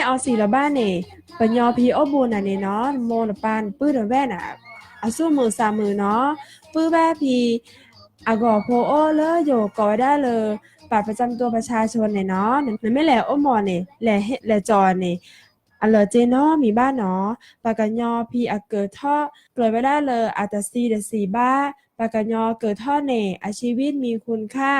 เอาสีละบ้านเนี่ยปัญญาพีโอบูน่ะเนี่ยเนาะโมละปานปื้อละแว่น่ะอาสู้มือสามมือเนาะปื้อแว่พีอากอโพโอเลยโยกอได้เลยบัตรประจำตัวประชาชนเนี่ยเนาะนั่นไม่แหละโอหมอเนี่ยแหละเฮ็ดแหละจอเนี่ยอันเลอเจเนาะมีบ้านเนาะปากกันยอพีอาเกิดท่อเกิดไว้ได้เลยอาจจะซีเดสีบ้าปากกันยอเกิดท่อเนี่ยอาชีวิตมีคุณค่า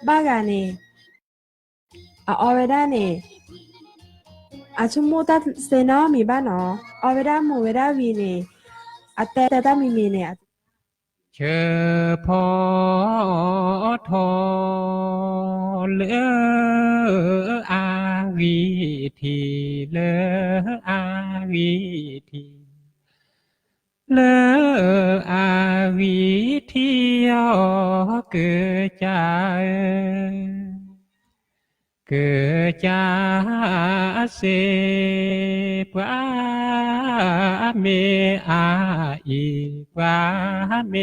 bagane a ovedane a chumuta seno mi bano oveda mu veda vine ateta mimine เชอพอทอเลออาวีทีเลออาวีทีเลออาวีทีเกิดจากเกิดจากเสปะเมอาอีปะเม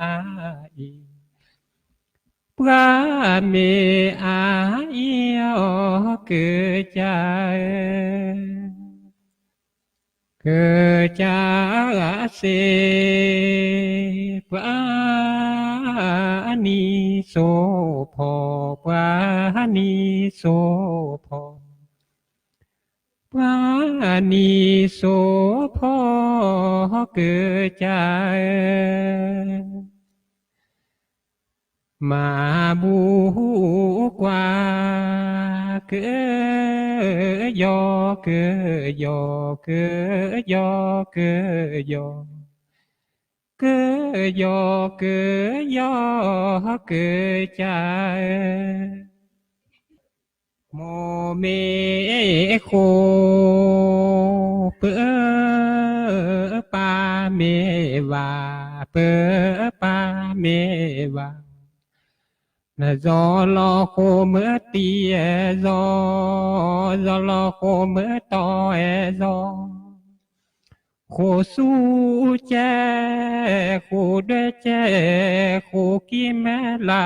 อาอีปะเมอาอีเกิดจากเกิดจากเสปะนิโสพอปะนิโสพอปานิโสพอเกิดจากมาบูกว่าเกิดยอเกิดยอเกิดยอเกิดยอเกิดยอเกิดยอเกิดจากโมเมโคเปปาเมวาเปปาเมวานะจอลอโคเมื่อตีเอจอจอลอโคเมื่อตอเอจอโคสู้แจโคเดแจโคกิเมลา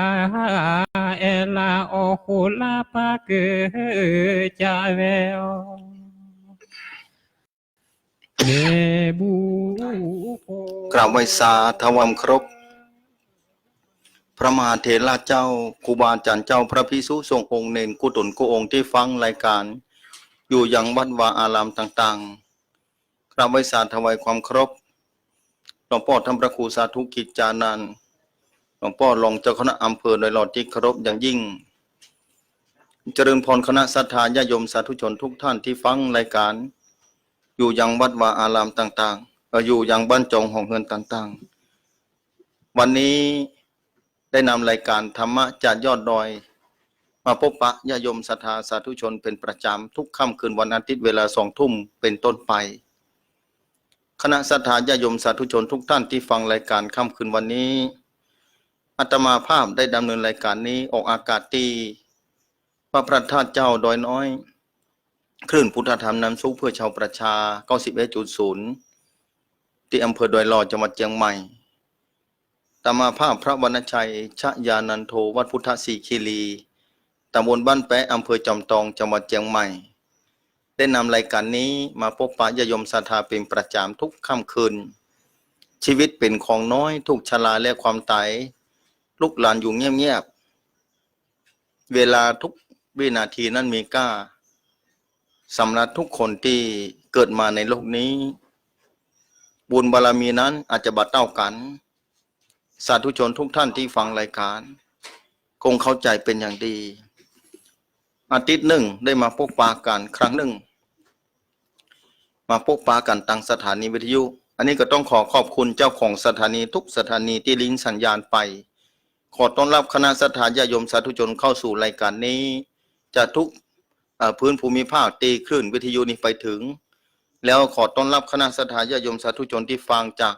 เอลาโอโคลาปาเกจาเวโอเนบูกราบไหว้สาธวามครบพระมหาเถระเจ้าครูบาอาจารย์เจ้าพระภิกษุสงฆ์องค์เนนกุศลกุองค์ที่ฟังรายการอยู่ยังวัดวาอารามต่างๆกราบไหว้สาถวายความเคารพหลวงพ่อทำพระครูสาธุกิจจานันท์หลวงพ่อรองเจ้าคณะอำเภอโดยหลอดที่เคารพอย่างยิ่งเจริญพรคณะศรัทธาญาโยมสาธุชนทุกท่านที่ฟังรายการอยู่ยังวัดวาอารามต่างๆอยู่ยังบ้านจองห้องเฮือนต่างๆวันนี้ได้นำรายการธรรมะจากยอดดอยมาพบปะญาโยมศรัทธาสาธุชนเป็นประจำทุกค่ำคืนวันอาทิตย์เวลา20:00 นเป็นต้นไปคณะศรัทธาญาโยมสาธุชนทุกท่านที่ฟังรายการค่ำคืนวันนี้อาตมาภาพได้ดำเนินรายการนี้ออกอากาศที่พระประธาตุเจ้าดอยน้อยคลื่นพุทธธรรมนำสู้เพื่อชาวประชา 91.0 ที่อำเภอดอยหล่อจังหวัดเชียงใหม่ ตมาภาพพระวรรณชัยชยานันโทวัดพุทธศรีคีรีตำบลบ้านแปะอำเภอจอมทองจังหวัดเชียงใหม่ได้นำรายการนี้มาพบปะญาติโยมศรัทธาเป็นประจำทุกค่ำคืนชีวิตเป็นของน้อยทุกชราและความตายลุกลานอยู่เงียบๆเวลาทุกวินาทีนั้นมีค่าสำหรับทุกคนที่เกิดมาในโลกนี้บุญบารมีนั้นอาจจะบัดเท่ากันสาธุชนทุกท่านที่ฟังรายการคงเข้าใจเป็นอย่างดีอาทิตย์หนึ่งได้มาพบปะกันครั้งหนึ่งมาพบปะกันตั้งสถานีวิทยุอันนี้ก็ต้องขอบคุณเจ้าของสถานีทุกสถานีที่ลิงก์สัญญาณไปขอต้อนรับคณะศรัทธาญาติโยมสาธุชนเข้าสู่รายการนี้จะทุกพื้นภูมิภาคตีคลื่นวิทยุนี้ไปถึงแล้วขอต้อนรับคณะศรัทธาญาติโยมสาธุชนที่ฟังจาก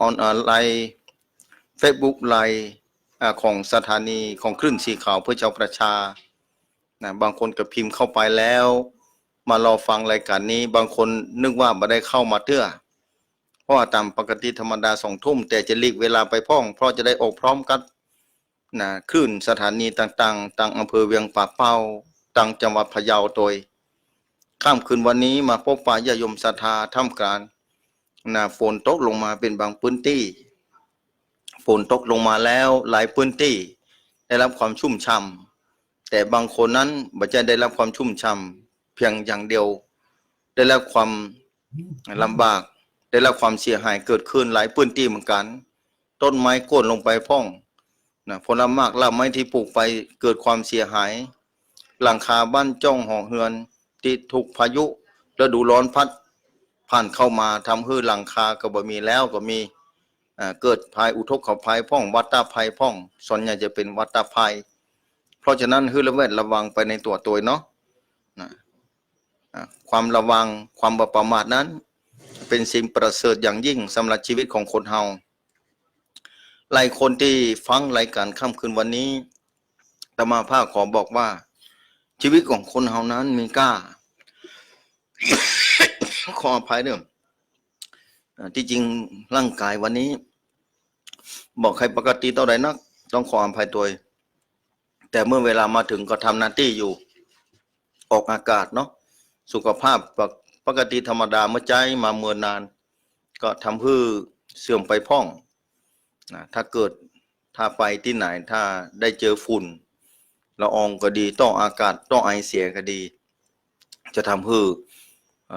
ออนไลน์เฟซบุ๊กไลน์ของสถานีของคลื่นสีขาวเพื่อชาวประชานะบางคนก็พิมพ์เข้าไปแล้วมารอฟังรายการนี้บางคนนึกว่าไม่ได้เข้ามาเตื้อเพราะว่าตามปกติธรรมดา2 ทุ่มแต่จะลีกเวลาไปพ้องเพราะจะได้ออกพร้อมกันนะคลื่นสถานีต่างๆต่างอำเภอเวียงป่าเป้าต่างจังหวัดพะเยาโดยค่ำคืนวันนี้มาพบปะญาติโยมศรัทธาท่ามกลางฝนตกลงมาเป็นบางพื้นที่ฝนตกลงมาแล้วหลายพื้นที่ได้รับความชุ่มฉ่ำแต่บางคนนั้นไม่ใช่ได้รับความชุ่มฉ่ำเพียงอย่างเดียวได้รับความลำบากได้รับความเสียหายเกิดขึ้นหลายพื้นที่เหมือนกันต้นไม้โค่นลงไปพ้องผลไม้ละไม้ที่ปลูกไปเกิดความเสียหายหลังคาบ้านจ้องหอเฮือนที่ถูกพายุฤดูร้อนพัดผ่านเข้ามาทำให้หลังคาก็บ่มีแล้วก็มีเกิดภัยอุทกภัยพ้องวัฏภัยพ้องส่วนใหญ่จะเป็นวัฏภัยเพราะฉะนั้นให้ระวังไปในตัวเนาะความระวังความประมาทนั้นเป็นสิ่งประเสริฐอย่างยิ่งสำหรับชีวิตของคนเฮาหลายคนที่ฟังรายการค่ำคืนวันนี้อาตมาภาพขอบอกว่าชีวิตของคนเฮานั้นมีค่า ขออภัยเด้อที่จริงร่างกายวันนี้บอกใครปกติเท่าไหร่นักต้องขออภัยตัวแต่เมื่อเวลามาถึงก็ทำหน้าที่อยู่ออกอากาศเนาะสุขภาพปกติธรรมดาเมื่อใจมาเมื่อนานก็ทำให้เสื่อมไปพ้องถ้าไปที่ไหนถ้าได้เจอฝุ่นละอองก็ดีต้องอากาศต้องไอเสียก็ดีจะทำให้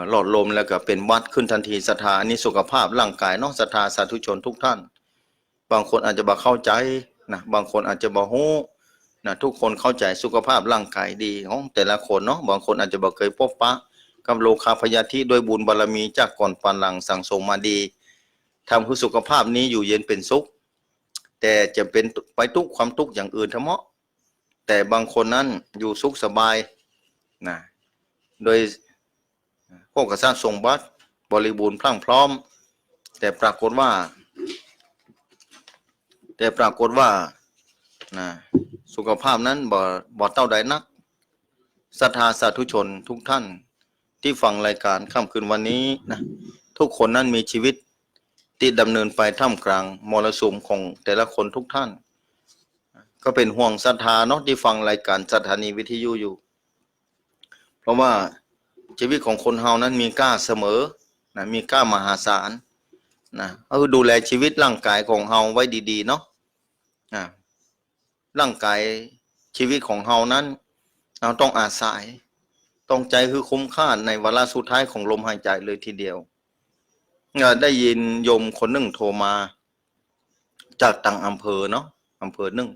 หลอดลมแล้วก็เป็นหวัดขึ้นทันทีศรัทธาอันนี้สุขภาพร่างกายเนาะศรัทธาสาธุชนทุกท่านบางคนอาจจะบ่เข้าใจนะบางคนอาจจะบ่ฮู้นะทุกคนเข้าใจสุขภาพร่างกายดีของแต่ละคนเนาะบางคนอาจจะบ่เคยพบปะกับโลคาพยาธิด้วยบุญบารมีจากก่อนปานหลังสั่งสมมาดีทำให้สุขภาพนี้อยู่เย็นเป็นสุขแต่จะเป็นไปทุกความทุกข์อย่างอื่นทั้งหมดแต่บางคนนั้นอยู่สุขสบายนะโดยพวกกษัตริย์ทรงบัตรบริบูรณ์พรั่งพร้อมแต่ปรากฏว่าสุขภาพนั้นบ่เท่าใดนักศรัทธาสาธุชนทุกท่านที่ฟังรายการค่ำคืนวันนี้นะทุกคนนั้นมีชีวิตที่ดำเนินไปท่ามกลางมรสุมของแต่ละคนทุกท่านก็เป็นห่วงศรัทธาเนาะที่ฟังรายการสถานีวิทยุอยู่เพราะว่าชีวิตของคนเฮานั้นมีค่าเสมอนะมีค่ามหาศาลนะดูแลชีวิตร่างกายของเฮาไว้ดีๆเนาะร่างกายชีวิตของเฮานั้นเราต้องอาศัยต้องใจคือคุ้มค่าในวาระสุดท้ายของลมหายใจเลยทีเดียวได้ยินโยมคนหนึ่งโทรมาจากต่างอำเภอเนาะอำเภอหนึ่ง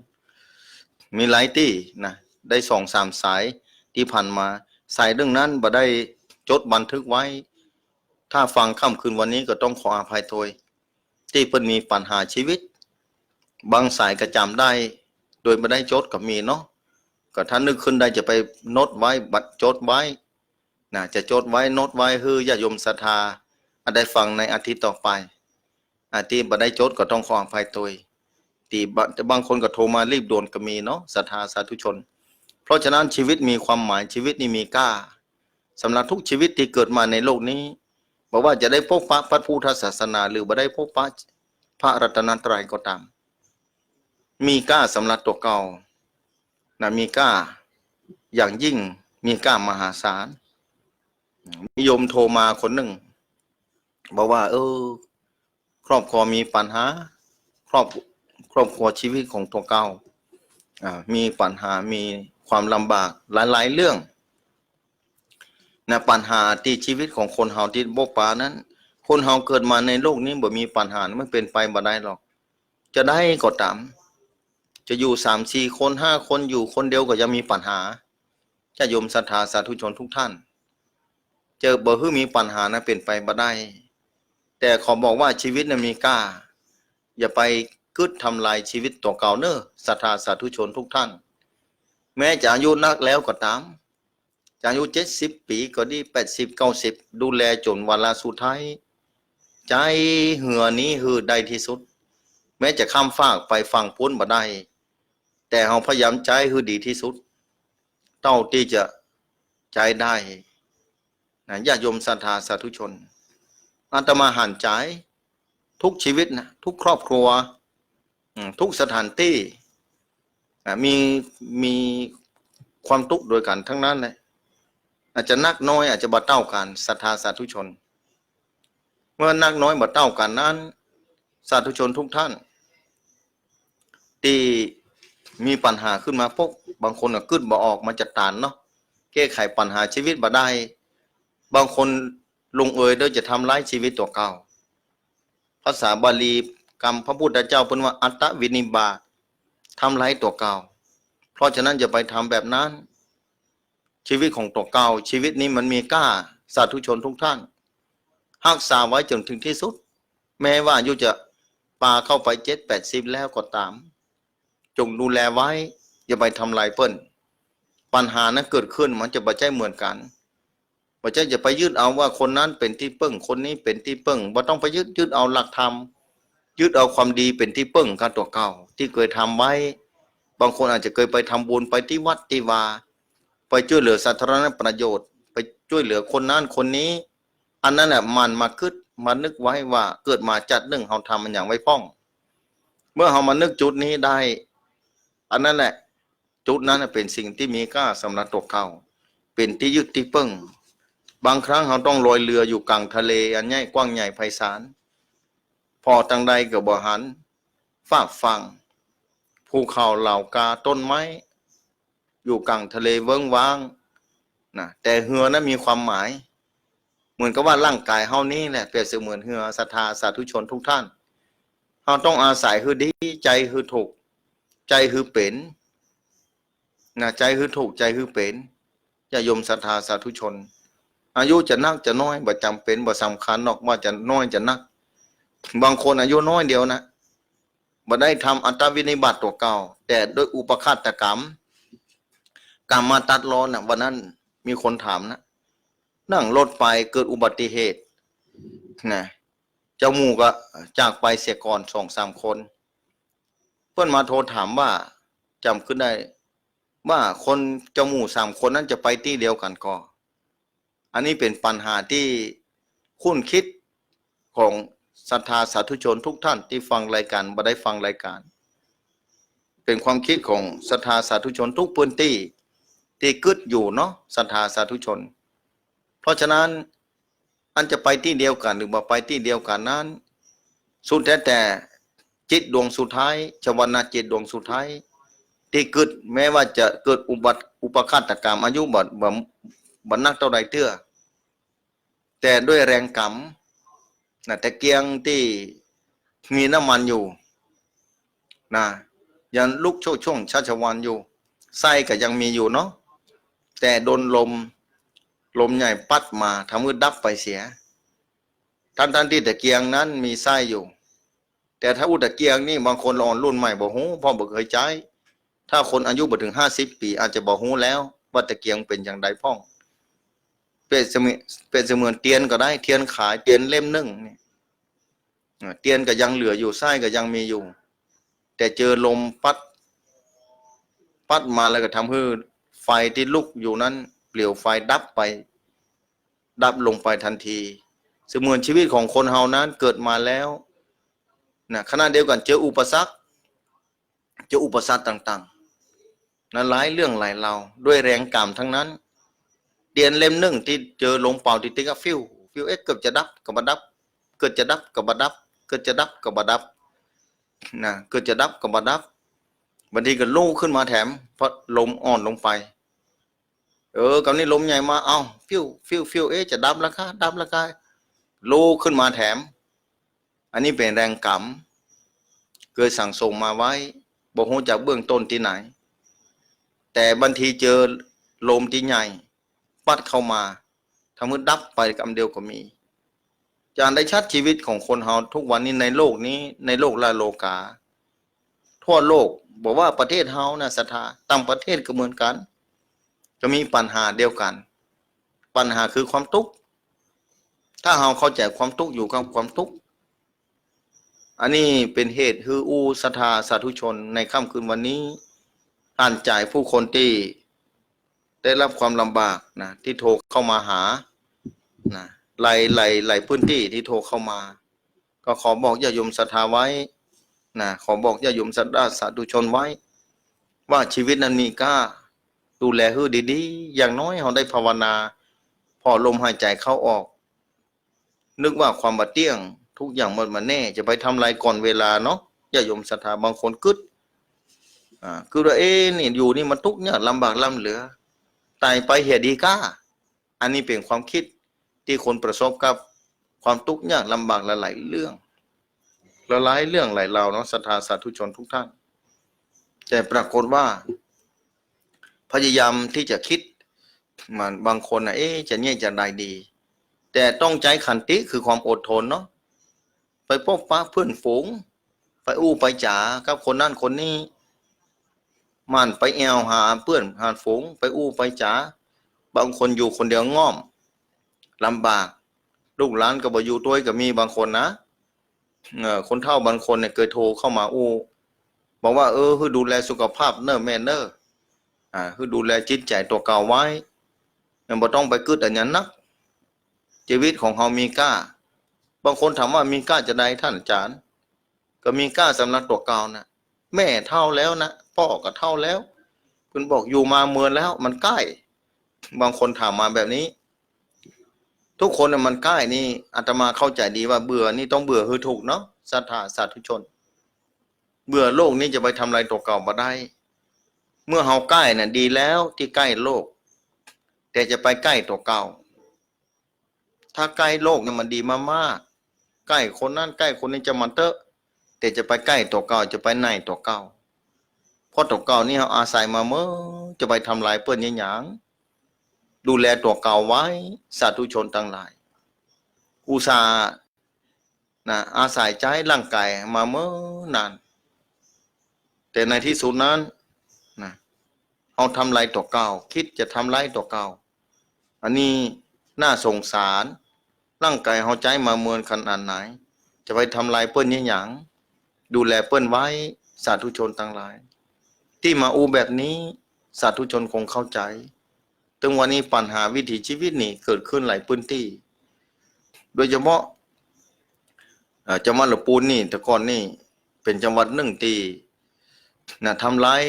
มีหลายที่นะได้2-3 สายที่ผ่านมาสายเรื่องนั้นบ่ได้จดบันทึกไว้ถ้าฟังค่ำคืนวันนี้ก็ต้องขออภัยโดยที่เพิ่นมีปัญหาชีวิตบางสายก็จำได้โดยไม่ได้จดก็มีเนาะก็ถ้านึกขึ้นได้จะไปโน้ตไว้บัดจดไว้นะจะจดไว้โน้ตไว้ให้ญาติโยมศรัทธาได้ฟังในอาทิตย์ต่อไปที่บ่ได้จดก็ต้องขออภัยโดยที่บางคนก็โทรมารีบด่วนก็มีเนาะศรัทธาสาธุชนเพราะฉะนั้นชีวิตมีความหมายชีวิตนี้มีค่าสำหรับทุกชีวิตที่เกิดมาในโลกนี้ บอกว่าจะได้พบพระพุทธศาสนาหรือบ่ได้พบพระรัตนตรัยก็ตามมีกล้าสำหรับตัวเก่านะมีกล้าอย่างยิ่งมีกล้ามหาศาลมีโยมโทรมาคนหนึ่งบอกว่าครอบครัวมีปัญหาครอบครัวชีวิตของตัวเก่ามีปัญหามีความลำบากหลายๆเรื่องนะปัญหาที่ชีวิตของคนเฮาที่บ่ปานั้นคนเฮาเกิดมาในโลกนี้บ่มีปัญหาไม่เป็นไปบ่ได้หรอกจะได้ก็ตามจะอยู่3-4 คน5 คนอยู่คนเดียวก็ยังมีปัญหาจะโยมศรัทธาสาธุชนทุกท่านเจอบ่ฮื้อมีปัญหานะเป็นไปบ่ได้แต่ขอบอกว่าชีวิตน่ะมีค่าอย่าไปกึดทำลายชีวิตตัวเก่าเนอะศรัทธาสาธุชนทุกท่านแม้จะอายุนักแล้วก็ตามจะอายุ70 ปีก็ดี80-90ดูแลจนวันละสุดท้ายใจเหือนี้หือใดที่สุดแม้จะข้ามฟากไปฝั่งพ้นบ่ได้แต่เราพยายามใจหือดีที่สุดเท่าที่จะใจได้นะญาติโยมศรัทธาสาธุชนอาตมาหันใจทุกชีวิตนะทุกครอบครัวทุกสถานที่มีความทุกข์โดยกันทั้งนั้นเลยอาจจะนักน้อยอาจจะบ่เท่ากันศรัทธาสาธุชนเมื่อนักน้อยบ่เท่ากันนั้นสาธุชนทุกท่านที่มีปัญหาขึ้นมาพวกบางคนก็กึดบ่ออกมาจัดการเนาะแก้ไขปัญหาชีวิตบ่ได้บางคนลงเอยโดยจะทำร้ายชีวิตตัวเก่าภาษาบาลีกรรมพระพุทธเจ้าเพิ่นว่าอัตตวินิบาตทำร้ายตัวเก่าเพราะฉะนั้นอย่าไปทำแบบนั้นชีวิตของตัวเก่าชีวิตนี้มันมีค่าสาธุชนทุกท่านรักษาไว้จนถึงที่สุดแม้ว่าอายุจะปาเข้าไป70-80แล้วก็ตามจงดูแลไว้อย่าไปทำลายเพิ่นปัญหานั้นเกิดขึ้นมันจะบ่ใช่เหมือนกันบ่ใช่จะไปยึดเอาว่าคนนั้นเป็นที่พึ่งคนนี้เป็นที่พึ่งบ่ต้องไปยึดเอาหลักธรรมยึดเอาความดีเป็นที่พึ่งกันตัวเก่าที่เคยทำไว้บางคนอาจจะเคยไปทำบุญไปที่วัดที่วาไปช่วยเหลือสาธารณประโยชน์ไปช่วยเหลือคนนั้นคนนี้อันนั้นแหละมันมาคิดมานึกไว้ว่าเกิดมาจัดเฮาทำมันอย่างไว้พ้องเมื่อเฮามานึกจุดนี้ได้อันนั้นแหละจุดนั้นเป็นสิ่งที่มีค่าสำหรับตัวเก่าเป็นที่ยึดที่พึ่งบางครั้งเราต้องลอยเรืออยู่กลางทะเลอันใหญ่กว้างใหญ่ไพศาลพอทางใดก็บ่หันฝากฟังภูเขาเหล่ากาต้นไม้อยู่กลางทะเลเวิ้งว้างนะแต่เหือนั้นมีความหมายเหมือนกับว่าร่างกายเฮานี้แหละเปรียบเสมือนเหือศรัทธาสาธุชนทุกท่านเฮาต้องอาศัยคือดีใจคือถูกใจคือเป็นนะใจคือถูกใจคือเป็นญาติโยมศรัทธาสาธุชนอายุจะนักจะน้อยบ่จำเป็นบ่สำคัญหรอกว่าจะน้อยจะนักบางคนอายุน้อยเดียวนะบ่ได้ทำอัตตวินิบาตตัวเก่าแต่ด้วยอุปฆาตกรรมกรรมมาตัดรอนวันนั้นมีคนถามนะนั่งรถไปเกิดอุบัติเหตุนะเจ้าหมู่ก็จากไปเสียก่อน 2-3 คนเพื่อนมาโทรถามว่าจำขึ้นได้ว่าคนเจ้าหมู่3 คนนั้นจะไปที่เดียวกันก็อันนี้เป็นปัญหาที่คุ้นคิดของศรัทธาสาธุชนทุกท่านที่ฟังรายการบ่ได้ฟังรายการเป็นความคิดของศรัทธาสาธุชนทุกพื้นที่ที่กึดอยู่เนาะศรัทธาสาธุชนเพราะฉะนั้นอันจะไปที่เดียวกันหรือบ่ไปที่เดียวกันนั้นสุดแต่จิตดวงสุดท้ายชวนาจิตดวงสุดท้ายที่กึดแม้ว่าจะเกิดอุปฆาตกรรมอายุบ่นักเท่าใดเตื้อแต่ด้วยแรงกรรมนะตะเกียงที่มีน้ำมันอยู่นะยังลุกช่วงชัชวาลอยู่ไส้ก็ยังมีอยู่เนาะแต่โดนลมใหญ่ปัดมาทำให้ดับไปเสียทั้งที่ตะเกียงนั้นมีไส้อยู่แต่ถ้าอุตะเกียงนี่บางคนอ่อนรุ่นใหม่บ่ฮู้เพราะบ่เคยใช้ถ้าคนอายุบ่ถึง50 ปีอาจจะบ่ฮู้แล้วว่าตะเกียงเป็นอย่างใดพ้องเป็นเสมือนเทียนก็ได้เทียนขายเทียนเล่ม1นี่เทียนก็ยังเหลืออยู่ไส้ก็ยังมีอยู่แต่เจอลมปัดมาแล้วก็ทำให้ไฟที่ลุกอยู่นั้นเปลวไฟดับลงไปทันที เสมือนชีวิตของคนเฮานั้นเกิดมาแล้วนะขณะเดียวกันเจออุปสรรคต่างๆนะหลายเรื่องหลายราวด้วยแรงกรรมทั้งนั้นเดียนเล่มหนึ่งที่เจอลงเป่าที่ติ๊กฟิวเกือบจะดับกับบัดับเกิดจะดับกับบัดับเกิดจะดับกับบัดับนะเกิดจะดับกับบัดับบางทีก็ลู่ขึ้นมาแถมเพราะลมอ่อนลงไปกับนี้ลมใหญ่มาฟิวจะดับแล้วค่ะดับแล้วค่ะลู่ขึ้นมาแถมอันนี้เป็นแรงกรรมเกิดสั่งสมมาไว้บอกฮู้จากเบื้องต้นที่ไหนแต่บางทีเจอลมที่ใหญ่ปัดเข้ามาทำให้ดับไปกำเดียวก็มีจานได้ชัดชีวิตของคนเฮาทุกวันนี้ในโลกนี้ในโลกลาโลกาทั่วโลกบอกว่าประเทศเฮานะศรัทธาต่างประเทศก็เหมือนกันจะมีปัญหาเดียวกันปัญหาคือความทุกข์ถ้าเฮาเข้าใจความทุกข์อยู่กับความทุกข์อันนี้เป็นเหตุคืออูศรัทธาสาธุชนในค่ำคืนวันนี้อ่านจ่ายผู้คนที่ได้รับความลำบากนะที่โทรเข้ามาหานะหลายพื้นที่ที่โทรเข้ามาก็ขอบอกญาติโยมศรัทธาไว้นะขอบอกญาติโยมศรัทธาสาธุชนไว้ว่าชีวิตนั้นมีค่าดูแลให้ดีๆอย่างน้อยเราได้ภาวนาพอลมหายใจเข้าออกนึกว่าความบัดเตี้ยงทุกอย่างหมดมาแน่จะไปทำอะไรก่อนเวลาเนาะญาติโยมศรัทธาบางคนกึดคือว่านี่อยู่นี่มันทุกข์เนี่ยลำบากลำเหลือตายไปเหียดีก้าอันนี้เป็นความคิดที่คนประสบกับความทุกข์ยากลำบากหลายๆเรื่องหลายเรื่องหลายราวเนาะศรัทธาสาธุชนทุกท่านแต่ปรากฏว่าพยายามที่จะคิดมันบางคนจะเนี่ยจะได้ดีแต่ต้องใจขันติคือความอดทนเนาะไปพบปะเพื่อนฝูงไปอู้ไปจ๋ากับคนนั่นคนนี้มันไปแอวหาเพื่อนหาฝูงไปอู้ไปจ๋าบางคนอยู่คนเดียวง่อมลำบากลูกหลานก็บ่อยู่ด้วยก็มีบางคนนะคนเฒ่าบางคนเนี่ยเคยโทรเข้ามาอู้บอกว่าคือดูแลสุขภาพเนอะแม่เนอะคือดูแลจิตใจตัวเก่าไว้ยังบ่ต้องไปกึดอันนั้นนักชีวิตของเขามีค่าบางคนถามว่ามีค่าจะได้ท่านอาจารย์ก็มีค่าสำหรับตัวเก่านะแม่เฒ่าแล้วนะพ่อก็เฒ่าแล้วคุณบอกอยู่มาเมือนแล้วมันใกล้บางคนถามมาแบบนี้ทุกคนน่ะมันใกล้นี่อาตมาเข้าใจดีว่าเบื่อนี่ต้องเบื่อคือถูกเนาะศรัทธาสาธุชนเบื่อโลกนี้จะไปทำอะไรตัวเก่าบ่ได้เมื่อเฮาใกล้น่ะดีแล้วที่ใกล้โลกแต่จะไปใกล้ตัวเก่าถ้าใกล้โลกเนี่ยมันดีมากๆใกล้คนนั้นใกล้คนนี้จะมันเตอะแต่จะไปใกล้ตัวเก่าจะไปไหนตัวเก่าเพราะตัวเก่านี่เราอาศัยมาเมื่อจะไปทำลายเปิ้นหยังดูแลตัวเก่าไว้สาธุชนทั้งหลายอุตส่าห์นะอาศัยใจร่างกายมาเมื่อนานแต่ในที่สุดนั้นนะเอาทำลายตัวเก่าคิดจะทำลายตัวเก่าอันนี้น่าสงสารร่างกายเอาใจมาเมือนขนาดไหนจะไปทำลายเปิ้นหยังดูแลเปิ้นไว้สาธุชนทั้งหลายที่มาอูแบบนี้สาธุชนคงเข้าใจถึงวันนี้ปัญหาวิถีชีวิตนี่เกิดขึ้นหลายพื้นที่โดยเฉพาะจังหวัดลำพูนนี่แต่ก่อนนี่เป็นจังหวัดหนึ่งที่ทำลาย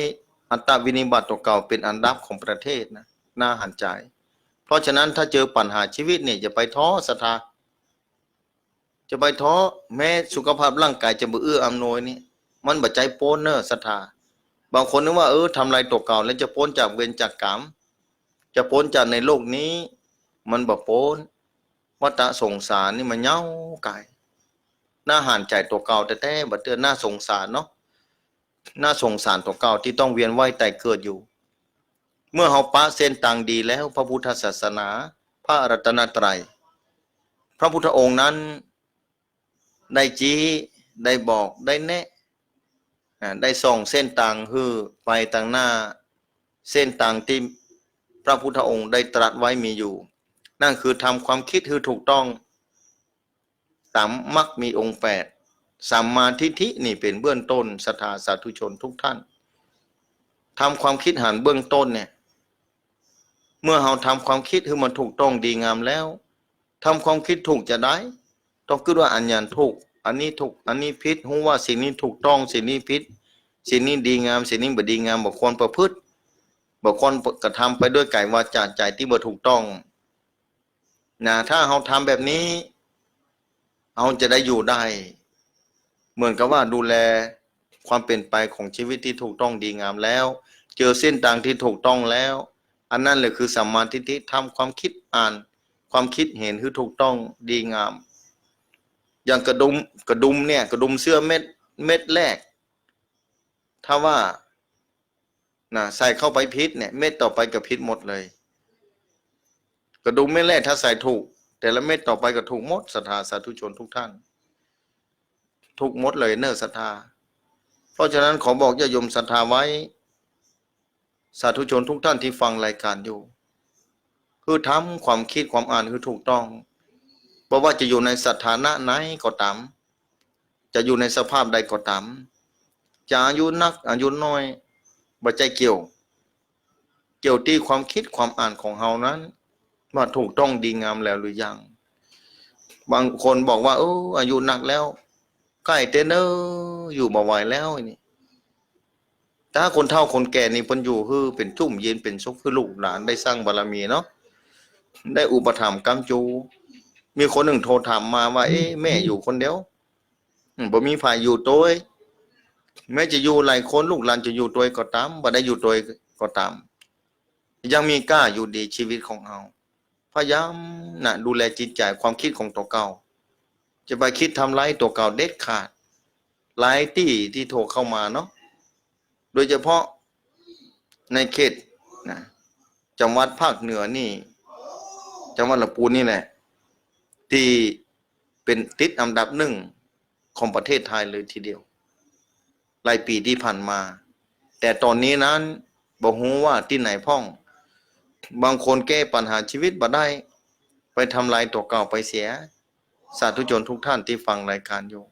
อัตราวินิบัติตัวเก่าเป็นอันดับของประเทศนะน่าหันใจเพราะฉะนั้นถ้าเจอปัญหาชีวิตนี่จะไปท้อศรัทธาจะไปท้อแม้สุขภาพร่างกายจะบ่เอื้ออำนวยนี่มันบ่ใจโป้นเนอะศรัทธาบางคนนึกว่าทำลายตัวเก่าแล้วจะพ้นจากเวรจากกรรมจะพ้นจากในโลกนี้มันบ่พ้นวัฏสงสารนี่มันเย้าไก่น่าหันใจตัวเก่าแต่บ่เตือนน่าสงสารเนาะน่าสงสารตัวเก่าที่ต้องเวียนว่ายตายเกิดอยู่เมื่อเฮาปะเส้นต่างดีแล้วพระพุทธศาสนาพระรัตนตรัยพระพุทธองค์นั้นได้ชี้ได้บอกได้แนะได้ส่องเส้นต่างฮื้อไปต่างหน้าเส้นต่างที่พระพุทธองค์ได้ตรัสไว้มีอยู่นั่นคือทำความคิดให้ถูกต้องตามมรรคมีองค์8สัมมาทิฏฐินี่เป็นเบื้องต้นศรัทธาสาธุชนทุกท่านทำความคิดหันเบื้องต้นเนี่ยเมื่อเราทำความคิดให้มันถูกต้องดีงามแล้ว ทำความคิดถูกจะได้ต้องคิดว่าอันยันถูกอันนี้ถูกอันนี้ผิดรู้ว่าสิ่งนี้ถูกต้องสิ่งนี้ผิดสิ่งนี้ดีงามสิ่งนี้บ่ดีงามบ่ควรประพฤติบ่ควรกระทำไปด้วยกายวาจาใจที่บ่ถูกต้องนะถ้าเราทำแบบนี้เราจะได้อยู่ได้เหมือนกับว่าดูแลความเป็นไปของชีวิตที่ถูกต้องดีงามแล้วเจอเส้นทางที่ถูกต้องแล้วอันนั้นเลยคือสัมมาทิฏฐิทำความคิดอ่านความคิดเห็นคือถูกต้องดีงามอย่างกระดุมเนี่ยกระดุมเสื้อเม็ดแรกถ้าว่านะใส่เข้าไปผิดเนี่ยเม็ดต่อไปก็ผิดหมดเลยกระดุมเม็ดแรกถ้าใส่ถูกแต่ละเม็ดต่อไปก็ถูกหมดศรัทธาสาธุชนทุกท่านถูกหมดเลยเนอศรัทธาเพราะฉะนั้นขอบอกญาติโยมศรัทธาไว้สาธุชนทุกท่านที่ฟังรายการอยู่คือทำความคิดความอ่านคือถูกต้องเพราะว่าจะอยู่ในสถานะไหนก็ตามจะอยู่ในสภาพใดก็ตามจะอายุนักอายุน้อยบ่ใจเกี่ยวที่ความคิดความอ่านของเฮานั้นว่าถูกต้องดีงามแล้วหรือยังบางคนบอกว่าอายุนักแล้วใกล้เตเนออยู่บ่ไหวแล้วนี่ถ้าคนเฒ่าคนแก่นี่เพิ่นอยู่คือเป็นจุ่มเย็นเป็นสุขคือลูกหลานได้สร้างบารมีเนาะได้อุปถัมภ์กำจูมีคนหนึ่งโทรถามมาว่าแม่อยู่คนเดียวบ่มีฝ่ายอยู่ตัวแม้จะอยู่หลายคนลูกหลานจะอยู่ตัวก็ตามบ่ได้อยู่ตัวก็ตามยังมีกล้าอยู่ดีชีวิตของเฮาพยายามนะดูแลจิตใจความคิดของตัวเก่าจะไปคิดทำร้ายตัวเก่าเด็ดขาดหลายที่โทรเข้ามาเนาะโดยเฉพาะในเขตนะจังหวัดภาคเหนือนี่จังหวัดลำพูนนี่แหละที่เป็นติดอันดับหนึ่งของประเทศไทยเลยทีเดียวหลายปีที่ผ่านมาแต่ตอนนี้นั้นบ่ฮู้ว่าที่ไหนพ้องบางคนแก้ปัญหาชีวิตบ่ได้ไปทำลายตัวเก่าไปเสียสาธุชนทุกท่านที่ฟังรายการอยู่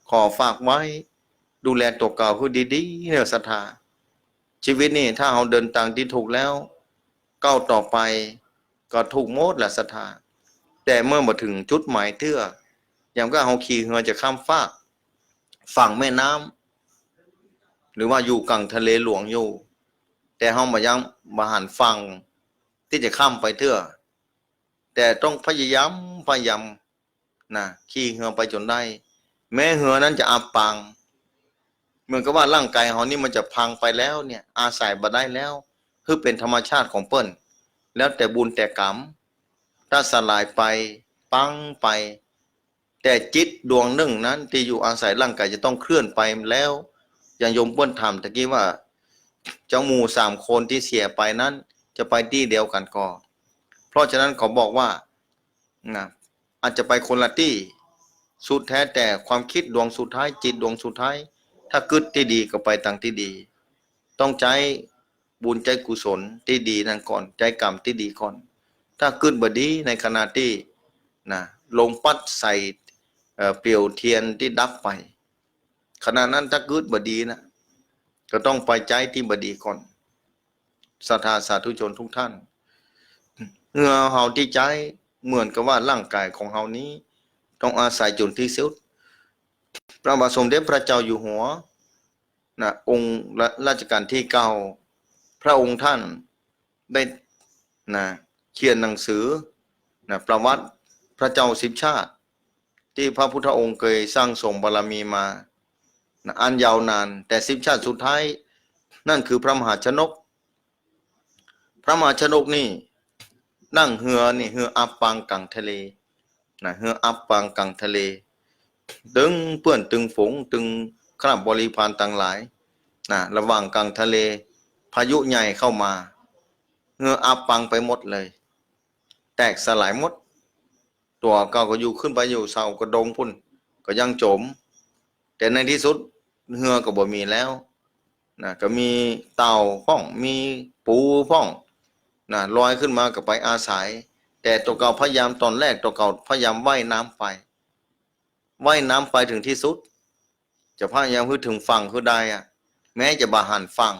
ขอฝากไว้ดูแลตัวเก่าคือดีๆเนี่ยศรัทธาชีวิตนี่ถ้าเราเดินทางที่ถูกแล้วก้าวต่อไปก็ถูกหมดแหละศรัทธาแต่เมื่อมาถึงจุดหมายเทื่ออย่างก็เราขี่เรือจะข้ามฟากฝั่งแม่น้ำหรือว่าอยู่กลางทะเลหลวงอยู่แต่เรามายังมาหันฝั่งที่จะข้ามไปเทื่อแต่ต้องพยายามนะขี่เรือไปจนได้แม้เรือนั้นจะอับปางเหมือนกับว่าร่างกายเรานี่มันจะพังไปแล้วเนี่ยอาศัยบ่ได้แล้วคือเป็นธรรมชาติของเปิ้นแล้วแต่บุญแต่กรรมถ้าสลายไปปังไปแต่จิตดวงหนึ่งนั้นที่อยู่อาศัยร่างกายจะต้องเคลื่อนไปแล้วอย่างโยมเปิ้นถามตะกี้ว่าเจ้าหมู่3คนที่เสียไปนั้นจะไปที่เดียวกันก็เพราะฉะนั้นเขาบอกว่านะอาจจะไปคนละที่สุดแท้แต่ความคิดดวงสุดท้ายจิตดวงสุดท้ายถ้ากึศที่ดีก็ไปทางที่ดีต้องใจบุญใจกุศลที่ดีนั่นก่อนใจกรรมที่ดีก่อนถ้ากึศบ่ดีในขณะที่นะลงปัดใส่เปลวเทียนที่ดับไปขณะนั้นถ้ากึศบ่ดีนะก็ต้องไปใจที่บ่ดีก่อนศรัทธาสาธุชนทุกท่านเหงื่อเฮาที่ใจเหมือนกับว่าร่างกายของเฮานี้ต้องอาศัยจนที่สุดพระบาทสมเด็จพระเจ้าอยู่หัวนะองค์รัชกาลที่9พระองค์ท่านได้นะเขียนหนังสือนะประวัติพระเจ้า10 ชาติที่พระพุทธองค์เคยสร้างสมบารมีมานะอันยาวนานแต่10 ชาติสุดท้ายนั่นคือพระมหาชนกพระมหาชนกนี่นั่งเรือนี่เรืออับปางกลางทะเลนะเรืออับปางกลางทะเลตึงเปื้อนตึงฝงตึงคราบบริพารต่างหลายนะระหว่างกลางทะเลพายุใหญ่เข้ามาเรืออับปางไปหมดเลยแตกสลายหมดตัวเก่าก็อยู่ขึ้นไปอยู่เสากระดงพุ่นก็ยังจมแต่ในที่สุดเรือก็บ่มีแล้วนะก็มีเต่าพ่องมีปูพ่องนะลอยขึ้นมาก็ไปอาศัยแต่ตัวเก่าพยายามตอนแรกตัวเก่าพยายามว่ายน้ำไปถึงที่สุดจะพยายามให้ถึงฝั่งคือได้อะแม้จะบาหันฝั่ง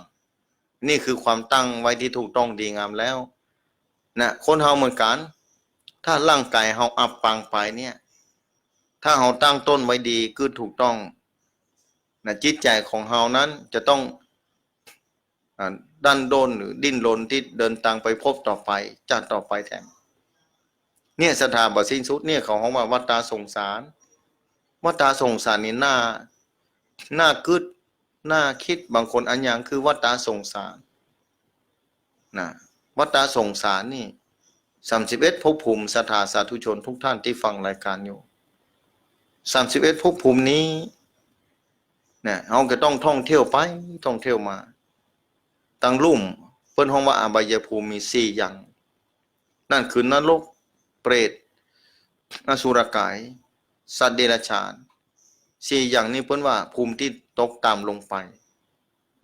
นี่คือความตั้งไว้ที่ถูกต้องดีงามแล้วนะคนเฮาเหมือนกัน ถ้าร่างกายเฮาอับปางไปเนี่ยถ้าเฮาตั้งต้นไว้ดีคือถูกต้องนะจิตใจของเฮานั้นจะต้องดันโดนหรือดิ้นรนที่เดินทางไปพบต่อไปจัดต่อไปแทนเนี่ยสถาบันสิ้นสุดเนี่ยเขาของว่าวัฏฏะสงสารวัฏฏะสงสารนี่น่ากึดน่าคิดบางคนอันอย่างคือวัฏฏะสงสารนะวัฏฏะสงสารนี่31ภพภูมิสถาสาธุชนทุกท่านที่ฟังรายการอยู่31ภพภูมินี้เนี่ยเราก็ต้องท่องเที่ยวไปท่องเที่ยวมาตั้งลุ่มเพิ่นฮ้องว่าอบายภูมิมี4อย่างนั่นคือนรกเปรตอสุรกายสัตว์เดรัจฉาน4อย่างนี้เพิ่นว่าภูมิที่ตกต่ำลงไป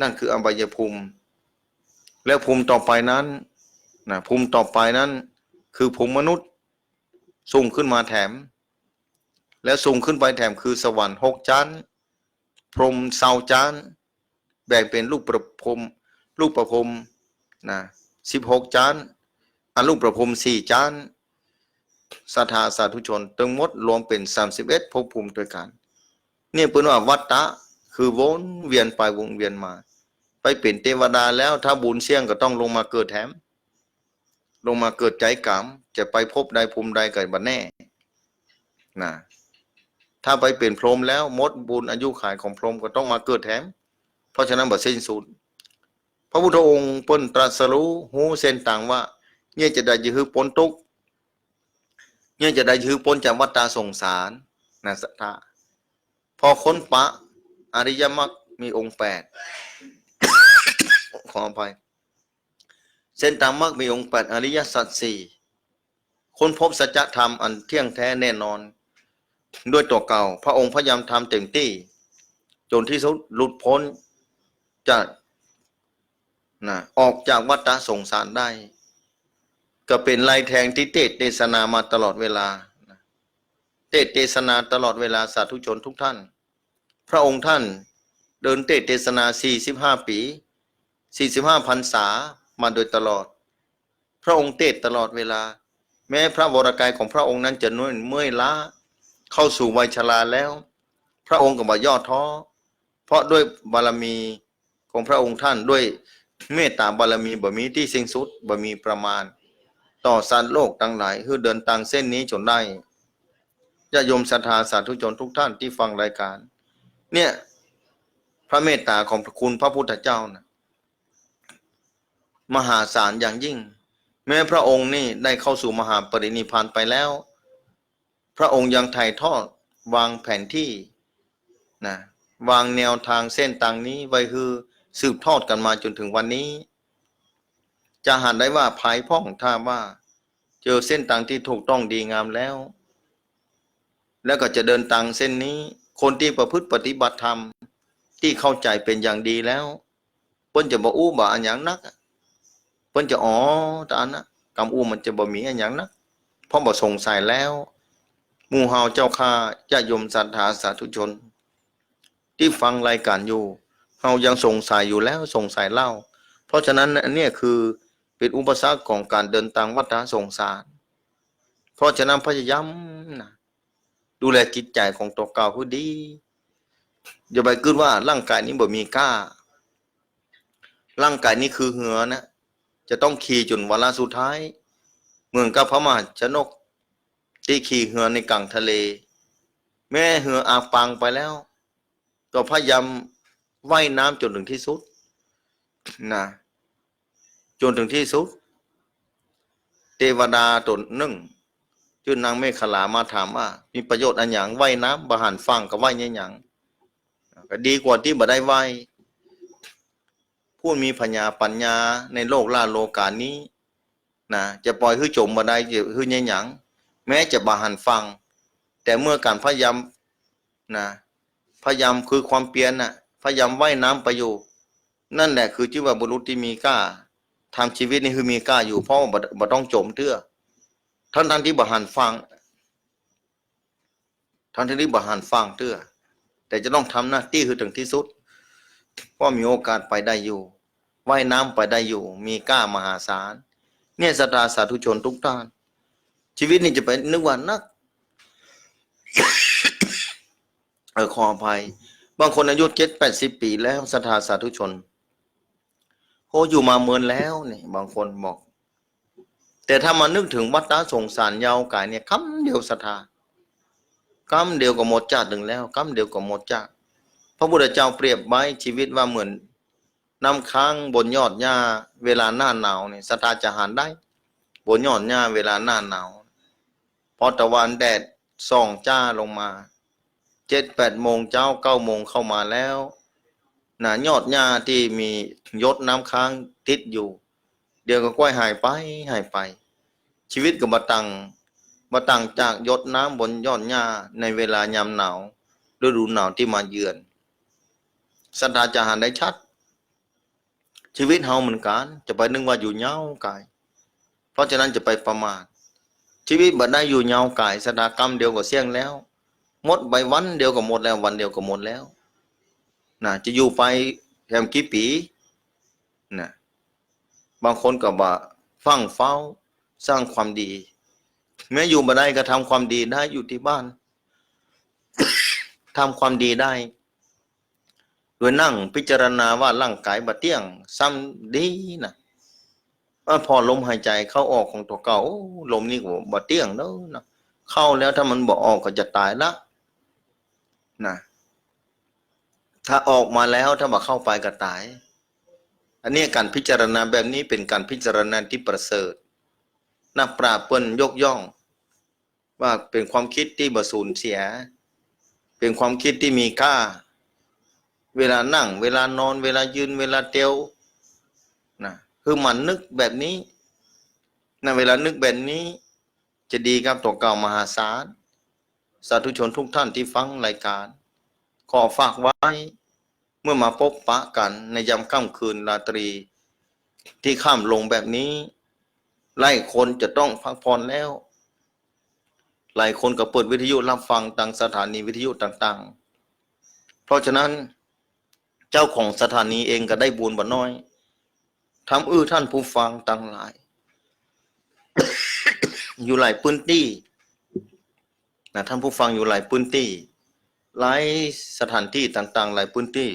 นั่นคืออบายภูมิแล้วภูมิต่อไปนั้นนะภูมิต่อไปนั้นคือภูมิมนุษย์สูงขึ้นมาแถมแล้วสูงขึ้นไปแถมคือสวรรค์6ชั้นพรหม20ชั้นแบ่งเป็นลูกประพรหมนะ16ชั้นลูกประพรหม4ชั้นสถาสาธุชนทั้งหมดรวมเป็น31ภพภูมิด้วยกันนี่เปิ้นว่าวัฏฏะคือวนเวียนไปวงเวียนมาไปเป็นเทวดาแล้วถ้าบุญเสี่ยงก็ต้องลงมาเกิดแถมลงมาเกิดใจกรรมจะไปพบใดภูมิใดก็บ่แน่นะถ้าไปเป็นพรหมแล้วหมดบุญอายุขัยของพรหมก็ต้องมาเกิดแถมเพราะฉะนั้นบ่สิ้นสุดพระพุทธองค์เปิ้นตรัสรู้ฮู้เส้นต่างว่าเนี่ยจะได้ยื้อพ้นทุกข์เนี่ยจะได้ยื้อพ้นจากวัฏฏะสงสารนะสัทธาพอค้นปะอริยมรรคมีองค์8ขออภัยเส้นทางมรรคมีองค์8อริยสัจ4ค้นพบสัจธรรมอันเที่ยงแท้แน่นอนด้วยตัวเก่าพระองค์พยายามทำเต็มที่จนที่สุดหลุดพ้นจากออกจากวัฏฏะสงสารได้ก็เป็นลายแทงที่เทศนามาตลอดเวลาเทศนาตลอดเวลาสาธุชนทุกท่านพระองค์ท่านเดินเทศนา45ปี45พรรษามาโดยตลอดพระองค์เทศตลอดเวลาแม้พระวรกายของพระองค์นั้นจะเมื่อยล้าเข้าสู่วัยชราแล้วพระองค์ก็บ่ย่อท้อเพราะด้วยบารมีของพระองค์ท่านด้วยเมตตาบารมีบ่มีที่สิ้นสุดบ่มีประมาณต่อสัตว์โลกทั้งหลายคือเดินทางเส้นนี้จนได้ญาติโยมศรัทธาสาธุชนทุกท่านที่ฟังรายการเนี่ยพระเมตตาของคุณพระพุทธเจ้านะมหาศาลอย่างยิ่งแม้พระองค์นี่ได้เข้าสู่มหาปรินิพพานไปแล้วพระองค์ยังถ่ายทอดวางแผนที่นะวางแนวทางเส้นทางนี้ไว้คือสืบทอดกันมาจนถึงวันนี้จะหันได้ว่าภายพ่องถ้าว่าเจอเส้นทางที่ถูกต้องดีงามแล้วก็จะเดินทางเส้นนี้คนที่ประพฤติปฏิบัติธรรมที่เข้าใจเป็นอย่างดีแล้วเพิ่นจะบ่อู้บ่อันหยังนักเพิ่นจะแต่อันนะกำอู้มันจะบ่มีอันหยังนักเพราะบ่สงสัยแล้วหมู่เฮาเจ้าข้าญาติโยมศรัทธาสาธุชนที่ฟังรายการอยู่เฮายังสงสัยอยู่แล้วสงสัยเล่าเพราะฉะนั้นอันนี้คือเป็นอุปสรรคของการเดินทางวัฏฏะสงสารเพราะฉะนั้นพยายามนะดูแลจิตใจของตัวเก่าให้ดีอย่าไปคิดว่าร่างกายนี้บ่มีค่าร่างกายนี้คือเหือนะจะต้องขี่จนวาระสุดท้ายเหมือนกับพระมหาชนกที่ขี่เหือในกลางทะเลแม้เหืออาบปางไปแล้วก็พยายามว่ายน้ำจนถึงที่สุดนะจนถึงที่สุดเทวดาตนหนึ่งชื่อนางเมขลามาถามว่ามีประโยชน์อันหยังว่ายน้ำบ่หันฟังก็ว่ายหยังก็ดีกว่าที่บ่ได้ว่ายผู้มีปัญญาในโลกล่าโลกานี้นะจะปล่อยให้จมบ่ได้จะคือหยังแม้จะบ่หันฟังแต่เมื่อการพยายามนะพยายามคือความเพียรน่ะพยายามว่ายน้ำไปอยู่นั่นแหละคือที่ว่าบุรุษที่มีกล้าทำชีวิตนี่คือมีกล้าอยู่เพราะบ่ต้องจมเตื้อท่านที่บ่หันฟังท่านที่บ่หันฟังเตื้อแต่จะต้องทำหน้าที่คือถึงที่สุดเพราะมีโอกาสไปได้อยู่ว่ายน้ำไปได้อยู่มีกล้ามหาศาลเนี่ยศรัทธาสาธุชนทุกท่าน ชีวิตนี่จะไปนึกว่านัก ขออภัยบางคนอายุ70-80 ปีแล้วศรัทธาสาธุชนโหอยู่มาเมินแล้วนี่บางคนบอกแต่ถ้ามานึกถึงวัฏฏะสงสารยาวไกายเนี่ยคำเดียวศรัทธาคำเดียวก็หมดชาติหนึ่งแล้วคำเดียวก็หมดชาติพระพุทธเจ้าเปรียบไว้ชีวิตว่าเหมือนน้ำค้างบนยอดหญ้าเวลาหน้าหนาวเนี่ยศรัทธาจะหารได้บนยอดหญ้าเวลาหน้าหนาวพอตะวันแดดส่องจ้าลงมา7-8 โมงเจ้า9 โมงเข้ามาแล้วยอดหญ้าที่มียศน้ำค้างติดอยู่เดี๋ยวก็ค่อยหายไปชีวิตก็มาตั้งจากยศน้ำบนยอดหญ้าในเวลายามหนาวฤดูหนาวที่มาเยือนศรัทธาจะหารได้ชัดชีวิตเฮาเหมือนกันจะไปนึกว่าอยู่เหงากายเพราะฉะนั้นจะไปประมาทชีวิตบัดได้อยู่เหงากายศรัทธากรรมเดียวก็เสี่ยงแล้วหมดไปวันเดียวก็หมดแล้ววันเดียวก็หมดแล้วจะอยู่ไปแค่กี่ปีบางคนก็บ่ฟังเฝ้าสร้างความดีแม้อยู่บ่ได้ก็ทำความดีได้อยู่ที่บ้าน ทำความดีได้โดยนั่งพิจารณาว่าร่างกายบ่เที่ยงซ้ำดีพอลมหายใจเข้าออกของตัวเก่าลมนี่ก็บ่เที่ยงแล้วเข้าแล้วถ้ามันบ่ออกก็จะตายละถ้าออกมาแล้วถ้าบ่เข้าไปก็ตายอันนี้การพิจารณาแบบนี้เป็นการพิจารณาที่ประเสริฐนักปราชญ์เปิ้นยกย่องว่าเป็นความคิดที่บ่สูญเสียเป็นความคิดที่มีค่าเวลานั่งเวลานอนเวลายืนเวลาเตียวคือมันนึกแบบนี้เวลานึกแบบนี้จะดีครับตัวเก่ามหาศาลสาธุชนทุกท่านที่ฟังรายการขอฝากไว้เมื่อมาพบปะกันในยามค่ำคืนราตรีที่ค่ำลงแบบนี้หลายคนจะต้องพักผ่อนแล้วหลายคนก็เปิดวิทยุรับฟังทางสถานีวิทยุต่างๆเพราะฉะนั้นเจ้าของสถานีเองก็ได้บุญบ่น้อยทำท่านผู้ฟังต่างหลาย อยู่หลายพื้นที่ท่านผู้ฟังอยู่หลายพื้นที่หลายสถานที่ต่างๆหลายพื้นที่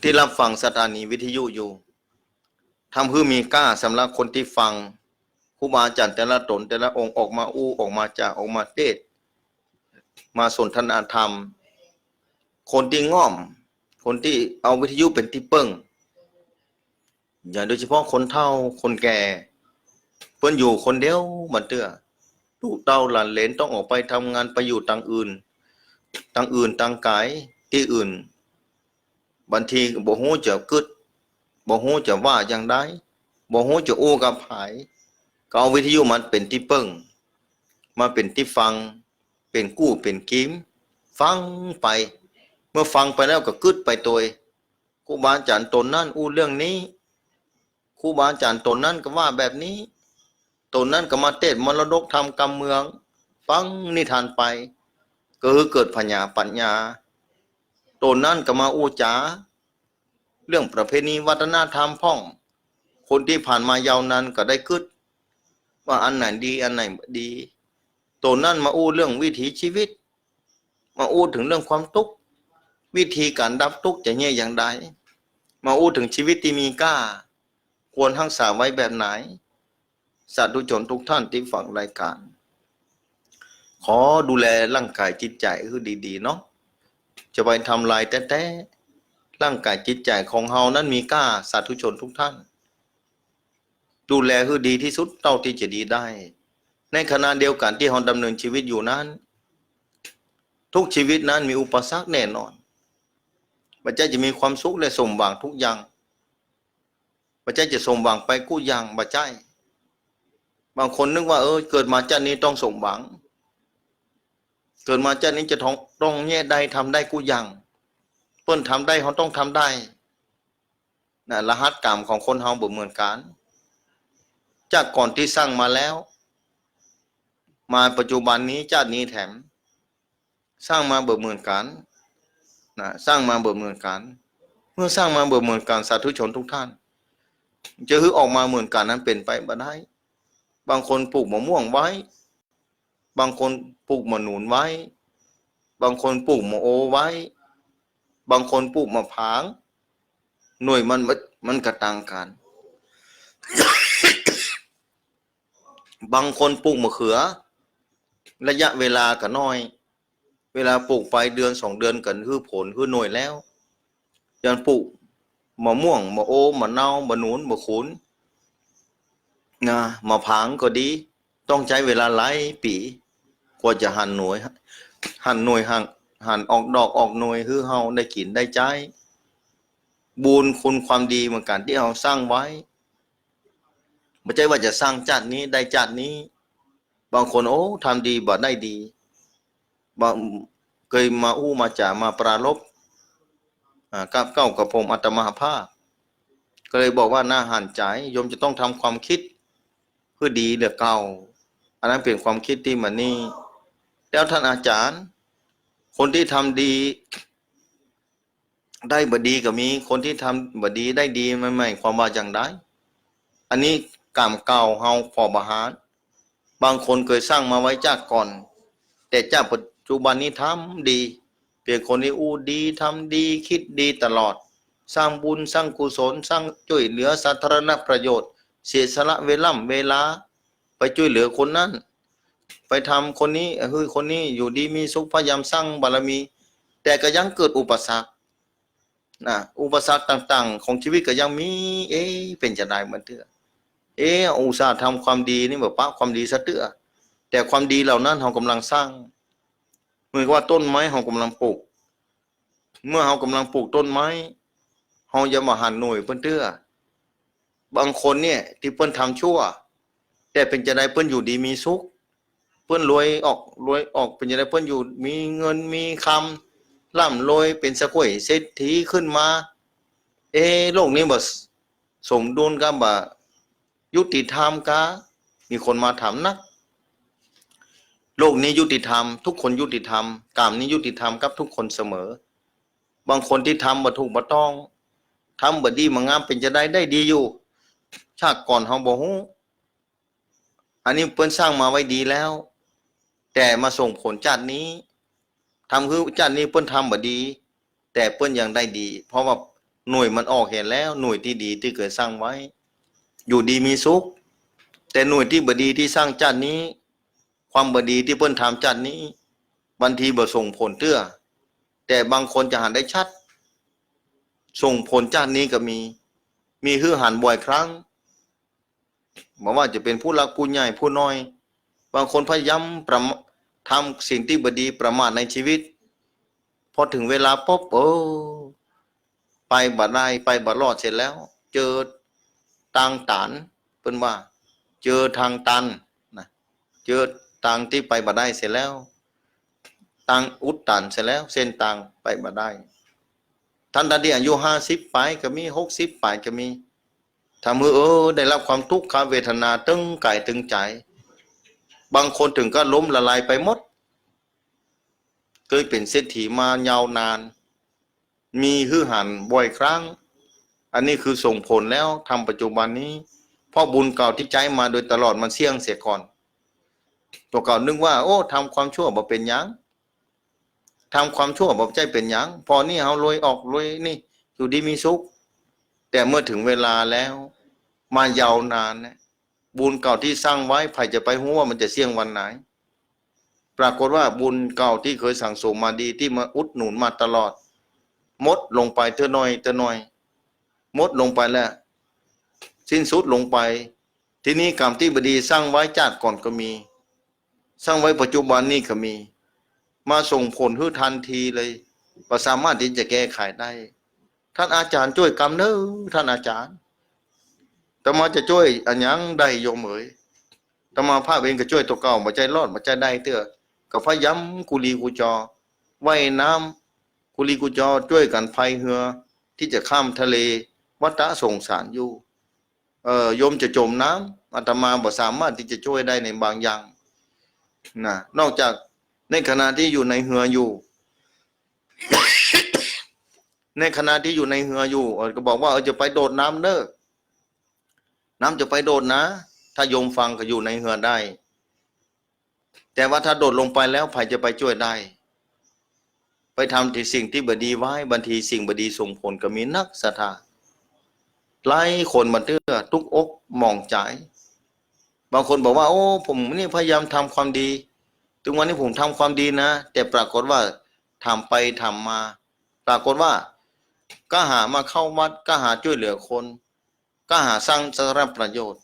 ที่รับฟังสถานีวิทยุอยู่ทำให้มีกล้าสำหรับคนที่ฟังครูบาอาจารย์แต่ละตนแต่ละองค์ออกมาออกมาจากออกมาเทศมาสนทนาธรรมคนที่ง่อมคนที่เอาวิทยุเป็นที่เปิ้งอย่างโดยเฉพาะคนเฒ่าคนแก่เพิ่นอยู่คนเดียวมันเตื้อลูกเต้าหลานเหลนต้องออกไปทำงานไปอยู่ต่างอื่นต่างกายที่อื่นบางทีบ่ฮู้จะกึดบ่ฮู้จะว่าอย่างใดบ่ฮู้จะอู้กับไผก็เอาวิทยุมันเป็นที่เปิ้งมาเป็นที่ฟังเป็นกู้เป็นกิมฟังไปเมื่อฟังไปแล้วก็กึดไปตัวครูบาอาจารย์ตนนั้นอู้เรื่องนี้ครูบาอาจารย์ตนนั้นก็ว่าแบบนี้ตนนั้นก็มาเทศมรดกธรรมกรรมเมืองฟังนิทานไปก็คือเกิดปัญญาตนนั้นก็มาอู้จ๋าเรื่องประเพณีวัฒนธรรมพ่องคนที่ผ่านมายาวนานก็ได้กึดว่าอันไหนดีอันไหนดีตนนั้นมาอู้เรื่องวิถีชีวิตมาอู้ถึงเรื่องความทุกข์วิธีการดับทุกข์จะแย่อย่างใดมาอู้ถึงชีวิตที่มีค่าควรรักษาไว้แบบไหนสาธุชนทุกท่านที่ฟังรายการขอดูแลร่างกายจิตใจคือดีๆเนาะจะไปทำลายแต่ร่างกายจิตใจของเฮานั้นมีค่าสาธุชนทุกท่านดูแลคือดีที่สุดเท่าที่จะดีได้ในขณะเดียวกันที่เฮาดำเนินชีวิตอยู่นั้นทุกชีวิตนั้นมีอุปสรรคแน่นอนพระเจ้าจะมีความสุขและสมหวังทุกอย่างพระเจ้าจะสมหวังไปกู้อย่างพระเจ้าบางคนนึกว่าเกิดมาชาตินี้ต้องสมหวังเกิดมาชาตินี้จะต้องแย่ใดทำได้กู้อย่างเพิ่นทำได้เขาต้องทำได้รหัสกรรมของคนเฮาบ่เหมือนกันจากก่อนที่สร้างมาแล้วมาปัจจุบันนี้ชาตินี้แถมสร้างมาบ่เหมือนกันสร้างมาบ่เหมือนกันเมื่อสร้างมาบ่เหมือนกันสาธุชนทุกท่าน จะฮึออกมาเหมือนกันนั้นเป็นไปบ่ได้บางคนปลูกมะม่วงไว้บางคนปลูกมะหนุนไว้บางคนปลูกมะโอไว้บางคนปลูกมะพร้างหน่วยมันกระต่างกัน บางคนปลูกมะเขือระยะเวลาก็น้อยเวลาปลูกไปเดือน2 เดือนกันคือผลคือหน่วยแล้วอย่างปลูกมะม่วงมะโอมะนาวมะหนุนมะขุนนะมะพร้างก็ดีต้องใช้เวลาหลายปีกว่าจะหั่นหน่วยหั่นออกดอกออกหน่วยคือเฮาได้กินได้ใช้บุญคุณความดีเหมือนกันที่เฮาสร้างไว้ไม่ใช่ว่าจะสร้างจัดนี้ได้จัดนี้บางคนโอ้ทำดีบ่ได้ดีบางเคยมาอู้มาจ่ามาปรารภกับเก้ากับผมอาตมาภาพก็เลยบอกว่าหน้าหันใจโยมจะต้องทำความคิดเพื่อดีเหลือเก่าอันนั้นเป็นความคิดที่มันนี่แล้วท่านอาจารย์คนที่ทำดีได้บดีก็มีคนที่ทำบดีได้ดีไม่ไม่ความว่าอย่างไรอันนี้กรรมเก่าเฮาพอบาหารบางคนเคยสร้างมาไว้จากก่อนแต่จากปัจจุบันนี้ทำดีเปลี่ยนคนที่อู้ดีทำดีคิดดีตลอดสร้างบุญสร้างกุศลสร้างช่วยเหลือสาธารณประโยชน์เสียสละเวลาไปช่วยเหลือคนนั้นไปทำคนนี้คนนี้อยู่ดีมีสุขพยายามสร้างบารมี แต่ก็ยังเกิดอุปสรรคอุปสรรคต่างๆของชีวิตก็ยังมีเป็นจะได้เหมือนเถอะอุตส่าห์ทำความดีนี่แบบปะความดีซะเตื้อแต่ความดีเหล่านั้นเรากำลังสร้างเหมือนว่าต้นไม้เรากำลังปลูกเมื่อเรากำลังปลูกต้นไม้เราจะมาหันหน่วยเพิ่นเตื้อบางคนเนี่ยที่เพิ่นทำชั่วแต่เป็นจะได้เพิ่นอยู่ดีมีสุขเพิ่นรวยออกเป็นจะได้เพิ่นอยู่มีเงินมีคำร่ำรวยเป็นสกุลเศรษฐีขึ้นมาโลกนี้บ่สมดุลกับบ่ยุติธรรมกะมีคนมาถามนักโลกนี้ยุติธรรมทุกคนยุติธรรมกรรมนี้ยุติธรรมกับทุกคนเสมอบางคนที่ทำบ่ถูกบ่ต้องทำบ่ดีบ่งามเป็นจะได้ดีอยู่ชาติก่อนเฮาบ่ฮู้อันนี้เพิ่นสร้างมาไว้ดีแล้วแต่มาส่งผลชาตินี้ทำคือชาตินี้เพิ่นทำบ่ดีแต่เพิ่นยังได้ดีเพราะว่าหน่วยมันออกเห็นแล้วหน่วยที่ดีที่เคยสร้างไว้อยู่ดีมีสุขแต่หน่วยที่บ่ดีที่สร้างชาตินี้ความบ่ดีที่เพิ่นทำชาตินี้บางทีบ่ส่งผลเตื้อแต่บางคนจะหันได้ชัดส่งผลชาตินี้ก็มีฮือหันบ่อยครั้งบอกว่าจะเป็นผู้หลักผู้ใหญ่ผู้น้อยบางคนพยายามทำสิ่งที่บ่ดีประมาทในชีวิตพอถึงเวลาปุ๊บไปบ่ได้ไปบ่รอดเสร็จแล้วเจอทางตันเพิ่นว่าเจอทางตันนะเจอทางที่ไปบ่ได้เสร็จแล้วทางอุดตันเสร็จแล้วเส้นทางไปบ่ได้ท่านที่อายุ50ไปก็มี60ไปก็มีทำให้ได้รับความทุกขเวทนาตึงกายตึงใจบางคนถึงก็ล้มละลายไปหมดเคยเป็นเศรษฐีมายาวนานมีฮือหันบ่อยครั้งอันนี้คือส่งผลแล้วทำปัจจุบันนี้เพราะบุญเก่าที่ใจมาโดยตลอดมันเสี่ยงเสียก่อนตัวเก่านึกว่าทำความชั่วบ่เป็นหยังทำความชั่วบ่ใจเป็นหยังพอนี่เฮารวยออกรวยนี่อยู่ดีมีสุขแต่เมื่อถึงเวลาแล้วมายาวนานนะบุญเก่าที่สร้างไว้ใครจะไปรู้ว่ามันจะเสี่ยงวันไหนปรากฏว่าบุญเก่าที่เคยสั่งสมมาดีที่มาอุดหนุนมาตลอดมดลงไปเท่าน้อยมดลงไปแล้วสิ้นสุดลงไปทีนี้กรรมที่บดีสร้างไว้จากก่อนก็มีสร้างไว้ปัจจุบันนี้ก็มีมาส่งผลให้ทันทีเลยก็สามารถที่จะแก้ไขได้ท่านอาจารย์ช่วยกรรมเด้อท่านอาจารย์แต่มาจะช่วยอันยังได้โยมเอ๋ยแต่มาภาพเองก็ช่วยตัวเก่าบ่ใจรอดบ่ใจได้เตื้อก็พยายามกุลีกุจอว่ายน้ำกุลีกุจอช่วยกันพายเรือที่จะข้ามทะเลวัฏสงสารอยู่โยมจะจมน้ำอาตมาบ่สามารถที่จะช่วยได้ในบางอย่างนะนอกจากในขณะที่อยู่ในเรืออยู่ ในขณะที่อยู่ในเรืออยู่ก็บอกว่าจะไปโดดน้ำเด้อ น้ำจะไปโดดนะถ้าโยมฟังก็อยู่ในเหือได้แต่ว่าถ้าโดดลงไปแล้วใครจะไปช่วยได้ไปทำที่สิ่งที่บดีไว้บางทีสิ่งบดีส่งผลก็มีนักศรัทธาไล่คนมาเตื้อทุกอกมองใจบางคนบอกว่าโอ้ผมนี่พยายามทำความดีถึงวันนี้ผมทำความดีนะแต่ปรากฏว่าทำไปทำมาปรากฏว่าก็หามาเข้าวัดก็หาช่วยเหลือคนก็หาสร้างสาธารณประโยชน์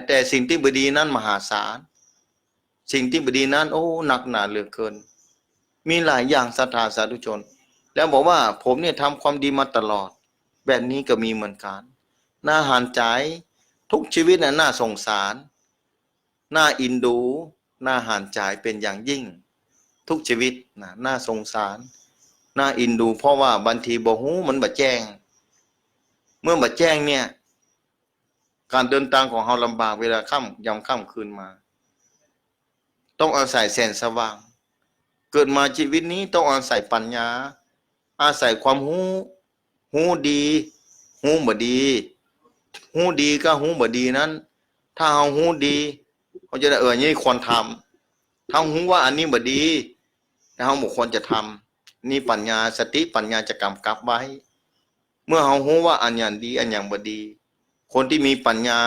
แต่สิ่งที่บดีนั้นมหาศาลสิ่งที่บดีนั้นโอ้หนักหนาเหลือเกินมีหลายอย่างศรัทธาสาธุชนแล้วบอกว่าผมเนี่ยทำความดีมาตลอดแบบนี้ก็มีเหมือนกันน่าหันใจทุกชีวิตน่ะน่าสงสารน่าอินดูน่าหันใจเป็นอย่างยิ่งทุกชีวิตน่าสงสารน่าอินดูเพราะว่าบางทีบ่ฮู้มันบ่แจ้งเมื่อบ่แจ้งเนี่ยการเดินทางของเราลำบากเวลาค่ำยามค่ำคืนมาต้องอาศัยแสงสว่างเกิดมาชีวิตนี้ต้องอาศัยปัญญาอาศัยความหูดีหูบ่ดีหูดีก็หูบ่ดีนั้นถ้าเฮาหูดีเขาจะได้นี่ควรทำถ้าหูว่าอันนี้บ่ดีแต่เฮาบ่ควรจะทำนี่ปัญญาสติปัญญาจะกำกับไว้เมื่อเฮาหูว่าอันอย่างดีอันอย่างบ่ดีคนที่มีปัญญา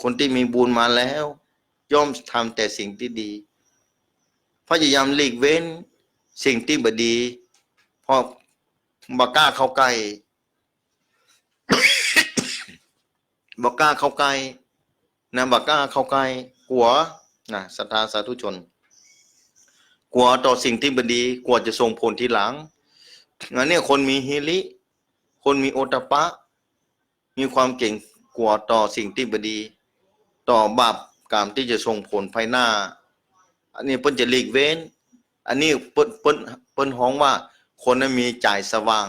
คนที่มีบุญมาแล้วย่อมทำแต่สิ่งที่ดีพยายามหลีกเว้นสิ่งที่บ่ดีเพราะบ่กล้าเข้าใกล้ บ่กล้าเข้าใกล้นะบ่กล้าเข้าใกล้กลัวนะศรัทธาสาธุชนกลัวต่อสิ่งที่บ่ดีกลัวจะส่งผลทีหลังงั้นเนี่ยคนมีฮิริคนมีโอตตัปปะมีความเก่งกลัวต่อสิ่งที่บ่ดีต่อบาปกรรมที่จะส่งผลภายหน้าอันนี้เพิ่นจะหลีกเว้นอันนี้เพิ่นฮ้องว่าคนนั้นมีใจสว่าง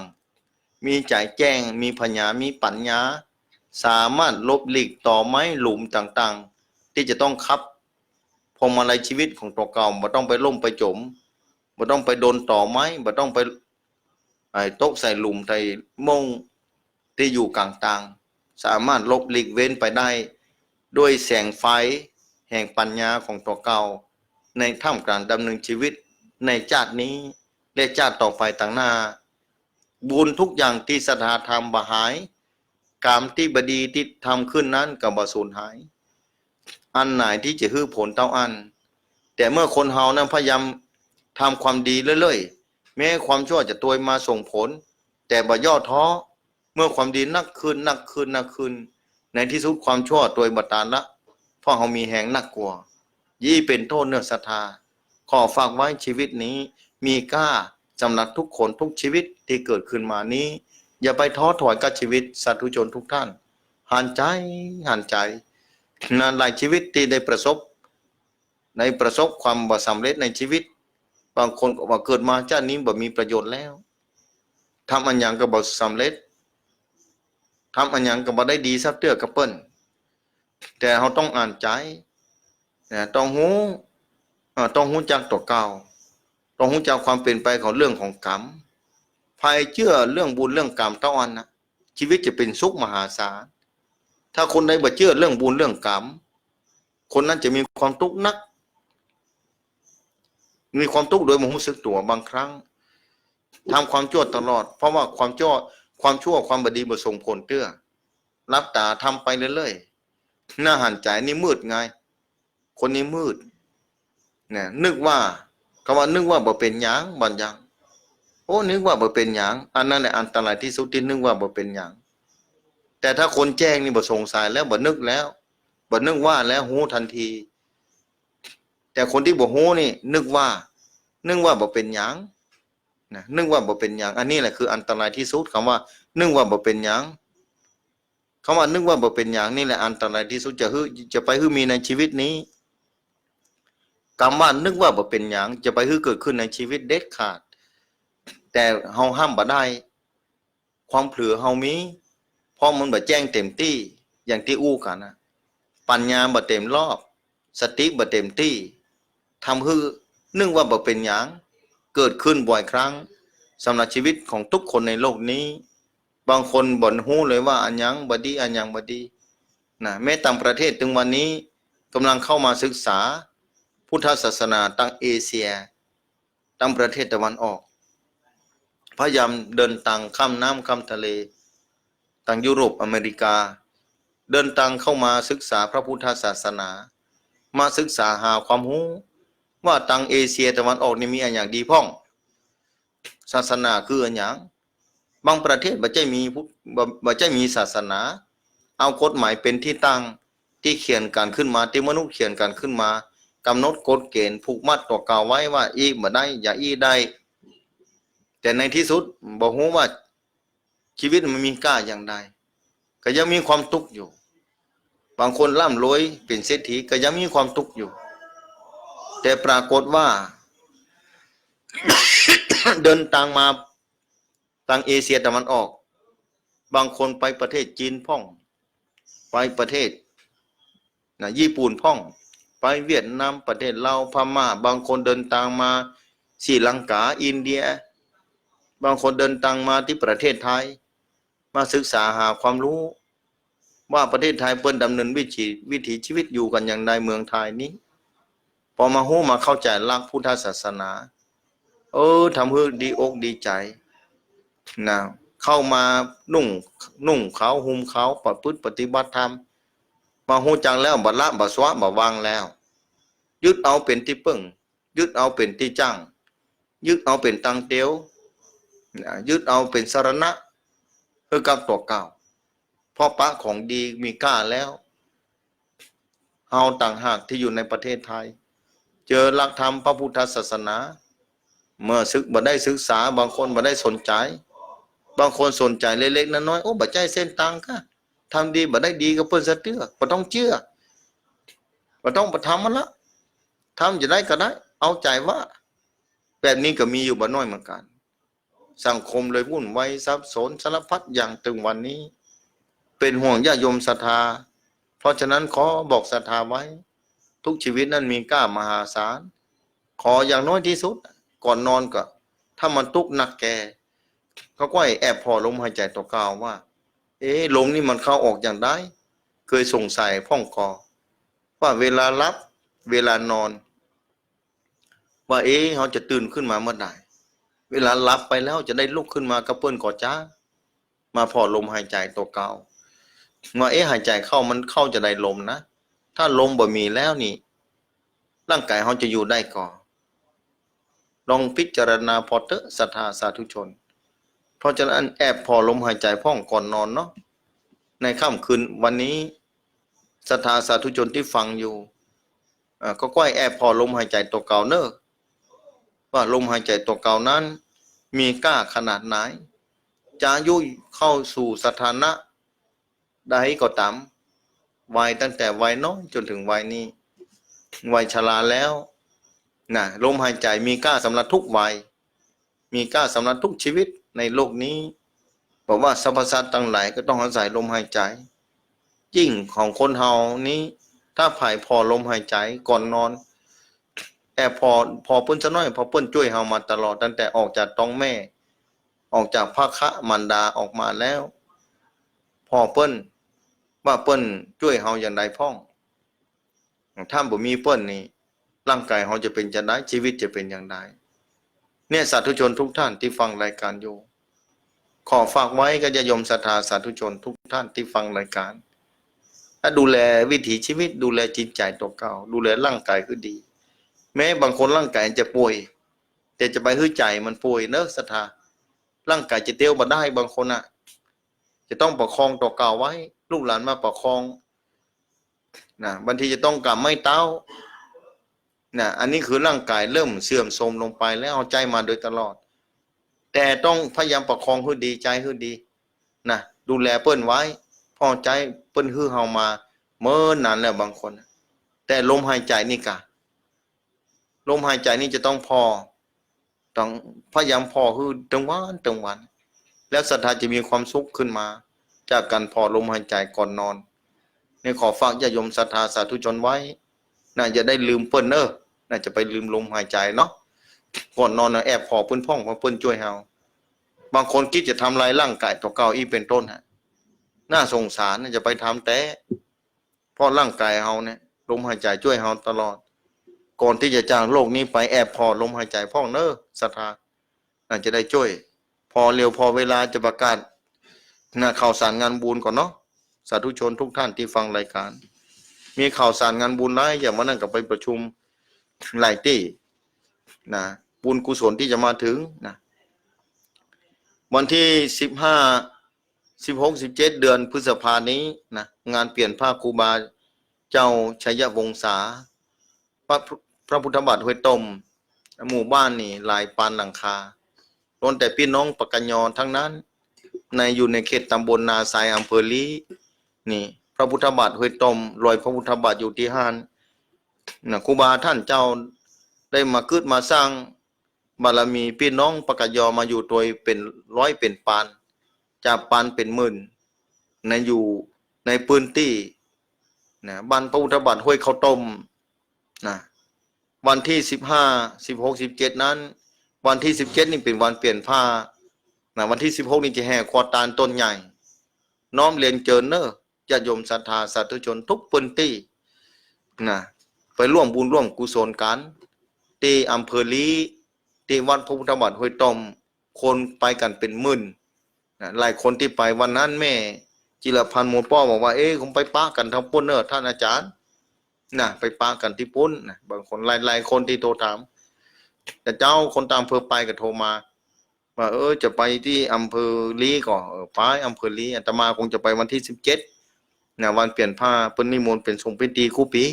มีใจแจ้งมีปัญญามีปัญญาสามารถลบหลีกต่อไม้หลุมต่างๆที่จะต้องคับพวงมาลัยชีวิตของตัวเก่าบ่ต้องไปล่มไปจมบ่ต้องไปโดนต่อไม้บ่ต้องไปตกใส่หลุมใส่มงที่อยู่กลางทางสามารถลบหลีกเว้นไปได้ด้วยแสงไฟแห่งปัญญาของตัวเก่าในท่ามกลางดำเนินชีวิตในชาตินี้และชาติต่อไปต่างหน้าบุญทุกอย่างที่ศรัทธาธรรมบ่หายกรรมที่บดีที่ทำขึ้นนั้นก็บ่สูญหายอันไหนที่จะฮื้อผลเท่าอันแต่เมื่อคนเฮานั้นพยายามทำความดีเรื่อยๆแม้ความชั่วจะตัวมาส่งผลแต่บ่ย่อท้อเมื่อความดีนักขึ้นในที่สุดความชั่วตัวบ่ตานละเพราะเฮามีแหงนักกลัวยี่เป็นโทษเนื้อศรัทธาขอฝากไว้ชีวิตนี้มีค่าสำหรับทุกคนทุกชีวิตที่เกิดขึ้นมานี้อย่าไปท้อถอยกับชีวิตสาธุชนทุกท่านหันใจนานหลายชีวิตที่ได้ประสบความบ่สำเร็จในชีวิตบางคนก็ว่าเกิดมาชาตินี้บ่มีประโยชน์แล้วทำอันหยังก็บ่สำเร็จทำอันหยังก็บ่ได้ดีสักเตื้อกับเปิ้นแต่เราต้องอ่านใจต้องรู้จักตัวเก่าต้องรู้จักความเป็นไปของเรื่องของกรรมภายเชื่อเรื่องบุญเรื่องกรรมเท่าอันนะชีวิตจะเป็นสุขมหาศาลถ้าคนใดบ่เชื่อเรื่องบุญเรื่องกรรมคนนั้นจะมีความทุกข์นักมีความทุกข์โดยบ่รู้สึกตัวบางครั้งทำความชั่วตลอดเพราะว่าความชั่วความบ่ดีบ่ส่งผลเตื้อรับตาทำไปเรื่อยๆหน้าหันใจนี่มืดไงคนนี้มืดเนี่ยนึกว่านึกว่าบ่เป็นหยังบ่หยังโอ้นึกว่าบ่เป็นหยังอันนั้นแหละอันตรายที่สุดที่นึกว่าบ่เป็นหยังแต่ถ้าคนแจ้งนี่บ่สงสัยแล้วบ่นึกแล้วบ่นึกว่าแล้วฮู้ทันทีแต่คนที่บ่ฮู้นี่นึกว่าบ่เป็นหยังนะนึกว่าบ่เป็นหยังอันนี้แหละคืออันตรายที่สุดคำว่านึกว่าบ่เป็นหยังคำว่านึกว่าบ่เป็นหยังนี่แหละอันตรายที่สุดจะไปมีในชีวิตนี้คำว่านึกว่าบ่เป็นหยังจะไปเกิดขึ้นในชีวิตเด็ดขาดแต่เฮาห้ามบ่ได้ความเผลอเฮามีเพราะมันบ่แจ้งเต็มที่อย่างที่อู้กันนะปัญญาบ่เต็มรอบสติบ่เต็มที่ทำให้นึกว่าบ่เป็นหยังเกิดขึ้นบ่อยครั้งสำหรับชีวิตของทุกคนในโลกนี้บางคนบ่ฮู้เลยว่าอันหยังบ่ดีอันหยังบ่ดี นะแม้ต่างประเทศถึงวันนี้กำลังเข้ามาศึกษาพุทธศาสนาตั้งเอเชียตั้งประเทศตะวันออกพยายามเดินทางข้ามน้ำข้ามทะเลตั้งยุโรปอเมริกาเดินทางเข้ามาศึกษาพระพุทธศาสนามาศึกษาหาความรู้ว่าตั้งเอเชียตะวันออกนี่มีอันอย่างดีพ้องศาสนาคืออันอย่างบางประเทศบ่ใช่มีศาสนาเอากฎหมายเป็นที่ตั้งที่เขียนกันขึ้นมาที่มนุษย์เขียนกันขึ้นมากำหนดกฎเกณฑ์ผูกมัดตัวเก่าไว้ว่าอีบ่ได้อย่าอีได้แต่ในที่สุดบ่ฮู้ว่าชีวิตมันมีค่าอย่างใดก็ยังมีความทุกข์อยู่บางคนร่ำรวยเป็นเศรษฐีก็ยังมีความทุกข์อยู่แต่ปรากฏว่า เดินทางมาทางเอเชียตะวันออกบางคนไปประเทศจีนพ่องไปประเทศญี่ปุ่นพ่องไปเวียดนามประเทศลาวพม่าบางคนเดินทางมาศรีลังกาอินเดียบางคนเดินทางมาที่ประเทศไทยมาศึกษาหาความรู้ว่าประเทศไทยเปิ้นดำเนินวิถีชีวิตอยู่กันอย่างใดเมืองไทยนี้พอมาฮู้มาเข้าใจหลักพุทธศาสนาทำให้ดีอกดีใจนะเข้ามานุ่งขาวห่มขาวประพฤติปฏิบัติธรรมมาฮู้จังแล้วบัดละบัดสวะบัดวางแล้วยึดเอาเป็นที่พึ่งยึดเอาเป็นที่จ้างยึดเอาเป็นตังเตียวยึดเอาเป็นสรณะคือกับตัวเก่าเพราะปะของดีมีค่าแล้วเฮาต่างหากที่อยู่ในประเทศไทยเจอหลักธรรมพระพุทธศาสนาเมื่อบ่ได้ศึกษาบางคนบ่ได้สนใจบางคนสนใจเล็กๆน้อยๆบ่ใจเส้นตังค่ะทำดีบ่ได้ดีก็เพิ่นสะเตื้อบ่ต้องเชื่อบ่ต้องไปทำมันละทำจะได้ก็ได้เอาใจว่าแบบนี้ก็มีอยู่บ่น้อยเหมือนกันสังคมเลยวุ่นวายซับซ้อนสารพัดอย่างถึงวันนี้เป็นห่วงญาติโยมศรัทธาเพราะฉะนั้นขอบอกศรัทธาไว้ทุกชีวิตนั้นมีค่ามหาศาลขออย่างน้อยที่สุดก่อนนอนก็ถ้ามันทุกข์หนักแก่ก็ก้อยแอบพอลมหายใจตัวกาวว่าลมนี่มันเข้าออกอย่างไรเคยสงสัยพ่องคอว่าเวลาหลับเวลานอนว่าเขาจะตื่นขึ้นมาเมื่อใดเวลาหลับไปแล้วจะได้ลุกขึ้นมากระเพื่อนก่อจ้ามาพอลมหายใจตัวเก่าว่าหายใจเข้ามันเข้าจะได้ลมนะถ้าลมบ่มีแล้วนี่ร่างกายเขาจะอยู่ได้ก่อลองพิจารณาพอเถอะศรัทธาสาธุชนเพราะฉะนั้นแอบพอลมหายใจพ่องก่อนนอนเนาะในค่ำคืนวันนี้ศรัทธาสาธุชนที่ฟังอยู่ก็ก้อยแอบพอลมหายใจตัวเก่าเนอะว่าลมหายใจตัวเก่านั้นมีค่าขนาดไหนจะยุ่ยเข้าสู่สถานะใดก็ตามวัยตั้งแต่วัยน้อยจนถึงวัยนี้วัยชราแล้วนะลมหายใจมีค่าสำหรับทุกวัยมีค่าสำหรับทุกชีวิตในโลกนี้บอกว่าสรรพสัตว์ทั้งหลายก็ต้องอาศัยลมหายใจยิ่งของคนเฮานี้ถ้าผ่ายพอลมหายใจก่อนนอนแต่พอเปิ้นซะน้อยพอเปิ้นช่วยเฮามาตลอดตั้งแต่ออกจากท้องแม่ออกจากภาคะมารดาออกมาแล้วพอเปิ้นว่าเปิ้นช่วยเฮาอย่างใดพ้องถ้าบ่มีเปิ้นนี่ร่างกายเฮาจะเป็นจังได๋ชีวิตจะเป็นอย่างใดเนี่ยสาธุชนทุกท่านที่ฟังรายการอยู่ขอฝากไว้กับญาติโยมศรัทธาสาธุชนทุกท่านที่ฟังรายการถ้าดูแลวิถีชีวิตดูแลจิตใจตัวเก่าดูแลร่างกายคือดีแม้บางคนร่างกายจะป่วยแต่จะไปหื้อใจมันป่วยเนอะศรัทธาร่างกายจะเตี้ยวบ่ได้บางคนจะต้องประคองตัวเก่าไว้ลูกหลานมาประคองบางทีจะต้องกลับไม่เต้าอันนี้คือร่างกายเริ่มเสื่อมโทรมลงไปแล้วเอาใจมาโดยตลอดแต่ต้องพยายามประคองให้ดีใจให้ดีดูแลเปิ้นไว้พอใจเปิ้นฮื้อเฮามาเมื่อนานแล้วบางคนแต่ลมหายใจนี่กะลมหายใจนี่จะต้องต้องพยายามพอคือตรงวันแล้วศรัทธาจะมีความสุขขึ้นมาจากการพอลมหายใจก่อนนอนในขอฝากญาติโยมศรัทธาสาธุชนไว้อย่าได้ลืมเปิ้นจะไปลืมลมหายใจเนาะก่อนนอนแอบพอเปิ้นพ่องเพราะเปิ้นช่วยเฮาบางคนคิดจะทำลายร่างกายตัวเก่าอีเป็นต้นน่าสงสารจะไปทำแต่ เพราะร่างกายเฮาเนี่ยลมหายใจช่วยเฮาตลอดก่อนที่จะจากโลกนี้ไปแอบพอลมหายใจพ่องเน้อศรัทธาอาจจะได้ช่วยพอเร็วพอเวลาจะประกาศข่าวสารงานบุญก่อนเนาะสาธุชนทุกท่านที่ฟังรายการมีข่าวสารงานบุญนะอย่างวันนั้นก็ไปประชุมหลายที่นะบุญกุศลที่จะมาถึงนะวันที่16-17 เดือนพฤษภานี้นะงานเปลี่ยนผ้าครูบาเจ้าชัยวงศาพระพุทธบาทห้วยต้มหมู่บ้านนี่หลายปานหลังคาล้วนแต่พี่น้องปกัญญอทั้งนั้นอยู่ในเขตตำบลนาทรายอำเภอลีนี่พระพุทธบาทห้วยต้มรอยพระพุทธบาทอยู่ที่ห้านนะครูบาท่านเจ้าได้มาเกิดมาสร้างบารมีพี่น้องปกัญญอมาอยู่ตัวเป็นร้อยเป็นปานจากปานเป็นหมื่นอยู่ในพื้นที่นะบ้านพระพุทธบาทห้วยข้าวต้มนะวันที่15 16 17นั้นวันที่17นี่เป็นวันเปลี่ยนผ้านะวันที่16นี่จะแห่ควอตานต้นใหญ่น้อมเรียนเจิญเนอญาติโยมศรัทธาสาธุชนทุกพื้นที่นะไปร่วมบุญร่วมกุศลกันที่อำเภอลีที่วัดพระพุทธบาทห้วยต้มคนไปกันเป็นหมื่นนะหลายคนที่ไปวันนั้นแม่จิรพันธ์โมป้อบอกว่าคงไปปะกันทั้งปุ้นเนอท่านอาจารย์นะไปปะกันที่ปุ้นนะบางคนหลายคนที่โทรถามแต่เจ้าคนตามอำเภอไปก็โทรมาว่าจะไปที่อำเภอลีก่อนไปอำเภอลีอาตมาคงจะไปวันที่17นะวันเปลี่ยนผ้าเพิ่นนิมนต์เป็นทรงพิธีคู่ปี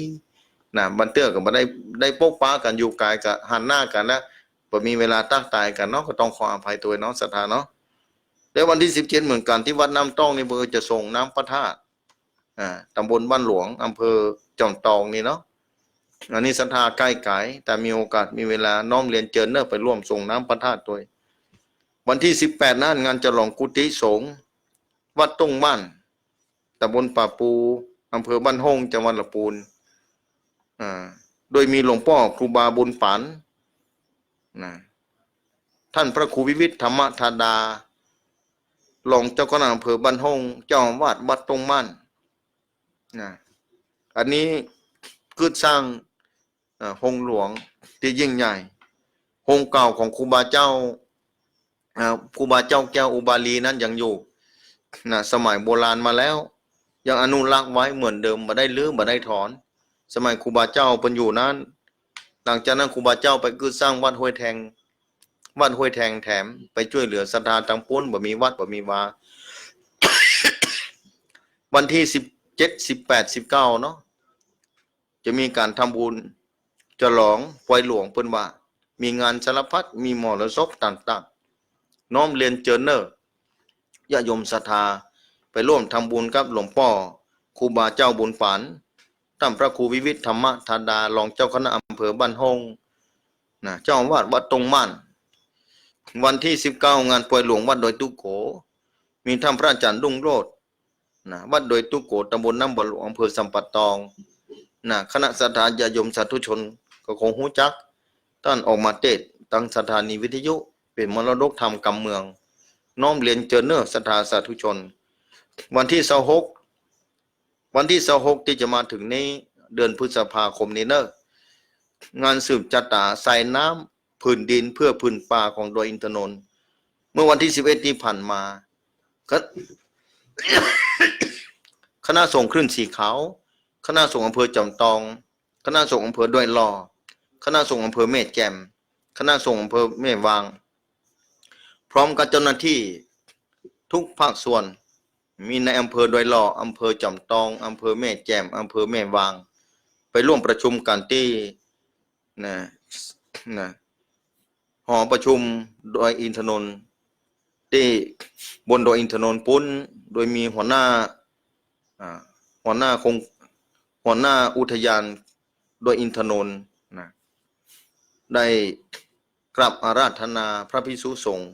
นะบันเตื้อก็บ่ได้ปกป้ากันอยู่กายกับหันหน้ากันแล้วบ่มีเวลาตั้งตายกันเนาะก็ต้องขออภัยตัวเนาะศรัทธาเนาะแล้ววันที่17เหมือนกันที่วัดน้ำต้องนี่เบอร์จะส่งน้ำพระธาตุตำบลบ้านหลวงอำเภอจอมตองนี่เนาะอันนี้ศรัทธาใกล้ไกลแต่มีโอกาสมีเวลาน้อมเรียนเจิญเนอไปร่วมส่งน้ำพระธาตุด้วยวันที่18นั้นงานฉลองกุฏิสงฆ์วัดตุ้งบ้านตำบลป่าปูอำเภอบ้านห้องจังหวัดลำพูนโดยมีหลวงพ่อครูบาบุญปันท่านพระครูวิวิทย์ธรรมธาดารองเจ้าคณะอำเภอบ้านห้องเจ้าอาวาสวัดตุ้งบ้านอันนี้คือสร้างองค์หลวงที่ยิ่งใหญ่องค์เก่าของครูบาเจ้าแก้วอุบาลีนั้นยังอยู่สมัยโบราณมาแล้วยังอนุรักษ์ไว้เหมือนเดิมบ่ได้ลื้อบ่ได้ถอนสมัยครูบาเจ้าเป็นอยู่นั้นหลังจากนั้นครูบาเจ้าไปคือสร้างวัดห้วยแทงแถมไปช่วยเหลือศรัทธาทั้งปวงบ่มีวัดบ่มีวา วันที่17 18 19เนาะจะมีการทำบุญฉลองปล่อยหลวงเพิ่นว่ามีงานสารพัดมีมรสพต่างๆน้อมเรียนเจิญเนอญาติโยมศรัทธาไปร่วมทำบุญกับหลวงพ่อครูบาเจ้าบุญปันท่านพระครูวิวิทย์ธรรมธาดารองเจ้าคณะอำเภอบ้านห้องเจ้าอาวาสวัดตรงม่านวันที่19งานปล่อยหลวงวัดดอยตุโขมีท่านพระอาจารย์รุ่งโรจน์วัดดอยตุโขตำบลน้ำบ่อหลวงอำเภอสัมปัตตองคณะศรัทธาญาติโยมสาธุชนก็คงรู้จักท่านออกมาเทศน์ตั้งสถานีวิทยุเป็นมรดกธรรมกำเมืองน้อมเรียนเจิญเนอศรัทธาสาธุชนวันที่26ที่จะมาถึงนี้เดือนพฤษภาคมนี้เนองานสืบชะตาใส่น้ำพื้นดินเพื่อพื้นป่าของดอยอินทนนท์เมื่อวันที่11ที่ผ่านมาคณะสงฆ์คลื่นสีขาวคณะสงฆ์อำเภอจอมตองคณะสงฆ์อำเภอดอยหล่อคณะสงฆ์อำเภอแม่แจ่มคณะสงฆ์อำเภอแม่วางพร้อมกับเจ้าหน้าที่ทุกภาคส่วนมีในอำเภอดอยหล่ออำเภอจอมตองอำเภอแม่แจ่มอำเภอแม่วางไปร่วมประชุมกันที่หอประชุมดอยอินทนนท์ที่บนดอยอินทนนท์ปุ้นโดยมีหัวหน้าอุทยานดอยอินทนนท์ได้กราบอาราธนาพระภิกษุสงฆ์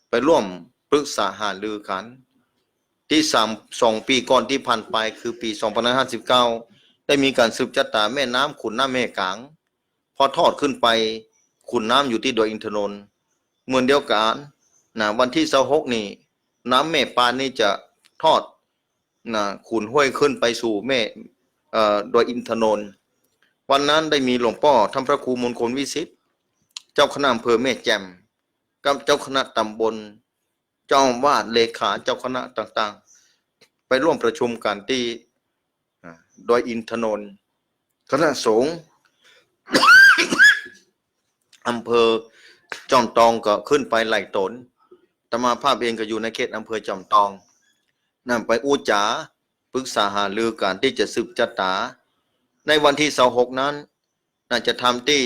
ไปร่วมปรึกษาหารือกันที่2 ปีก่อนที่ผ่านไปคือปี2559ได้มีการสืบชะตาแม่น้ำขุนน้ำแม่กลางพอทอดขึ้นไปขุนน้ำอยู่ที่ดอยอินทนนท์เหมือนเดียวกันวันที่26นี่น้ำแม่ปานนี่จะทอดขุนห้วยขึ้นไปสู่ โดยอินทนนท์วันนั้นได้มีหลวงพ่อท่านพระครูมงคลวิสิทธิ์เจ้าคณะอำเภอแม่แจ่มกับเจ้าคณะตำบลเจ้าอาวาสเลขาเจ้าคณะต่างๆไปร่วมประชุมกันที่โดยอินทนนท์คณะสงฆ์ อำเภอจอมทองก็ขึ้นไปไหล่ตนอาตมาภาพเองก็อยู่ในเขตอำเภอจอมทองนั่นไปอู้จ๋าปรึกษาหารือการที่จะสืบชะตาในวันที่26นั้นน่าจะทำที่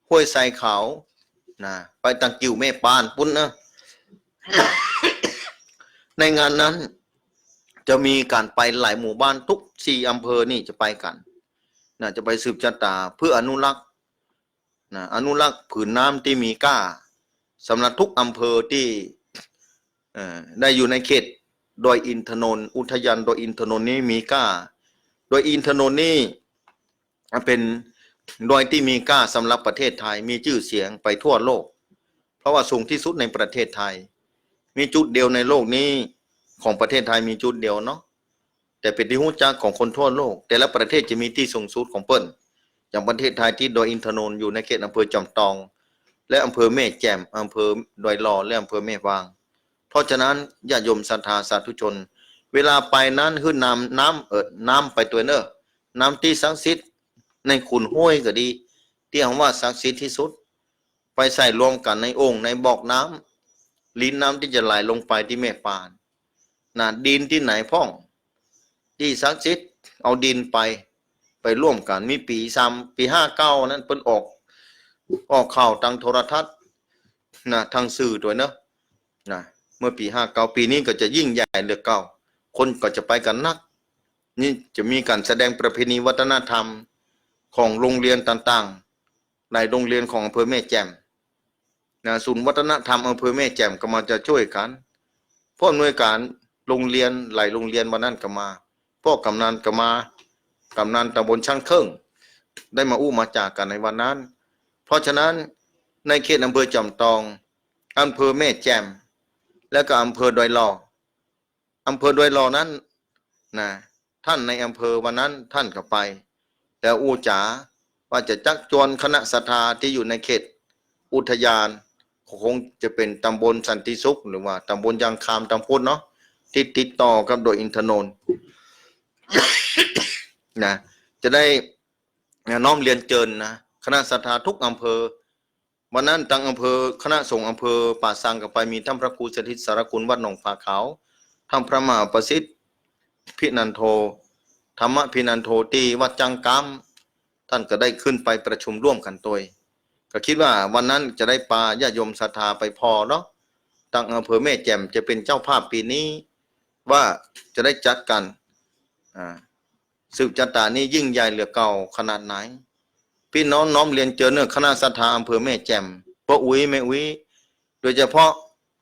ห้วยไซเขานะไปตังกิวแม่ปานปุ้นนะ ในงานนั้นจะมีการไปหลายหมู่บ้านทุก4อำเภอนี่จะไปกันนะจะไปสืบชะตาเพื่ออนุรักษ์นะอนุรักษ์ผืนน้ำที่มีก้าสำหรับทุกอำเภอที่ได้อยู่ในเขตโดยอินทนนท์อุทยานโดยอินทนนท์นี้มีก้าโดยอินทนนท์นี่เป็นโดยที่มีก้าสำหรับประเทศไทยมีชื่อเสียงไปทั่วโลกเพราะว่าสูงที่สุดในประเทศไทยมีจุดเดียวในโลกนี้ของประเทศไทยมีจุดเดียวเนาะแต่เป็นที่รู้จักของคนทั่วโลกแต่ละประเทศจะมีที่สูงสุดของเปิ้นอย่างประเทศไทยที่โดยอินทนนท์อยู่ในเขตอำเภอจอมทองและอำเภอแม่แจ่มอำเภอดอยหล่อและอำเภอแม่วางเพราะฉะนั้นญาติโยมศรัทธาสาธุชนเวลาไปนั้นขึ้นน้ำไปตัวเนอะน้ำที่ศักดิ์สิทธิ์ในขุนห้วยก็ดีที่คำว่าศักดิ์สิทธิ์ที่สุดไปใส่รวมกันในโอ่งในบอกน้ำลิ้นน้ำที่จะไหลลงไปที่แม่ปานน่ะดินที่ไหนพ่องที่ศักดิ์สิทธิ์เอาดินไปร่วมกันมีปี59นั้นเพิ่นออกข่าวทางโทรทัศน์นะทางสื่อด้วยเนอะนะเมื่อปี59ปีนี้ก็จะยิ่งใหญ่เหลือเก่าคนก็จะไปกันนักนี่จะมีการแสดงประเพณีวัฒนธรรมของโรงเรียนต่างๆในโรงเรียนของอำเภอแม่แจ่มนะศูนย์วัฒนธรรมอำเภอแม่แจ่มก็มาจะช่วยกันผู้อำนวยการโรงเรียนหลายโรงเรียนวันนั้นก็มาพวกกำนันก็มากำนันตำบลช่างเครื่องได้มาอู้มาจากกันในวันนั้นเพราะฉะนั้นในเขตอำเภอจอมทองอำเภอแม่แจ่มและก็อำเภอดอยหล่ออำเภอดอยหล่อนั้นนะท่านในอำเภอวันนั้นท่านก็ไปแต่อู้จ๋าว่าจะจักจวนคณะศรัทธาที่อยู่ในเขตอุทยานคงจะเป็นตำบลสันติสุขหรือว่าตำบลยางคามตำพุนเนาะที่ติดต่อกับโดยอินทนนท์ นะจะได้น้อมเรียนเจิญนะคณะศรัทธาทุกอำเภอวันนั้นตั้งอำเภอคณะสงฆ์อำเภอป่าสังกับไปมีท่านพระครูสถิตสารคุณวัดหนองผาขาวท่านพระมหาประสิทธิ์พินันโทธรรมพินันโทที่วัดจังกามท่านก็ได้ขึ้นไปประชุมร่วมกันตัวก็คิดว่าวันนั้นจะได้ปาญาติโยมศรัทธาไปพอเนาะตั้งอำเภอแม่แจ่มจะเป็นเจ้าภาพปีนี้ว่าจะได้จัดกันสืบชะตานี้ยิ่งใหญ่เหลือเก่าขนาดไหนพี่น้องน้อมเรียนเจอเนื้อคณะศรัทธาอำเภอแม่แจ่มพ่ออุ้ยแม่อุ้ยโดยเฉพาะ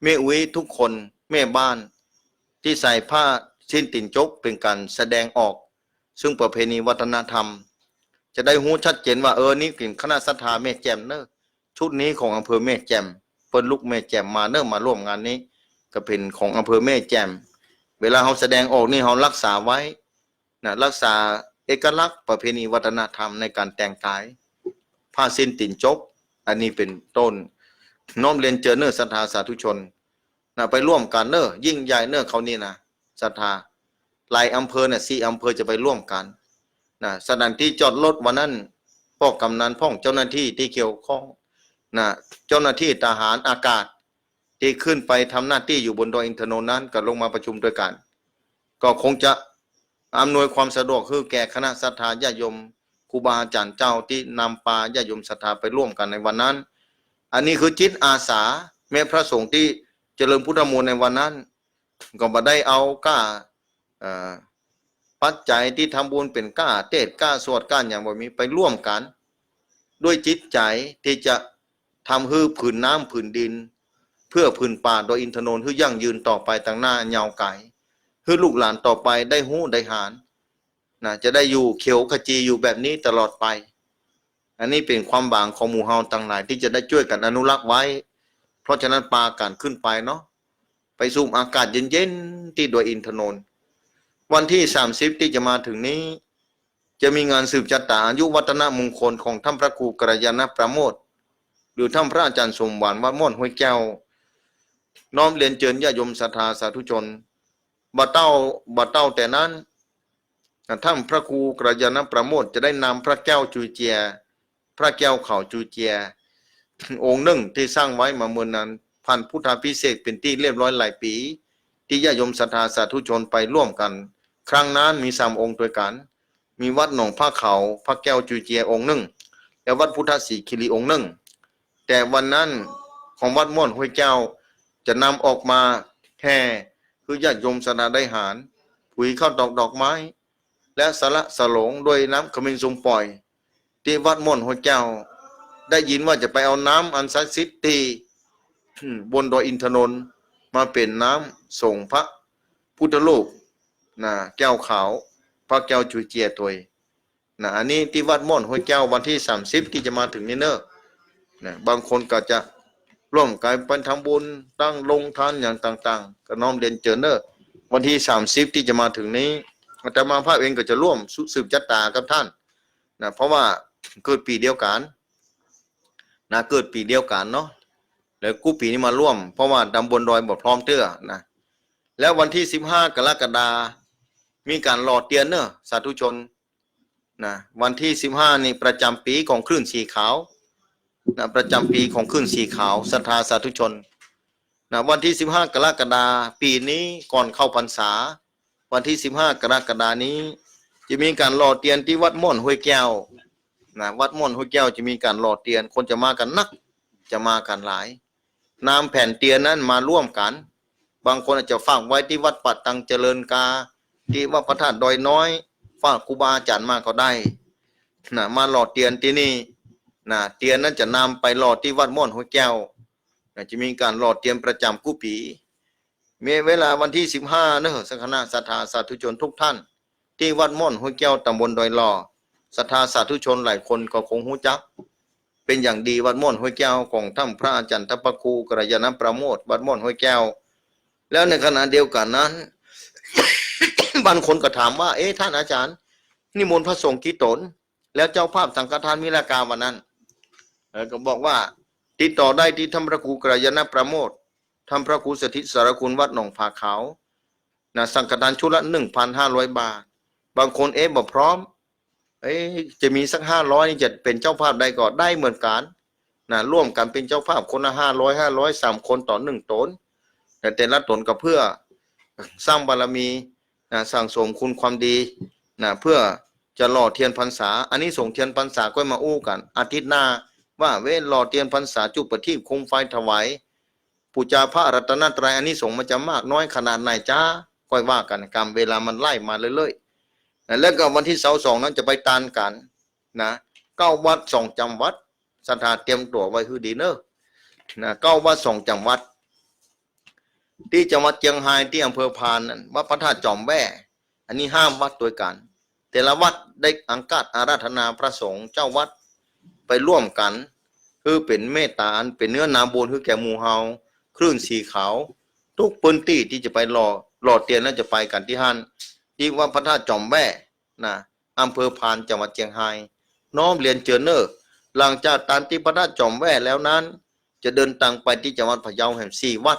แม่อุ้ยทุกคนแม่บ้านที่ใส่ผ้าสิ้นติ่นจกเป็นการแสดงออกซึ่งประเพณีวัฒนธรรมจะได้รู้ชัดเจนว่านี่เป็นคณะศรัทธาแม่แจ่มเนอะชุดนี้ของอำเภอแม่แจ่มเปิ้นลูกแม่แจ่มมาเนอะมาร่วมงานนี้ก็เป็นของอำเภอแม่แจ่มเวลาเขาแสดงออกนี่เขารักษาไว้นะรักษาเอกลักษณ์ประเพณีวัฒนธรรมในการแต่งกายผ้าสิ้นติ่นจกอันนี้เป็นต้นน้อมเรียนเจอเนอศรัทธาสาธุชนนะไปร่วมกันเนอยิ่งใหญ่เนอเขานี่นะศรัทธาหลายอำเภอเนี่ย4อำเภอจะไปร่วมกันนะสถานที่จอดรถวันนั้นพ่อกำนันพ่องเจ้าหน้าที่ที่เกี่ยวข้องนะเจ้าหน้าที่ทหารอากาศที่ขึ้นไปทำหน้าที่อยู่บนดอยอินทนนท์นั้นก็ลงมาประชุมด้วยกันก็คงจะอำนวยความสะดวกคือแก่คณะศรัทธาญาติโยมครูบาอาจารย์เจ้าที่นำปาญาติโยมศรัทธาไปร่วมกันในวันนั้นอันนี้คือจิตอาสาแม้พระสงฆ์ที่เจริญพุทธมนต์ในวันนั้นก็บ่ได้เอาก้าปัจจัยที่ทำบุญเป็นก้าเทศก้าสวดก้าอย่างบ่มีไปร่วมกันด้วยจิตใจที่จะทำให้ผืนน้ำผืนดินเพื่อผืนป่าโดยอินทนนท์ให้ยั่งยืนต่อไปต่างหน้ายาวไกลให้ลูกหลานต่อไปได้หู้ได้หารนะจะได้อยู่เขียวขจีอยู่แบบนี้ตลอดไปอันนี้เป็นความหวังของหมู่เฮาต่างหลายที่จะได้ช่วยกันอนุรักษ์ไว้เพราะฉะนั้นปาการขึ้นไปเนาะไปสูมอากาศเย็นๆที่โดยอินทนนท์ วันที่30ที่จะมาถึงนี้ จะมีงานสืบชะตาอายุวัฒนมงคลของท่านพระครูกัลยาณประโมทหรือท่านพระอาจารย์สมหวานวัดม่อนห้วยแก้วน้อมเรียนเชิญญาโยมศรัทธาสาธุชนบัดเต้าแต่นั้นท่านพระครูกัลยาณประโมทจะได้นำพระแก้วจุยเจียพระแก้วเขาจุยเจียองค์หนึ่งที่สร้างไว้มาเมื่อนั้นพันพุทธาภิเษกเป็นที่เรียบร้อยหลายปีที่ญาโยมศรัทธาสาธุชนไปร่วมกันครั้งนั้นมี3 องค์ด้วยกันมีวัดหนองผ้าเขาพระแก้วจุยเจียองค์หนึ่งและวัดพุทธศรีคิรีองค์หนึ่งแต่วันนั้นของวัดม่อนห้วยแก้วจะนำออกมาแห่คือญาติโยมศรัทธาได้หารปุ๋ยข้าวดอกไม้และสละสลงโดยน้ำขมิ้นทรงปล่อยที่วัดม่อนห้วยแก้วได้ยินว่าจะไปเอาน้ำอันศักดิ์สิทธิ์ที่บนดอยอินทนนท์มาเป็นน้ำส่งพระพุทธรูปแก้วขาวพระแก้วจุยเจียตัวอันนี้ที่วัดม่อนห้วยแก้ววันที่30ที่จะมาถึงนี้เนอะบางคนก็จะร่วมกันไปทำบุญตั้งลงทานอย่างต่างๆก็น้อมเรียนเจอเนอะวันที่30ที่จะมาถึงนี้อาตมาภาพเองก็จะร่วมสืบชะตากับท่านเพราะว่าเกิดปีเดียวกันเกิดปีเดียวกันเนาะแล้วกู้ปีนี้มาร่วมเพราะว่าดำบนดอยบ่พร้อมเตื้อแล้ววันที่15 กรกฎาคมมีการหล่อเตียนเนอะสาธุชนวันที่15นี่ประจำปีของคลื่นสีขาวประจำปีของคลื่นสีขาวศรัทธาสาธุชนวันที่15 กรกฎาคมปีนี้ก่อนเข้าพรรษาวันที่15 กรกฎาคมนี้จะมีการหล่อเตียนที่วัดม่อนห้วยแก้ววัดม่อนห้วยแก้วจะมีการหล่อเตียนคนจะมากันนักจะมากันหลายนำแผ่นเตียนนั้นมาร่วมกันบางคนอาจจะฝากไว้ที่วัดปัดตังเจริญกาที่วัดพระธาตุดอยน้อยฝากครูบาอาจารย์มาก็ได้มาหล่อเตียนที่นี่เตียนนั้นจะนำไปหล่อที่วัดม่อนห้วยแก้วจะมีการหล่อเตียนประจำกู้ปีมีเวลาวันที่15เนอะสังฆนาศรัทธาสาธุชนทุกท่านที่วัดม่อนห้วยแก้วตำบลดอยหล่อศรัทธาสาธุชนหลายคนก็คงรู้จักเป็นอย่างดีวัดม่อนห้วยแก้วของท่านพระอาจารย์ทัพพระครูกัลยาณประโมทวัดม่อนห้วยแก้วแล้วในขณะเดียวกันนั้น บางคนก็ถามว่าท่านอาจารย์นิมนต์พระสงฆ์กี่ตนแล้วเจ้าภาพสังฆทานมิลากาวันนั้นก็บอกว่าติดต่อได้ที่ท่านพระครูกัลยาณประโมทท่านพระครูสถิตสารคุณวัดหนองผาขาวสังฆทานชุดละ 1,500 บาทบางคนบอกพร้อมจะมีสัก500นี่จะเป็นเจ้าภาพได้ก็ได้เหมือนกันร่วมกันเป็นเจ้าภาพคนละ500 3 คนต่อ1 ตนแต่ละตนก็เพื่อสร้างบารมีสั่งสมคุณความดีเพื่อจะหล่อเทียนพรรษาอันนี้ส่งเทียนพรรษาก็มาอู้กันอาทิตย์หน้าว่าหล่อเทียนพรรษาจุดประทีปคงไฟถวายปูชาพระรัตนตรัยอันนี้ส่งมันจะมากน้อยขนาดไหนจ้าค่อยว่ากันกรรมเวลามันไล่มาเรื่อยๆแล้วก็วันที่2นั้นจะไปตานกัน9 วัด2 จังหวัดศรัทธาเตรียมตัวไว้คือดีเนอะ9 วัด2 จังหวัดที่จังหวัดเชียงรายที่อำเภอพานนั้นวัดพระธาตุจอมแว่อันนี้5 วัดด้วยกันแต่ละวัดได้อังคาดอาราธนาพระสงฆ์เจ้าวัดไปร่วมกันคือเป็นเมตตาเป็นเนื้อนาบุญคือแก่หมู่เฮาคลื่นสีขาวทุกพื้นที่ที่จะไปหล่อเตียนนั้นจะไปกันที่ฮั่นที่วัดพระธาตุจอมแว่อำเภอพานจังหวัดเชียงรายน้อมเรียนเชิญเนอหลังจากตานที่พระธาตุจอมแว่แล้วนั้นจะเดินทางไปที่จังหวัดพะเยาแห่ง4 วัด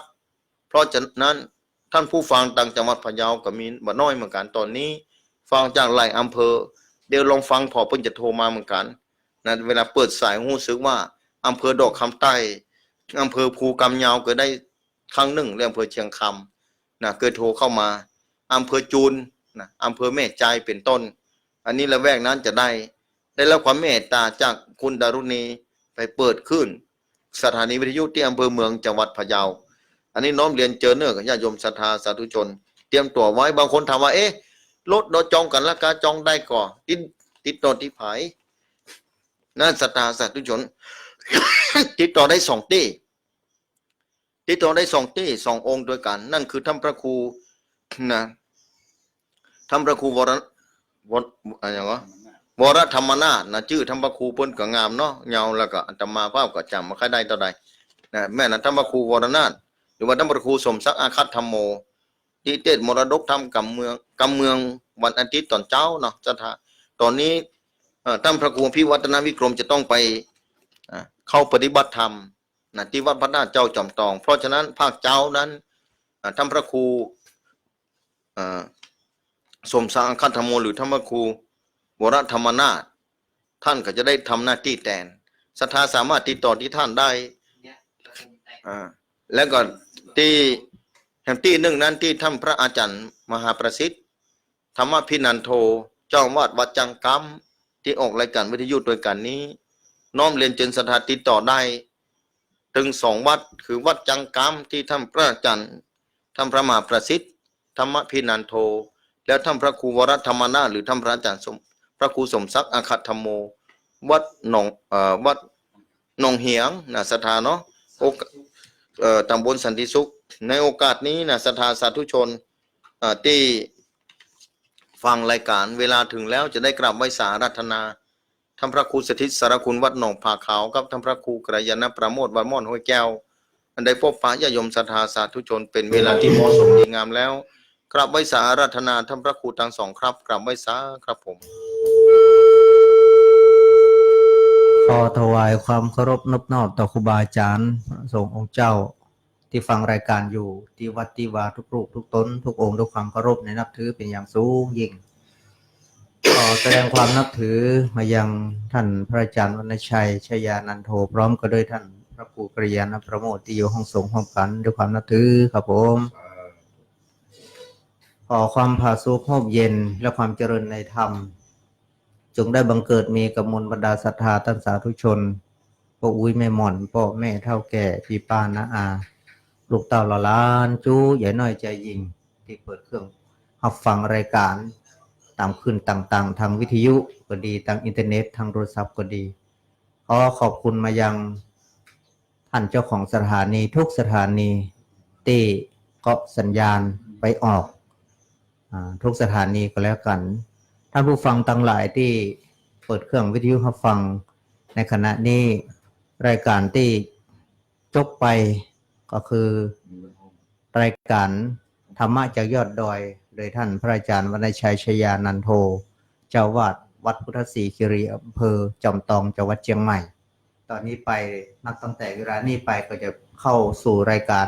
เพราะฉะนั้นท่านผู้ฟังต่างจังหวัดพะเยาก็มีบ่น้อยเหมือนกันตอนนี้ฟังจากหลายอำเภอเดี๋ยวลองฟังพอเพิ่นจะโทรมาเหมือนกันเวลาเปิดสายรู้สึกว่าอำเภอดอกคำใต้อำเภอภูกำยาวก็ได้ครั้งหนึ่งและอำเภอเชียงคำเคยโทรเข้ามาอำเภอจูนอำเภอแม่ใจเป็นต้นอันนี้ละแวกนั้นจะได้รับความเมตตาจากคุณดารุณีไปเปิดขึ้นสถานีวิทยุที่อำเภอเมืองจังหวัดพะเยาอันนี้น้อมเรียนเจอเนอกับญาติโยมศรัทธาสาธุชนเตรียมตัวไว้บางคนถามว่ารถเราจองกันแล้วกาจองได้ก่อติดต่อที่ผายนั่นศรัทธาสาธุชน ติดต่อได้2 ที่ติดต่อได้2 ที่2 องค์ด้วยกันนั่นคือท่านพระครูท่านพระครูอะไรวะวรธรรมนาถชื่อท่านพระครูเพิ่นก็งามเนาะเงาแล้วก็อาตมาภาพก็จำมาค่อยได้ต่อใดแม่นั้นท่านพระครูวรนาถหรือว่าท่านพระครูสมศักดิ์อาคัตธรรมโม ที่เทศมรดกธรรมกำเมืองวันอาทิตย์ตอนเช้าเนาะสถาตอนนี้ท่านพระครูพิวัฒนวิกรมจะต้องไปเข้าปฏิบัติธรรมนะที่วัดพระนาถเจ้าจอมทอง เพราะฉะนั้นภาคเจ้านั้นท่านพระครูสมศักดิ์คันธโมหรือท่านพระครูวรธรรมนาถท่านก็จะได้ทำหน้าที่แทนศรัทธาสามารถติดต่อที่ท่านได้แล้วก็ที่แห่งที่หนึ่งนั้นที่ท่านพระอาจารย์มหาประสิทธิ์ธรรมพินันโทเจ้าวาดวัดจังกัมที่ออกรายการวิทยุโดยการนี้น้อมเรียนเจนศรัทธาติดต่อได้ถึง2 วัดคือวัดจังกัมที่ท่านพระอาจารย์ท่านพระมหาประสิทธิ์ธรรมพินันโทแล้วท่านพระครูวรธรรมนาถหรือท่านพระอาจารย์พระครูสมศักดิ์อาคัตธรรมโมวัดหนองเหียงนะศรัทธาเนาะตำบลสันติสุขในโอกาสนี้นะศรัทธาสาธุชนที่ฟังรายการเวลาถึงแล้วจะได้กราบไหว้สารัตนาท่านพระครูสถิตสารคุณวัดหนองผาขาวกับท่านพระครูกระยาณประโมทวัดม่อนห้วยแก้วอันใดพบปะญาติโยมศรัทธาสาธุชนเป็นเวลาที่เหมาะสมดีงามแล้วกราบไหว้สารัตนาท่านพระครูทั้ง2ครับกราบไหว้สาครับผมขอถวายความเคารพนอบน้อมต่อครูบาอาจารย์ทรงองค์เจ้าที่ฟังรายการอยู่ที่วัดที่วาทุกรูปทุกตนทุกองค์ด้วยความเคารพในนับถือเป็นอย่างสูงยิ่งขอแสดงความนับถือมายังท่านพระอาจารย์วรรณชัยชยานันโทพร้อมก็ด้วยท่านพระครูกระยาณประโมทที่อยู่ห้องสงฆ์พร้อมกันด้วยความนับถือครับผมขอความผาสุกร่มเย็นและความเจริญในธรรมจงได้บังเกิดมีกับมวลบรรดาศรัทธาท่านสาธุชนพ่ออุ้ยแม่หม่อนพ่อแม่เฒ่าแก่พี่ป้าน้าอาลูกเต่าหลานจู้ใหญ่น้อยใจยิงที่เปิดเครื่องรับฟังรายการตามขึ้นต่างๆทางวิทยุก็ดีทางอินเทอร์เน็ตทางโทรศัพท์ก็ดีขอขอบคุณมายังท่านเจ้าของสถานีทุกสถานีที่เกาะสัญญาณไปออกทุกสถานีก็แล้วกันท่านผู้ฟังทั้งหลายที่เปิดเครื่องวิทยุรับฟังในขณะนี้รายการที่จบไปก็คือรายการธรรมะจากยอดดอยโดยท่านพระอาจารย์วรรณชัยชยานันโทเจ้าวาดวัดพุทธศรีคีรีอำเภอจอมตองจังหวัดเชียงใหม่ตอนนี้ไปนับตั้งแต่เวลานี้ไปก็จะเข้าสู่รายการ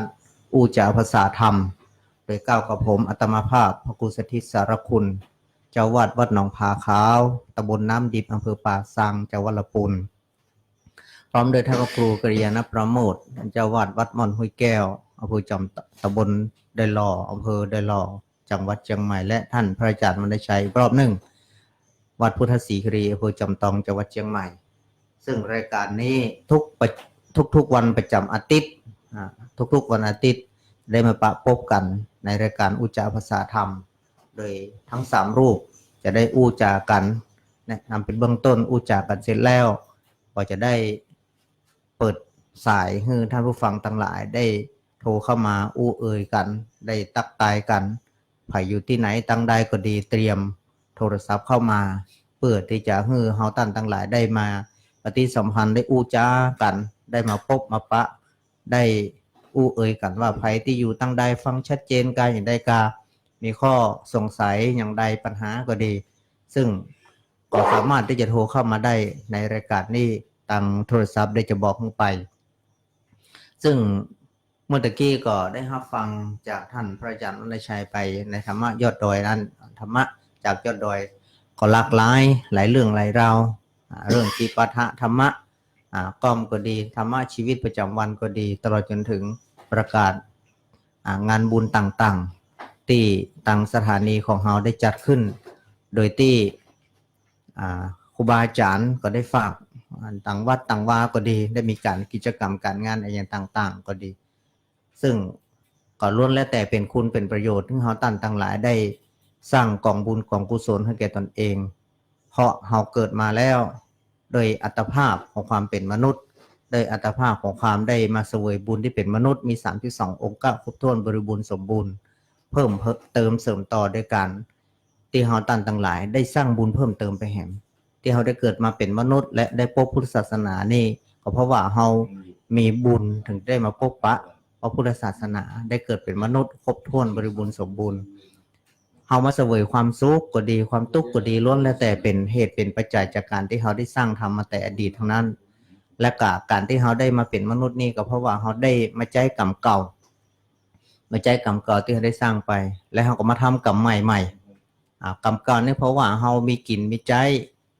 อู้จาภาษาธรรมโดยก้าวกับผมอัตมาภาพพระครูสถิตสารคุณเจ้าวาดวัดหนองผาขาวตำบลน้ำดิบอำเภอป่าซังจังหวัดลำพูนพร้อมโดยท่านพระครูกระยาณประโมทเจ้าวาดวัดม่อนห้วยแก้วอำเภอตำบลไดหล่ออำเภอไดหล่อจังหวัดเชียงใหม่และท่านพระอาจารย์วรรณชัยรอบหนึ่งวัดพุทธศรีคีรีอำเภอจอมทองจังหวัดเชียงใหม่ซึ่งรายการนี้ทุกวันประจำอาทิตย์ทุกวันอาทิตย์ได้มาปะพบกันในรายการอุจาภาษาธรรมโดยทั้ง3รูปจะได้อู้จากันแนะนำเป็นเบื้องต้นอู้จากันเสร็จแล้วก็จะได้เปิดสายให้ท่านผู้ฟังทั้งหลายได้โทรเข้ามาอู้เอ่ยกันได้ตักตายกันไผอยู่ที่ไหนตั้งใดก็ดีเตรียมโทรศัพท์เข้ามาเปิดที่จะให้เฮาท่านทั้งหลายได้มาปฏิสัมพันธ์ได้อู้จากันได้มาพบมาปะได้อู้เอ่ยกันว่าไผที่อยู่ตั้งใดฟังชัดเจนกันอย่างใดกามีข้อสงสัยอย่างใดปัญหาก็ดีซึ่งก็สามารถที่จะโทรเข้ามาได้ในรายการนี้ทางโทรศัพท์ได้จะบอกลงไปซึ่งเมื่อตะกี้ก็ได้รับฟังจากท่านพระอาจารย์วรรณชัยไปในธรรมะยอดดอยนั้นธรรมะจากยอดดอยก็หลากหลายหลายเรื่องหลายราวเรื่องจิปาถะธรรมะก้อมก็ดีธรรมะชีวิตประจำวันก็ดีตลอดจนถึงประกาศงานบุญต่างๆที่ทางสถานีของเราได้จัดขึ้นโดยที่ครูบาอาจารย์ก็ได้ฝากต่างวัดต่างวาก็ดีได้มีการกิจกรรมการงานอะไรอย่างต่างๆก็ดีซึ่งก็ล้วนแล้วแต่เป็นคุณเป็นประโยชน์ที่เราตั้งหลายได้สร้างกองบุญกองกุศลให้แก่ตนเองเพราะเราเกิดมาแล้วโดยอัตภาพของความเป็นมนุษย์โดยอัตภาพของความได้มาเสวยบุญที่เป็นมนุษย์มี32องค์ครบถ้วนบริบูรณ์สมบูรณ์เพิ่มเติมเสริมต่อด้วยกันที่เราตั้งหลายได้สร้างบุญเพิ่มเติมไปแห่งที่เราได้เกิดมาเป็นมนุษย์และได้พบพุทธศาสนานี่ก็เพราะว่าเรามีบุญถึงได้มาพบปะ พระพุทธศาสนาได้เกิดเป็นมนุษย์ครบถ้วนบริบูรณ์สมบูรณ์เฮามาเสวยความสุขก็ดีความทุกข์ก็ดีล้วนแล้วแต่เป็นเหตุเป็นปัจจัยจากการที่เฮาได้สร้างทำมาแต่อดีตทั้งนั้นและการที่เฮาได้มาเป็นมนุษย์นี่ก็เพราะว่าเฮาได้มาใจกรรมเก่ามาใจกรรมเก่าที่เฮาได้สร้างไปแล้วเฮาก็มาทำกรรมใหม่กรรมเก่านี่เพราะว่าเฮามีกินมีใจ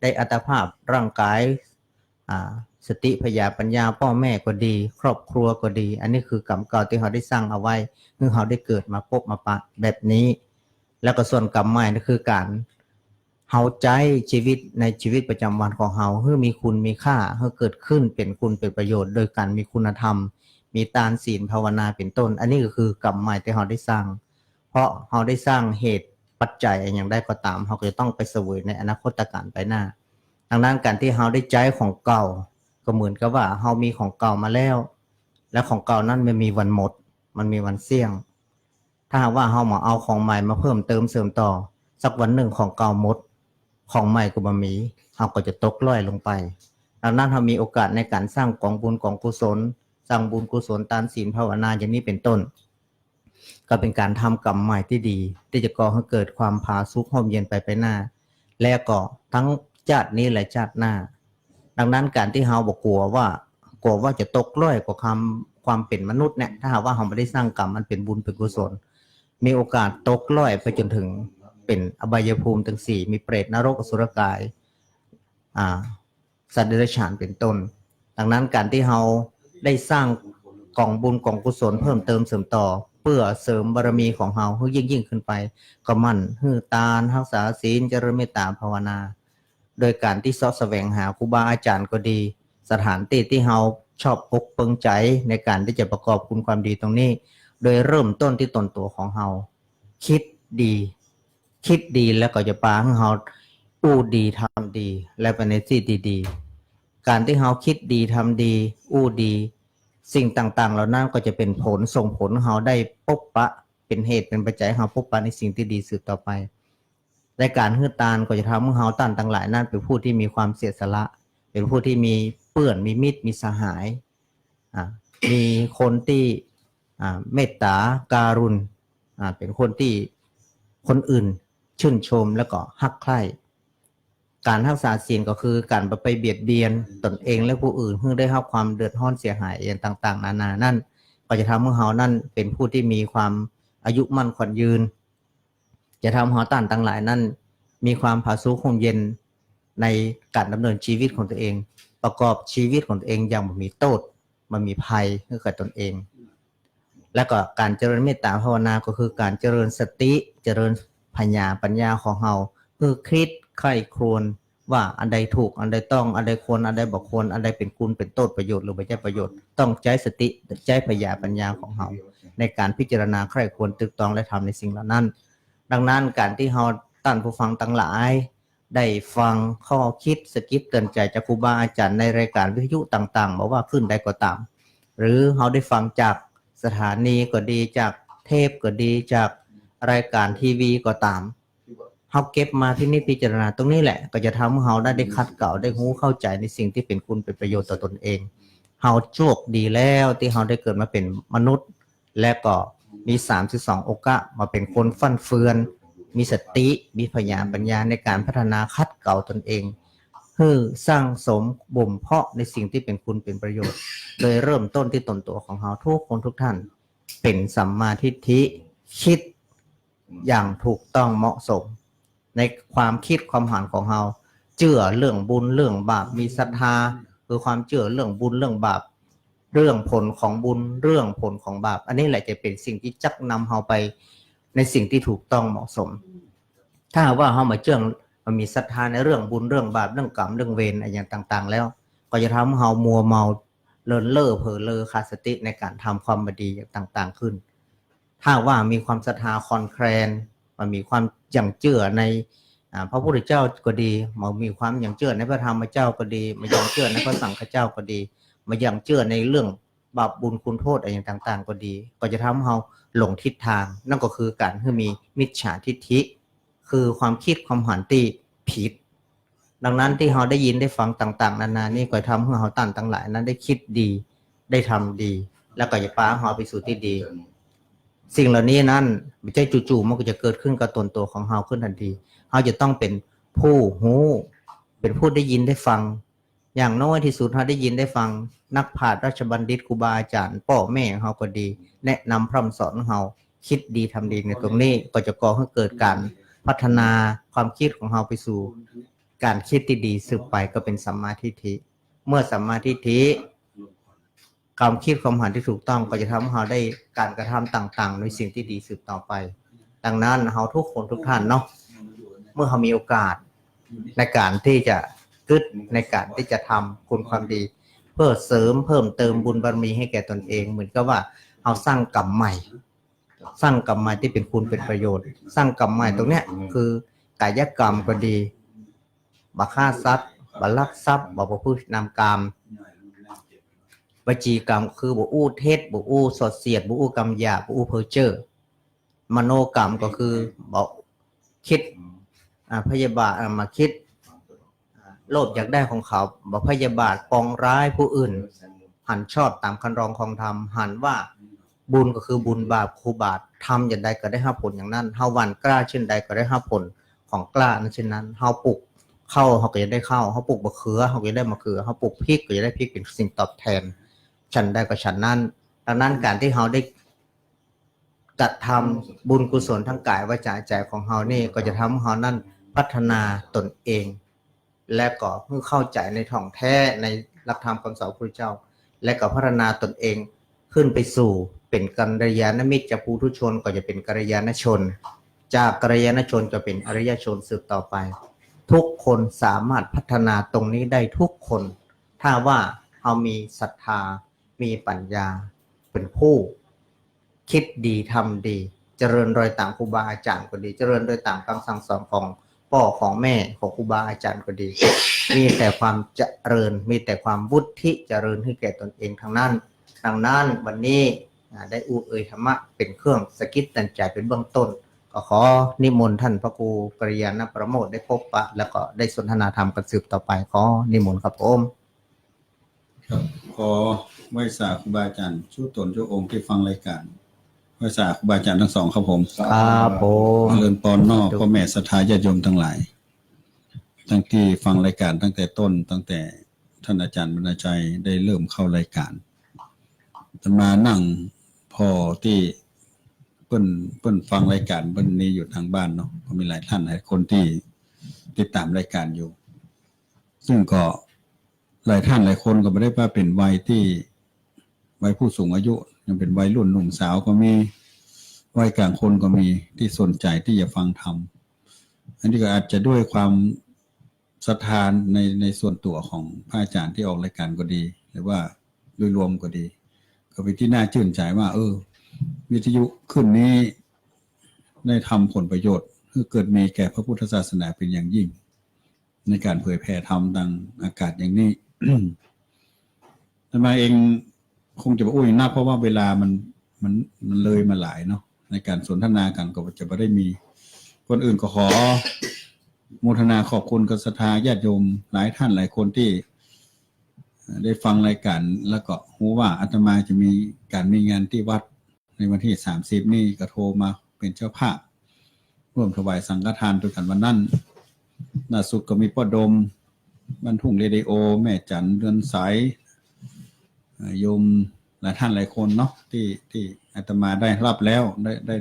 ได้อัตภาพร่างกายสติปัญญาพ่อแม่ก็ดีครอบครัวก็ดีอันนี้คือกรรมเก่าที่เขาได้สร้างเอาไว้เมื่อเขาได้เกิดมาพบมาปะแบบนี้แล้วก็ส่วนกรรมใหม่นั่นคือการเฮาใจชีวิตในชีวิตประจำวันของเฮาเพื่อมีคุณมีค่าเพื่อเกิดขึ้นเป็นคุณเป็นประโยชน์โดยการมีคุณธรรมมีทานศีลภาวนาเป็นต้นอันนี้ก็คือกรรมใหม่ที่เฮาได้สร้างเพราะเฮาได้สร้างเหตุปัจจัยอย่างใดก็ตามเฮาก็จะต้องไปเสวยในอนาคตการไปหน้าดังนั้นการที่เฮาได้ใจของเก่าก็เหมือนกับว่าเฮามีของเก่ามาแล้วและของเก่านั้นมันมีวันหมดมันมีวันเสี่ยงถ้าหากว่าเฮามาเอาของใหม่มาเพิ่มเติมเสริมต่อสักวันหนึ่งของเก่าหมดของใหม่ก็บ่มีเฮาก็จะตกล่อยลงไปดังนั้นเฮามีโอกาสในการสร้างกองบุญกองกุศลสร้างบุญกุศลทานศีลภาวนาอย่างนี้เป็นต้นก็เป็นการทำกรรมใหม่ที่ดีที่จะก่อให้เกิดความผาสุกร่มเย็นไปหน้าและก็ทั้งชาตินี้และชาติหน้าดังนั้นการที่เฮาบอกกลัวว่าจะตกล่อยกว่าความเป็นมนุษย์เนี่ยถ้าหากว่าเฮาไม่ได้สร้างกรรมมันเป็นบุญเป็นกุศลมีโอกาสตกล่อยไปจนถึงเป็นอบายภูมิทั้งสี่มีเปรตนรกอสุรกายสัตว์เดรัจฉานเป็นต้นดังนั้นการที่เฮาได้สร้างกองบุญกองกุศลเพิ่มเติมเสริมต่อเพื่อเสริมบารมีของเฮาให้ยิ่งขึ้นไปก็มั่นฮือตาลรักษาศีลเจริญเมตตาภาวนาโดยการที่เสาะแสวงหาครูบาอาจารย์ก็ดีสถานที่เฮาชอบอกเปิงใจในการที่จะประกอบคุณความดีตรงนี้โดยเริ่มต้นที่ตนตัวของเฮาคิดดีแล้วก็จะปาให้เฮาอู้ดีทำดีและไปในที่ดีๆการที่เฮาคิดดีทำดีอู้ดีสิ่งต่างๆเหล่านั้นก็จะเป็นผลส่งผลเฮาได้พบปะเป็นเหตุเป็นปัจจัยเฮาพบปะในสิ่งที่ดีสืบต่อไปและการฮือตานก็จะทำให้เฮาตั้นต่างหลายนั้นเป็นผู้ที่มีความเสียสละเป็นผู้ที่มีเพื่อนมีมิตรมีสหายมีคนที่เมตตาการุณเป็นคนที่คนอื่นชื่นชมแล้วก็ฮักใคร่การรักษาศีลก็คือการไปเบียดเบียนตนเองและผู้อื่นเพื่อได้รับความเดือดร้อนเสียหายอย่างต่างๆนานานั่นก็จะทำให้เฮานั่นเป็นผู้ที่มีความอายุมั่นขวัญยืนจะทำให้เฮาตั้นต่างหลายนั่นมีความผาสุกร่มเย็นในการดำเนินชีวิตของตัวเองประกอบชีวิตของตัวเองอย่างบ่มีโทษมันมีภัยให้กับตนเองและก็การเจริญเมตตาภาวนาก็คือการเจริญสติเจริญปัญญาของเฮาคือคิดใคร่ครวญว่าอันใดถูกอันใดต้องอันใดควรอันใดบ่ควรอันใดเป็นคุณเป็นโทษประโยชน์หรือไม่ใช่ประโยชน์ต้องใช้สติใช้ปัญญาของเฮาในการพิจารณาใคร่ครวญตึกตองและทำในสิ่งเหล่านั้นดังนั้นการที่เฮาตั้นผู้ฟังทั้งหลายได้ฟังข้อคิดสกิดเตือนใจจากครูบาอาจารย์ในรายการวิทยุต่างๆบอกว่าขึ้นใดก็ตามหรือเฮาได้ฟังจากสถานีก็ดีจากเทปก็ดีจากรายการทีวีก็ตามเฮาเก็บมาที่นี่พิจารณาตรงนี้แหละก็จะทำให้เฮาได้คัดเก่าได้รู้เข้าใจในสิ่งที่เป็นคุณเป็นประโยชน์ต่อตนเองเฮาโชคดีแล้วที่เฮาได้เกิดมาเป็นมนุษย์และก็มี32โอกาสมาเป็นคนฟั่นเฟือนมีสติมีปัญญาในการพัฒนาคัดเก่าตนเองเพื่อสร้างสมบ่มเพาะในสิ่งที่เป็นคุณเป็นประโยชน์โดยเริ่มต้นที่ตนตัวของเฮาทุกคนทุกท่านเป็นสัมมาทิฏฐิคิดอย่างถูกต้องเหมาะสมในความคิดความหันของเฮาเชื่อเรื่องบุญเรื่องบาปมีศรัทธาคือความเชื่อเรื่องบุญเรื่องบาปเรื่องผลของบุญเรื่องผลของบาปอันนี้แหละจะเป็นสิ่งที่จักนำเฮาไปในสิ่งที่ถูกต้องเหมาะสมถ้าว่าเฮามาเชื่อมันมีศรัทธาในเรื่องบุญเรื่องบาปเรื่องกรรมเรื่องเวรอะไรอย่างต่างๆแล้วก็จะทำให้เฮามัวเมาเลินเล่อเผลอเลอขาดสติในการทำความบดีอย่างต่างๆขึ้นถ้าว่ามีความศรัทธาคลอนแคลนมันมีความยังเชื่อในพระพุทธเจ้าก็ดีมันมีความยังเชื่อในพระธรรมเจ้าก็ดีมันยังเชื่อในพระสังฆเจ้าก็ดีมันยังเชื่อในเรื่องบาปบุญคุณโทษอะไรอย่างต่างๆก็ดีก็จะทำให้เฮาหลงทิศทางนั่นก็คือการที่มีมิจฉาทิฏฐิคือความคิดความหันที่ผิดดังนั้นที่เราได้ยินได้ฟังต่างๆนานานี่ก็ทำให้เราตั้งหลายนั้นได้คิดดีได้ทำดี แล้วก็จะพาเราไปสู่ที่ดี สิ่งเหล่านี้นั้นไม่ใช่จู่ๆมันก็จะเกิดขึ้นกับตนตัวของเราขึ้นทันทีเราจะต้องเป็นผู้หูเป็นผู้ได้ยินได้ฟังอย่างน้อยที่สุดเราได้ยินได้ฟังนักปราชญ์ราชบัณฑิตครูบาอาจารย์พ่อแม่เราก็ดีแนะนำพร่ำสอนเราคิดดีทำดีในตรงนี้ก็จะก่อให้เกิดการพัฒนาความคิดของเราไปสู่การคิดที่ดีสืบไปก็เป็นสัมมาทิฏฐิเมื่อสัมมาทิฏฐิความคิดความหันที่ถูกต้องก็จะทำให้เราได้การกระทำต่างๆในสิ่งที่ดีสืบต่อไปดังนั้นเราทุกคนทุกท่านเนาะเมื่อเรามีโอกาสในการที่จะกึศในการที่จะทำคุณความดีเพื่อเสริมเพิ่มเติมบุญบารมีให้แก่ตนเองเหมือนกับว่าเราสร้างกรรมใหม่สร้างกรรมใหม่ที่เป็นคุณเป็นประโยชน์สร้างกรรมใหม่ตรงเนี้ยคือกายกรรมก็ดีบัฆ่าทรัพย์บัลักทรัพย์บ่ประพฤตินำกรรมวจีกรรมคือบ่อู้เท็จบ่อู้สอดเสียดบ่อู้กรรมหยาบบ่อู้เพ้อเจ้อมโนกรรมก็คือบ่คิดพยาบาทมาคิดโลภอยากได้ของเขาบ่พยาบาทปองร้ายผู้อื่นหันชอบตามคันรองของธรรมหันว่าบุญก็คือบุญบาปคูบาปทำอย่างใดก็ได้รับผลอย่างนั้นเฮาหว่านกล้าเช่นใดก็ได้รับผลของกล้านั้นเช่นนั้นเฮาปลูกข้าวเฮาก็จะได้ข้าวเฮาปลูกมะเขือเฮาก็จะได้มะเขือเฮาปลูกพริกก็จะได้พริกเป็นสิ่งตอบแทนฉันได้ก็ฉันนั้นดังนั้นการที่เฮาได้กระทำบุญกุศลทั้งกายวาจาใจของเฮานี่ก็จะทำให้เฮานั้นพัฒนาตนเองและก็เพื่อเข้าใจในท่องแท้ในหลักธรรมคำสอนพระพุทธเจ้าและก็พัฒนาตนเองขึ้นไปสู่เป็นกัลยาณมิตรจากปุถุชนก็จะเป็นกัลยาณชนจากกัลยาณชนจะเป็นอริยชนสืบต่อไปทุกคนสามารถพัฒนาตรงนี้ได้ทุกคนถ้าว่าเรามีศรัทธามีปัญญาเป็นผู้คิดดีทำดีเจริญรอยตามครูบาอาจารย์ก็ดีเจริญรอยตามคำสั่งสอนของพ่อของแม่ของครูบาอาจารย์ก็ดี มีแต่ความเจริญมีแต่ความวุฒิเจริญให้แก่ตนเองทั้งนั้นดังนั้นวันนี้ได้อู้เอ่ยธรรมะเป็นเครื่องสกิดตันใจเป็นเบื้องต้นก็ขอนิมนต์ท่านพระครูกัลยาณประโมทได้พบปะแล้วก็ได้สนทนาธรรมกันสืบต่อไปขอนิมนต์ครับผมครับขอไหว้สาครูบาอาจารย์ชูตนชูองค์ที่ฟังรายการไหว้สาครูบาอาจารย์ทั้งสองครับผมครับผมเจริญพรนอกพ่อแม่ศรัทธาญาติโยมทั้งหลายทั้งที่ฟังรายการตั้งแต่ต้นตั้งแต่ท่านอาจารย์บรรณชัยได้เริ่มเข้ารายการจะมานั่งพอที่เปิ้นฟังรายการเปิ้นนี้อยู่ทางบ้านเนาะก็มีหลายท่านหลายคนที่ติดตามรายการอยู่ซึ่งก็หลายท่านหลายคนก็ไม่ได้ว่าเป็นวัยที่วัยผู้สูงอายุยังเป็นวัยรุ่นหนุ่มสาวก็มีวัยกลางคนก็มีที่สนใจที่จะฟังธรรมอันนี้ก็อาจจะด้วยความศรัทธาในส่วนตัวของพระอาจารย์ที่ออกรายการก็ดีหรือว่าโดยรวมก็ดีก็เป็นที่น่าชื่นใจว่าวิทยุขึ้นนี้ได้ทำผลประโยชน์เพื่อเกิดมีแก่พระพุทธศาสนาเป็นอย่างยิ่งในการเผยแผ่ธรรมดังอากาศอย่างนี้ ทำไมเองคงจะบอกนักเพราะว่าเวลามันเลยมาหลายเนาะในการสนทนากันก็จะไม่ได้มีคนอื่นก็ขอโมทนาขอบคุณกับศรัทธาญาติโยมหลายท่านหลายคนที่ได้ฟังรายการแล้วก็รู้ว่าอาตมาจะมีการมีงานที่วัดในวันที่30นี่ก็โทรมาเป็นเจ้าภาพร่วมถวายสังฆทานด้วยกันวันนั้นล่าสุดก็มีพ่อดมบรรทุ่งเรดิโอแม่จันเดือนสายโยมหลายท่านหลายคนเนาะที่อาตมาได้รับแล้ว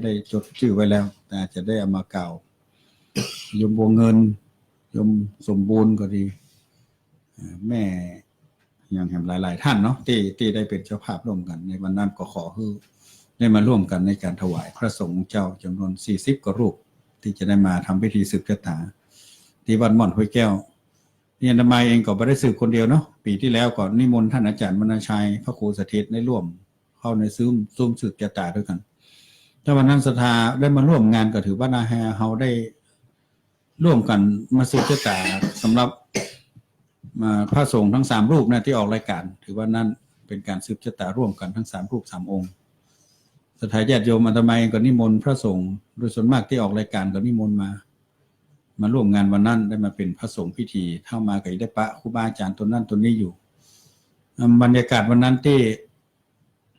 ได้จดชื่อไว้แล้วแต่จะได้เอามากล่าวโยมบัวเงินโยมสมบูรณ์ก็ดีแม่อย่างแห่งหลายๆท่านเนาะที่ได้เป็นเจ้าภาพร่วมกันในวันนั้นก็ขอให้ได้มาร่วมกันในการถวายพระสงฆ์เจ้าจำนวน40กว่ารูปที่จะได้มาทำพิธีสืบชะตาที่วัดม่อนห้วยแก้วนี่อาตมาเองก็ไม่ได้สืบคนเดียวเนาะปีที่แล้วก็นิมนต์ท่านอาจารย์บรรณชัยพระครูสถิตได้ร่วมเข้าในซุ้มสืบชะตาด้วยกันถ้าวันนั้นศรัทธาได้มาร่วมงานก็ถือว่านาแฮเฮาได้ร่วมกันมาสืบชะตาสำหรับมาพระสงฆ์ทั้ง3รูปนะที่ออกรายการถือว่านั่นเป็นการสืบชะตาร่วมกันทั้ง3รูป3องค์ศรัทธาญาติโยมอาตมาเองก็นิมนต์พระสงฆ์โดยส่วนมากที่ออกรายการก็นิมนต์มาร่วมงานวันนั้นได้มาเป็นพระสงฆ์พิธีเข้ามากับได้ปะครูบาอาจารย์ตัวนั้นตัวนี้อยู่บรรยากาศวันนั้นที่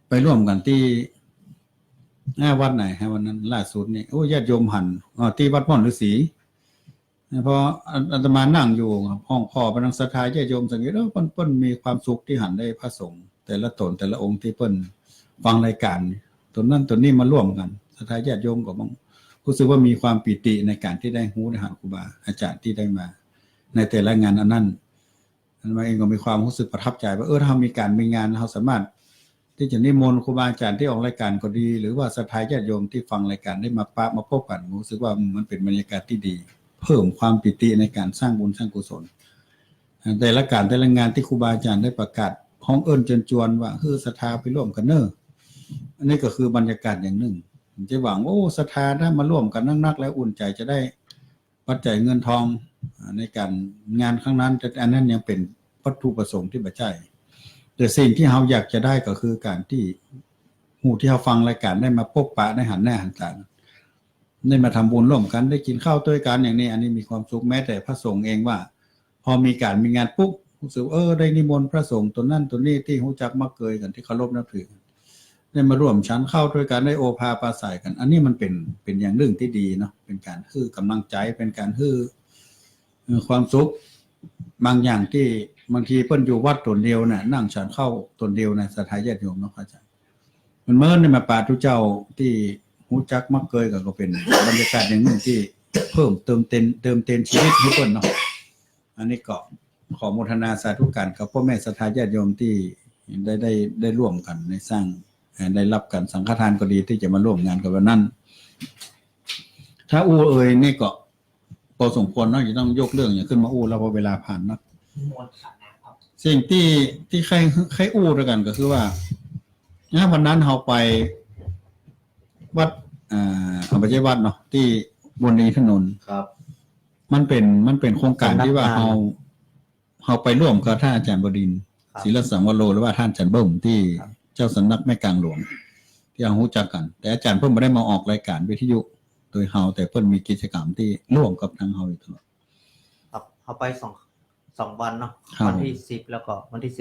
ไป ไปร่วมกันที่วัดไหนฮะวันนั้นล่าสุดนี่โอ้ญาติโยมหันที่วัดม่อนฤาษีเพราะอาตมานั่งอยู่ห้องพ่อพนังศรัทธาญาติโยมสังเกตเปิ้นมีความสุขที่หันได้พระสงฆ์แต่ละตนแต่ละองค์ที่เปิ้นฟังรายการตัวนั้นตัวนี้มาร่วมกันศรัทธาญาติโยมก็บ้างรู้สึกว่ามีความปิติในการที่ได้ฮู้ได้หาครูบาอาจารย์ที่ได้มาในแต่ละงานอันนั้นอันมาเองก็มีความรู้สึกประทับใจว่าถ้ามีการมีงานเราสามารถที่จะนิมนต์ครูบาอาจารย์ที่ออกรายการก็ดีหรือว่าศรัทธาญาติโยมที่ฟังรายการได้มาพบกันรู้สึกว่ามันเป็นบรรยากาศที่ดีเพิ่มความปิติในการสร้างบุญสร้างกุศลแต่ละการแต่ละงานที่ครูบาอาจารย์ได้ประกาศพ้องเอิญเชิญชวนว่าศรัทธาไปร่วมกันเนอะอันนี้ก็คือบรรยากาศอย่างหนึ่งจะหวังว่าศรัทธาถ้ามาร่วมกันนักๆแล้วอุ่นใจจะได้ปัจจัยเงินทองในการงานครั้งนั้นแต่อันนั้นยังเป็นวัตถุประสงค์ที่บ่ใช่แต่สิ่งที่เราอยากจะได้ก็คือการที่หูที่เราฟังรายการได้มาพบปะได้หันหน้าหันตาได้มาทำบุญร่วมกันได้กินข้าวด้วยกันอย่างนี้อันนี้มีความสุขแม้แต่พระสงฆ์เองว่าพอมีการมีงานปุ๊บรู้สึกได้นิมนต์พระสงฆ์ตัวนั่นตัวนี้ที่รู้จักมักเคยกันที่เคารพนับถือได้มาร่วมฉันข้าวด้วยกันได้โอภาปราศัยกันอันนี้มันเป็นอย่างเรื่องที่ดีเนาะเป็นการคือกำลังใจเป็นการคือความสุขบางอย่างที่บางทีเปิ้นอยู่วัดตนเดียวน่ะนั่งฉันข้าวตนเดียวในศรัทธาญาติโยมเนาะอาจารย์มันเมื่อในมาป่าทุเจ้าที่รู้จักมักเคยก็เป็นบรรยากาศอย่างหนึ่งที่เพิ่มเติมเต็มชีวิตให้เปิ้นเนาะอันนี้ก็ขอโมทนาสาธุการกับพ่อแม่ศรัทธาญาติโยมที่ได้ร่วมกันในสร้างได้รับการสังฆทานก็ดีที่จะมาร่วมงานกับวันนั้นถ้านี่ก็พอสมควรเนาะจะต้องยกเรื่องอย่างขึ้นมาแล้วพอเวลาผ่านเนาะสิ่งที่ใครด้วยกันก็คือว่าวันนั้นเราไปวัดไม่ใช่วัดเนาะที่บนนี้ถนนครับมันเป็นโครงการที่ว่าเราไปร่วมกับท่านอาจารย์บดินทร์ศิลสังวโรหรือว่าท่านอาจารย์เบิ้มที่เจ้าสำนักแม่กลางหลวงที่เรารู้จักกันแต่อาจารย์เพิ่นไม่ได้มาออกรายการวิทยุโดยเฮาแต่เพิ่นมีกิจกรรมที่ร่วมกับทางเฮาอยู่ตลอดครับเฮาไป2วันเนาะวันที่10แล้วก็วันที่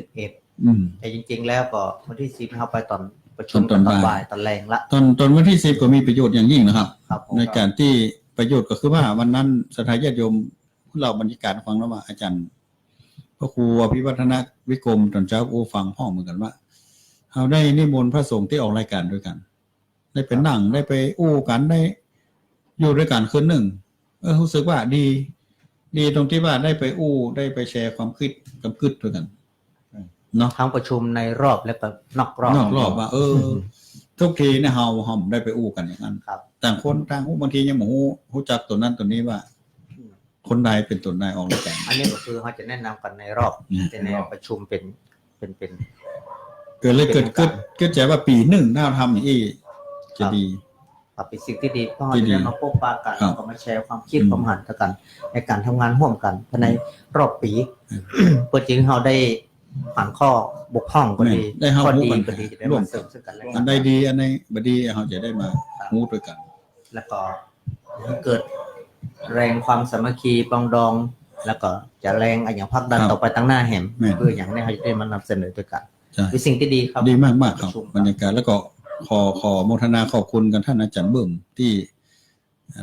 11แต่จริงๆแล้วก็วันที่10เฮาไปตอนประชุมตอนบ่ายตอนแรงละตอนวันที่10ก็มีประโยชน์อย่างยิ่งนะครับในการที่ประโยชน์ก็คือว่าวันนั้นศรัทธาญาติโยมเราบรรยากาศฟังแล้วว่าอาจารย์พระครูอภิวัฒนวิกรมตอนเช้าฟังห้องเหมือนกันว่าเราได้นิมนต์พระสงฆ์ที่ออกรายการด้วยกันได้ไปนั่งได้ไปกันได้อยู่ด้วยกันคืนหนึ่งรู้สึกว่าดีตรงที่ว่าได้ไปได้ไปแชร์ความคิดด้วยกันเนาะทั้งประชุมในรอบและก็นอกรอบว่าทุกทีเนี่ยเฮาได้ไปกันอย่างนั้นต่างคนต่างบางทียังบ่รู้จักตัวนั้นตัวนี้ว่าคนใดเป็นตัวใดออกรายการอันนี้ก็คือเขาจะแนะนำกันในรอบในประชุมเป็นเกิดใจว่าปีหนึ่งน่าทำอย่างนี้จะดีเป็นสิ่งที่ดีเพราะเราจะมาพบปะกันแล้วก็มาแชร์ความคิดความหันกันในการทำงานร่วมกันในรอบปีเพื่อจริงเราได้ผ่านข้อบกพร่องก็ดีข้อดีก็ดีจะได้มาเสริมซึ่งกันและกันอันใดดีอันไหนบ่ดีเราจะได้มาฮู้ด้วยกันแล้วก็เกิดแรงความสามัคคีปรองดองแล้วก็จะแรงอย่างพักดันต่อไปตั้งหน้าแหมเพื่ออย่างนี้เราจะได้มานำเสนอด้วยกันเป็นสิ่งที่ดีครับดีมากๆครับบรรยากาศแล้วก็ขอโมทนาขอบคุณกันท่านอาจารย์เบิ่มที่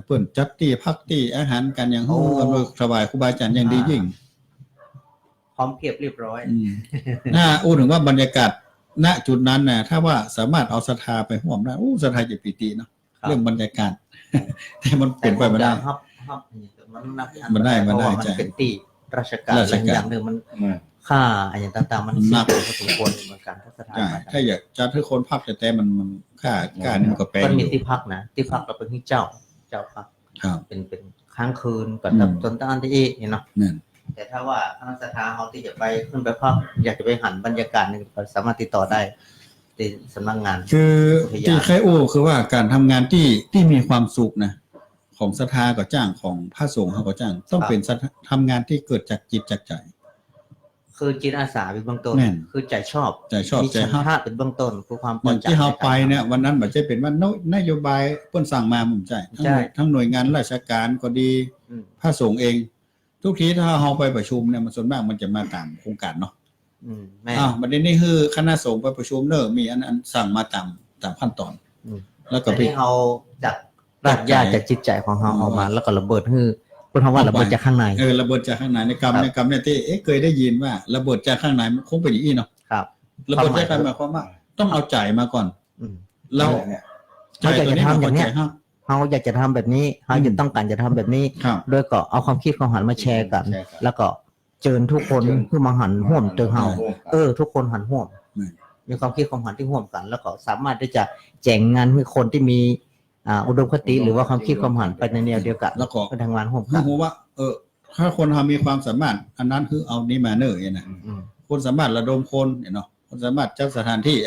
เปิ้นจัดที่พักที่อาหารกันอย่างฮู้อำนวยถวายครูบาอาจารย์อย่างดียิ่งพร้อมเพียบเรียบร้อยน่าถึงว่าบรรยากาศณจุดนั้นน่ะถ้าว่าสามารถเอาศรัทธาไปร่วมได้ศรัทธาจะปิติเนาะเรื่องบรรยากาศแต่มันเป็นไปไม่ได้มันได้ใจเป็นตีราชการอย่างนึงมันค่าอย่างต่างๆมันนักพอสมควรเหมือนกันถ้าสถานถ้าอยากจะให้คนพักแต่มันค่าการนี่มันก็แปลงมันมีที่พักนะที่พักเราเป็นที่เจ้าพักเป็นค้างคืนกับจนตั้งที่เนาะแต่ถ้าว่าคณะศรัทธาเฮาที่จะไปขึ้นไปพักอยากจะไปหันบรรยากาศนึงก็สามารถติดต่อได้ที่สำนักงานคือที่ใครคือว่าการทำงานที่มีความสุขนะของศรัทธาก็จ้างของพระสงฆ์เขาก็จ้างต้องเป็นทำงานที่เกิดจากจิตจากใจคือจิตอาสาเป็นเบื้องต้นคือใจชอบใจฮักเป็นเบื้องต้นคือความพอใจที่เฮาไปเนี่ยวันนั้นบ่ใช่เป็นว่านโยบายเพิ่นสั่งมาผมใจทั้งหน่วยงานราชการก็ดีพระสงฆ์เองทุกทีถ้าเฮาไปประชุมเนี่ยมันส่วนมากมันจะมาตามโครงการเนาะ แม่ บัดนี้คือคณะสงฆ์ไปประชุมเนอะมีอันสั่งมาตามขั้นตอน แล้วก็ แต่ ไป ที่เขาจากรากหญ้าจากจิตใจของเขาออกมา แล้วก็ระเบิดคือเพิ่นคำว่าระเบิดจากข้างใน ระเบิดจากข้างในในกรรมเนี่ยที่เคยได้ยินว่าระเบิดจากข้างในมันคงเป็นอย่างนี้เนาะ ครับ ระเบิดจากข้างในหมายความว่าต้องเอาใจมาก่อน แล้ว ใจตัวนี้มันเข้าใจฮะ เขาอยากจะทำแบบนี้เขา อืม จะต้องการจะทำแบบนี้ ครับ โดยก็เอาความคิดของหันมาแชร์กัน แล้วก็เชิญทุกคนเพื่อมาหันห่วมเจอเฮาทุกคนหันห่วม มีความคิดความหันที่ห่วมกัน แล้วก็สามารถที่จะแจงงานให้คนที่มีอุดมคติหรือว่าความคิดความหันไปในแนวเดียวกัน แล้วก็ ไปทำงานห่วม คื กั อน ผมว่าถ้าคนทำมีความสามารถ อันนั้นคือเอานี้มาเนอะนะ อืม คนสามารถระดมคนเนาะคนสามารถจัดสถานที่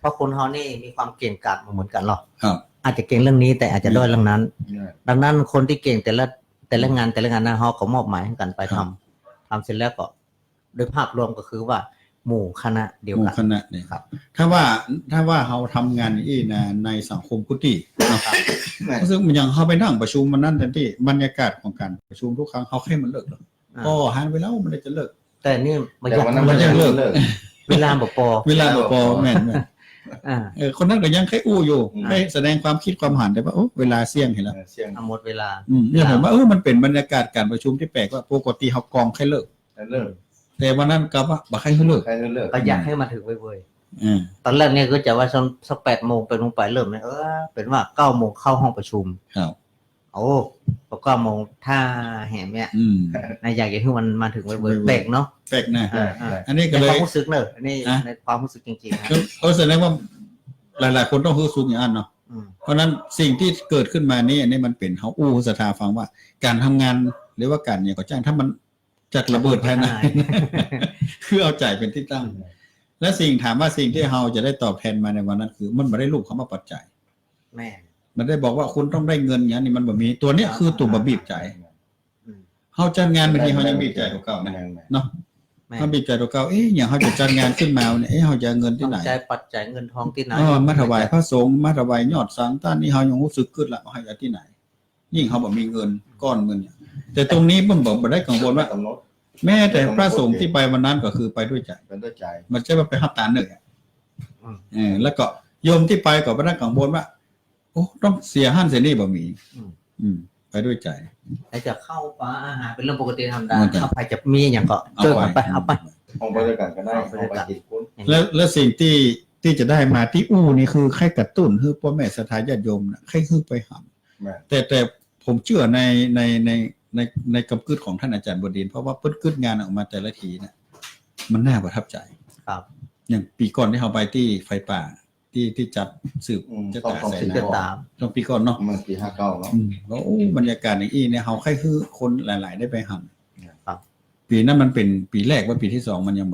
เพราะคนเฮานี่มีความเก่งกาจเหมือนกันหรอก ครับ อาจจะเก่งเรื่องนี้แต่อาจจะด้อยเรื่องนั้น ดังนั้นคนที่เก่งแต่ละงานนะเฮาก็มอบหมายให้กันไปทำเสร็จแล้วก็โดยภาพรวมก็คือว่าหมู่คณะเดียว หมู่ กัน คณะเนี่ย ครับ ถ้าว่าเราทำงานนี้นะในสังคมกุฏินะครับซึ่งมันยังเขาไปนั่งประชุมมันนั่นแต่ที่บรรยากาศของการประชุมทุกครั้งเขาให้มันเลิกหรอกก็หันไปแล้วมันจะเลิก แต่นี่มันอยาก มันยังเลิก เวลาบ่พอ เวลาพอแม่น อ่า คนนั้นก็ยังแค่อู้อยู่ให้แสดงความคิดความหันแต่ว่าเวลาเสี่ยงเห็นแล้ว หมดเวลา เนี่ยผมว่ามันเป็นบรรยากาศการประชุมที่แปลกว่าปกติเขากองแค่เลิก แต่วันนั้นก็ว่าบักให้เลิก ก็อยากให้มาถึงเว้ย อืม ๆตอนแรกเนี่ยก็จะว่าสัก8 โมงเป็นลงไปเริ่มเนี่ยเป็นว่า9 โมงเข้าห้องประชุม ครับ โอ้พอ9 โมงถ้าแหมเนี่ย อืม นายอยากให้มันมาถึงเว้ยๆแปลกเนาะ แปลกนะ อ่า อันนี้ก็ ใน เล ควาย มรู้สึกเนอะอันนี้ อ่ะ ในความรู้สึกจริงๆนะ แสดงว่าหลายๆคนต้องรู้สึกอย่างนั้นเนาะ อืม เพราะฉะนั้นสิ่งที่เกิดขึ้นมานี่อันนี้มันเป็นเขาอู้ศรัทธาฟังว่า การทำงานหรือว่าการเนี่ยก็จ้างถ้ามันจากระเบิดภายใน คือเอาใจเป็นที่ตั้ง และถามว่าสิ่งที่เราจะได้ตอบแทนมาในวันนั้นคือ มันไม่ได้รูปเขามาปัจจัย แม่ มันได้บอกว่าคุณต้องได้เงินอย่างนี้มันบ่มีตัวเนี้ยคือตัวบบีบใจ อืม เขาจัดงานบางทีเขายังบีบใจกว่าเก่านะเนาะ แม่ เขาบีบใจกว่าเก่าอย่างเขาจะจัดงานขึ้นมาเนี่ยเขาจะเอาเงินที่ไหน ใจปัจจัยเงินทองที่ไหน มาถวายพระสงฆ์มาถวายยอดสังฆทานนี่เขายังรู้สึกขึ้นละว่าให้เอาที่ไหน ยิ่งเขาบอกมีเงินก้อนเงินเนี่ยแต่ตรงนี้ผมบอกบ่ได้กังวลว่าแม้แต่พระสงฆ์ที่ไปวันนั้นก็คือไปด้วยใจ มันจะไปหับตาเหนื่อยแล้วก็โยมที่ไปก็ไม่ได้กังวลว่าโอ้ต้องเสียหั่นเสียนี่บ่มีไปด้วยใจ แต่จะเข้าปลาอาหารเป็นเรื่องปกติธรรมดา มันจะ เข้าไปจะมีอย่างก็เจอกันไปเอาไป ห้องบริการก็ได้ห้องไปกินกุ้ง แล้วสิ่งที่จะได้มาที่อู้นี่คือแค่กระตุ้นคือพ่อแม่ศรัทธาญาติโยมนะแค่คือไปหำแต่ผมเชื่อในกำกึดของท่านอาจารย์บดินทร์เพราะว่าเพิ่นกึดงานออกมาแต่ละทีเนี่ยมันน่าประทับใจ ครับ อย่างปีก่อนที่เราไปที่ไฟป่าที่จัดสืบจะตา ต้อง ใส่ ถึง นา จะตาม ช่วงปีก่อนเนาะ เมื่อปี59เนาะ ว่าโอ้บรรยากาศอย่างอี้เนี่ยเราแค่คือคนหลายๆได้ไปห ครับ ำปีนั้นมันเป็นปีแรกว่าปีที่สองมันยัง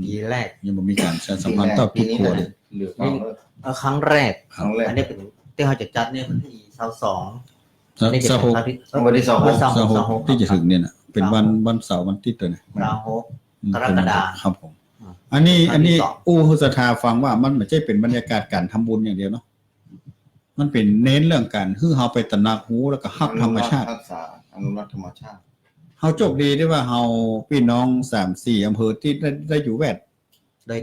ปีแรก ยังบ่มีการประชาสัมพันธ์ต่อทุกครัวเลย เหลือฟังเลย ครั้งแรก ครั้งแรก อันนี้เป็นที่เขาจะจัดเนี่ยวันที่22นี่จะ สะ เป็น หก ครั้งที่ วันที่ สะหกที่จะถึงเนี่ยนะเป็นวันเสาร์วันที่ตัวเนี่ย 26 กรกฎาคม ครับผม อืม อันนี้ ครั้งที่สอง อู้ศรัทธาฟังว่ามันไม่ใช่เป็นบรรยากาศการทำบุญอย่างเดียวเนาะมันเป็นเน้นเรื่องการคือเฮาไปตระหนักรู้แล้วก็ฮักธรรมชาติ รักษาอนุรักษ์ธรรมชาติ เฮาโชคดีที่ว่าเฮาพี่น้อง3-4อำเภอที่ได้อยู่แวด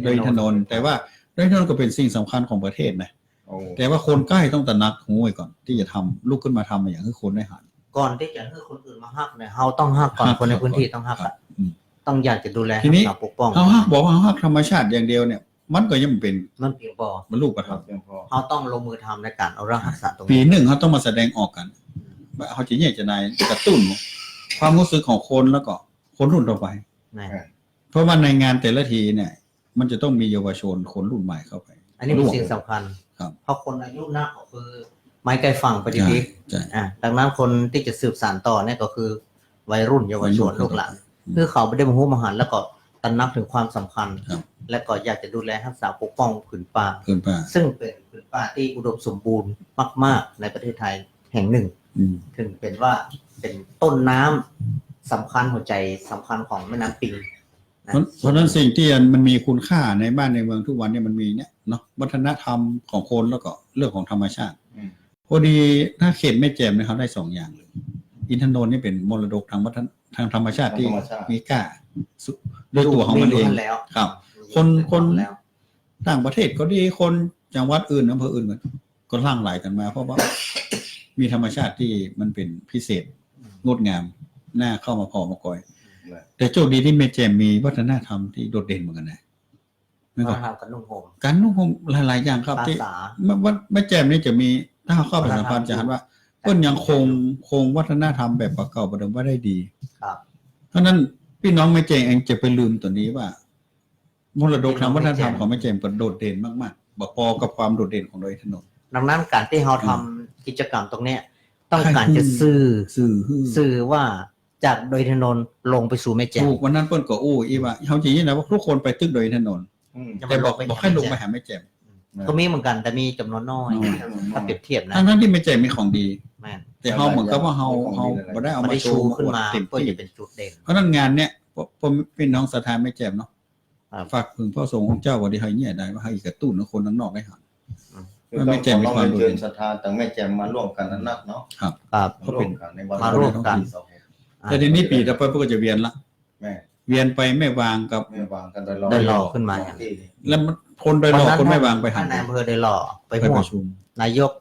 โดยถนน แต่ว่าโดยถนนก็เป็นสิ่งสำคัญของประเทศนะ โอ้ แต่ว่าคนใกล้ต้องตระหนักรู้ไว้ก่อนที่จะทำลุกขึ้นมาทำอย่างคือคนได้หัน ก่อนที่จะให้คนอื่นมาฮักเนี่ยเราต้องฮักก่อน ฮัก คนในพื้นที่ต้องฮัก ครั อะ บอืม ต้องอยากจะดูแล ทีนี้ รักษาปกป้อง เฮาฮักบอกว่าเฮาฮักธรรมชาติอย่างเดียวเนี่ยมันก็ยังเป็น มันเพียงพอ มันลูกประ ครั ทั บบ เพียงพอ เราต้องลงมือทำในการเอารักษาตรง ปี นี้ หนึ่งเขาต้องมาแสดงออกกันว่าเขาจะแยกจะนายกระตุ้นความรู้สึกของคนแล้วก็คนรุ่นต่อไป นะ เพราะว่าในงานแต่ละทีเนี่ย มันจะต้องมีเยาวชนคนรุ่นใหม่เข้าไป อันนี้เป็นสิ่งสำคัญ ครับ เพราะคนอายุมากก็คือไม้ไกลฝั่งไปดี ใช่ ดังนั้นคนที่จะสืบสานต่อเนี่ยก็คือวัยรุ่นเยาวชน วัยรุ่น ลูกหลานคือเขาไม่ได้มาหูมาหันแล้วก็ตระหนักถึงความสำคัญ ครับ และก็อยากจะดูแลรักษาปกป้องผืนป่า เพื่อนป้า ซึ่งเป็นผืนป่าที่อุดมสมบูรณ์มากๆในประเทศไทยแห่งหนึ่ง อืม ถึงเป็นว่าเป็นต้นน้ำสำคัญหัวใจสำคัญของแม่น้ำปิงนะ เพราะฉะนั้นสิ่งที่มันมีคุณค่าในบ้านในเมืองทุกวันเนี่ยมันมีเนี่ยเนาะวัฒนธรรมของคนแล้วก็เรื่องของธรรมชาติ อืม พอดีถ้าเขตไม่แจ่มเนี่ยเขาได้2อย่างเลยอินทนนท์นี่เป็นมรดกทางธรรมชาติที่ ธรรมชาติ มีกล้า ด้วยตัวของมันเอง แล้ว ครับ คน แล้ว ต่างประเทศก็ดีคนจังหวัดอื่นอำเภออื่นก็ร่างหลายกันมา เพราะว่า มีธรรมชาติที่มันเป็นพิเศษงดงามน่าเข้ามาพอมาก่อย แต่โชคดีที่แม่แจ่มมีวัฒนธรรมที่โดดเด่นเหมือนกันนะไม่ก็ มาทำกันนุ่งห่ม การนุ่งห่มหลายๆอย่างครับ ภา ที่ ษา แม่แจ่มนี่จะมีถ้าเข้าไปสัมพันธ์จะเห็นว่าเพิ่นยังคงวัฒนธรรมแบบเก่าประเดิมว่าได้ดี ครับ เพราะนั้นพี่น้องแม่แจ่มเองจะไปลืมตัวนี้ว่ามรดกทางวัฒนธรรมของแม่แจ่มก็โดดเด่นมากๆบ่พอกับความโดดเด่นของดอยถนน ดังนั้นการที่เราทำกิจกรรมตรงเนี้ยต้องการจะสื่อว่าจากโดยถนนลงไปสู่แม่แจ่ม ถูกวันนั้นเพิ่นก็อู้อีว่าเฮาจริงๆนะว่าทุกคนไปตึกดอยถนน แต่บอกให้ลงไปหาแม่แจ่ม ก็มีเหมือนกันแต่มีจำนวนน้อย น้อย ถ้าเปรียบเทียบนะ ทั้งที่แม่แจ่มมีของดี แม่น แต่เฮาเหมือนกับว่าเฮาบ่ได้เอา มัน มา ได้ โช ชู ว์ ขึ้นมา เต็ม เพื่อ ที่ จะเป็นจุดเด่น เพราะนั้นงานเนี้ยผมเป็นน้องศรัทธาแม่แจ่มเนาะ ครับ ฝากถึงพ่อสงฆ์องค์เจ้าว่าที่ให้เนี่ยได้ว่าให้กระตุ้นคนข้างนอกได้หัน คือต้องขอเชิญศรัทธาต่างแม่แจ่มมาร่วมกันนั่นนักเนาะ ครับ ครับ มาร่วมกันในวัน มาร่วมกัน แต่ทีนี้ปีต่อไปพวกก็จะเวียนละ แม่ เวียนไปแม่วางกับ แม่วางกัน ได้หล่อขึ้นมาอย่าง ที่ แล้วมันคนโดยรอบคนแม่วางไปหัน ท่านนายอำเภอได้หล่อไป ไป ห่ว ป ม ระชุม นายก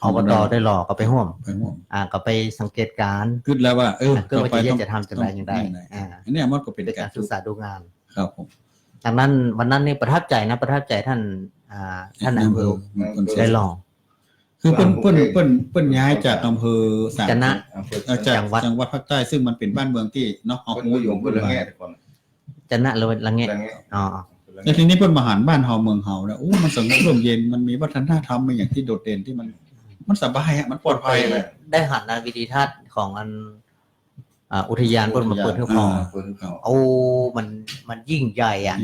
อบตได้หล่อก็ไปห่วม ไปห่วง ก็ไปสังเกตการณ์ คิดแล้วว่าก็ว่า ต่อไป จะทำจะได้อย่างไร อันนี้มันก็เป็น เป็น กา การ รศึกษาดูงาน ครับผม ดังนั้นวันนั้นนี่ประทับใจท่านท่านนายอำเภอได้หล่อ คือเปิ้นย้ายจากอำเภอสาม จะนะ จาก จังหวัด จังหวัดภาคใต้ซึ่งมันเป็นบ้านเมืองที่เนาะเอา คน หู ก็ อ อยู่ ยู่ เพิ่ เพื่อน นละ มา แง่ก่อน จะนะเลยละเงี้ย ละแง่ อ๋อ แล้วทีนี้เพิ่นมาหารบ้านเฮาเมืองเฮาแล้วโอ้มันสงบร่มเย็นมันมีวัฒนธรรมมันอย่างที่โดดเด่นที่มันสบายมันปลอดภัย ได้หันนาวิดีทัศน์ของอันอุทยานบนมาเปิดให้ฟังโอ้มันยิ่งใหญ่อ่ะ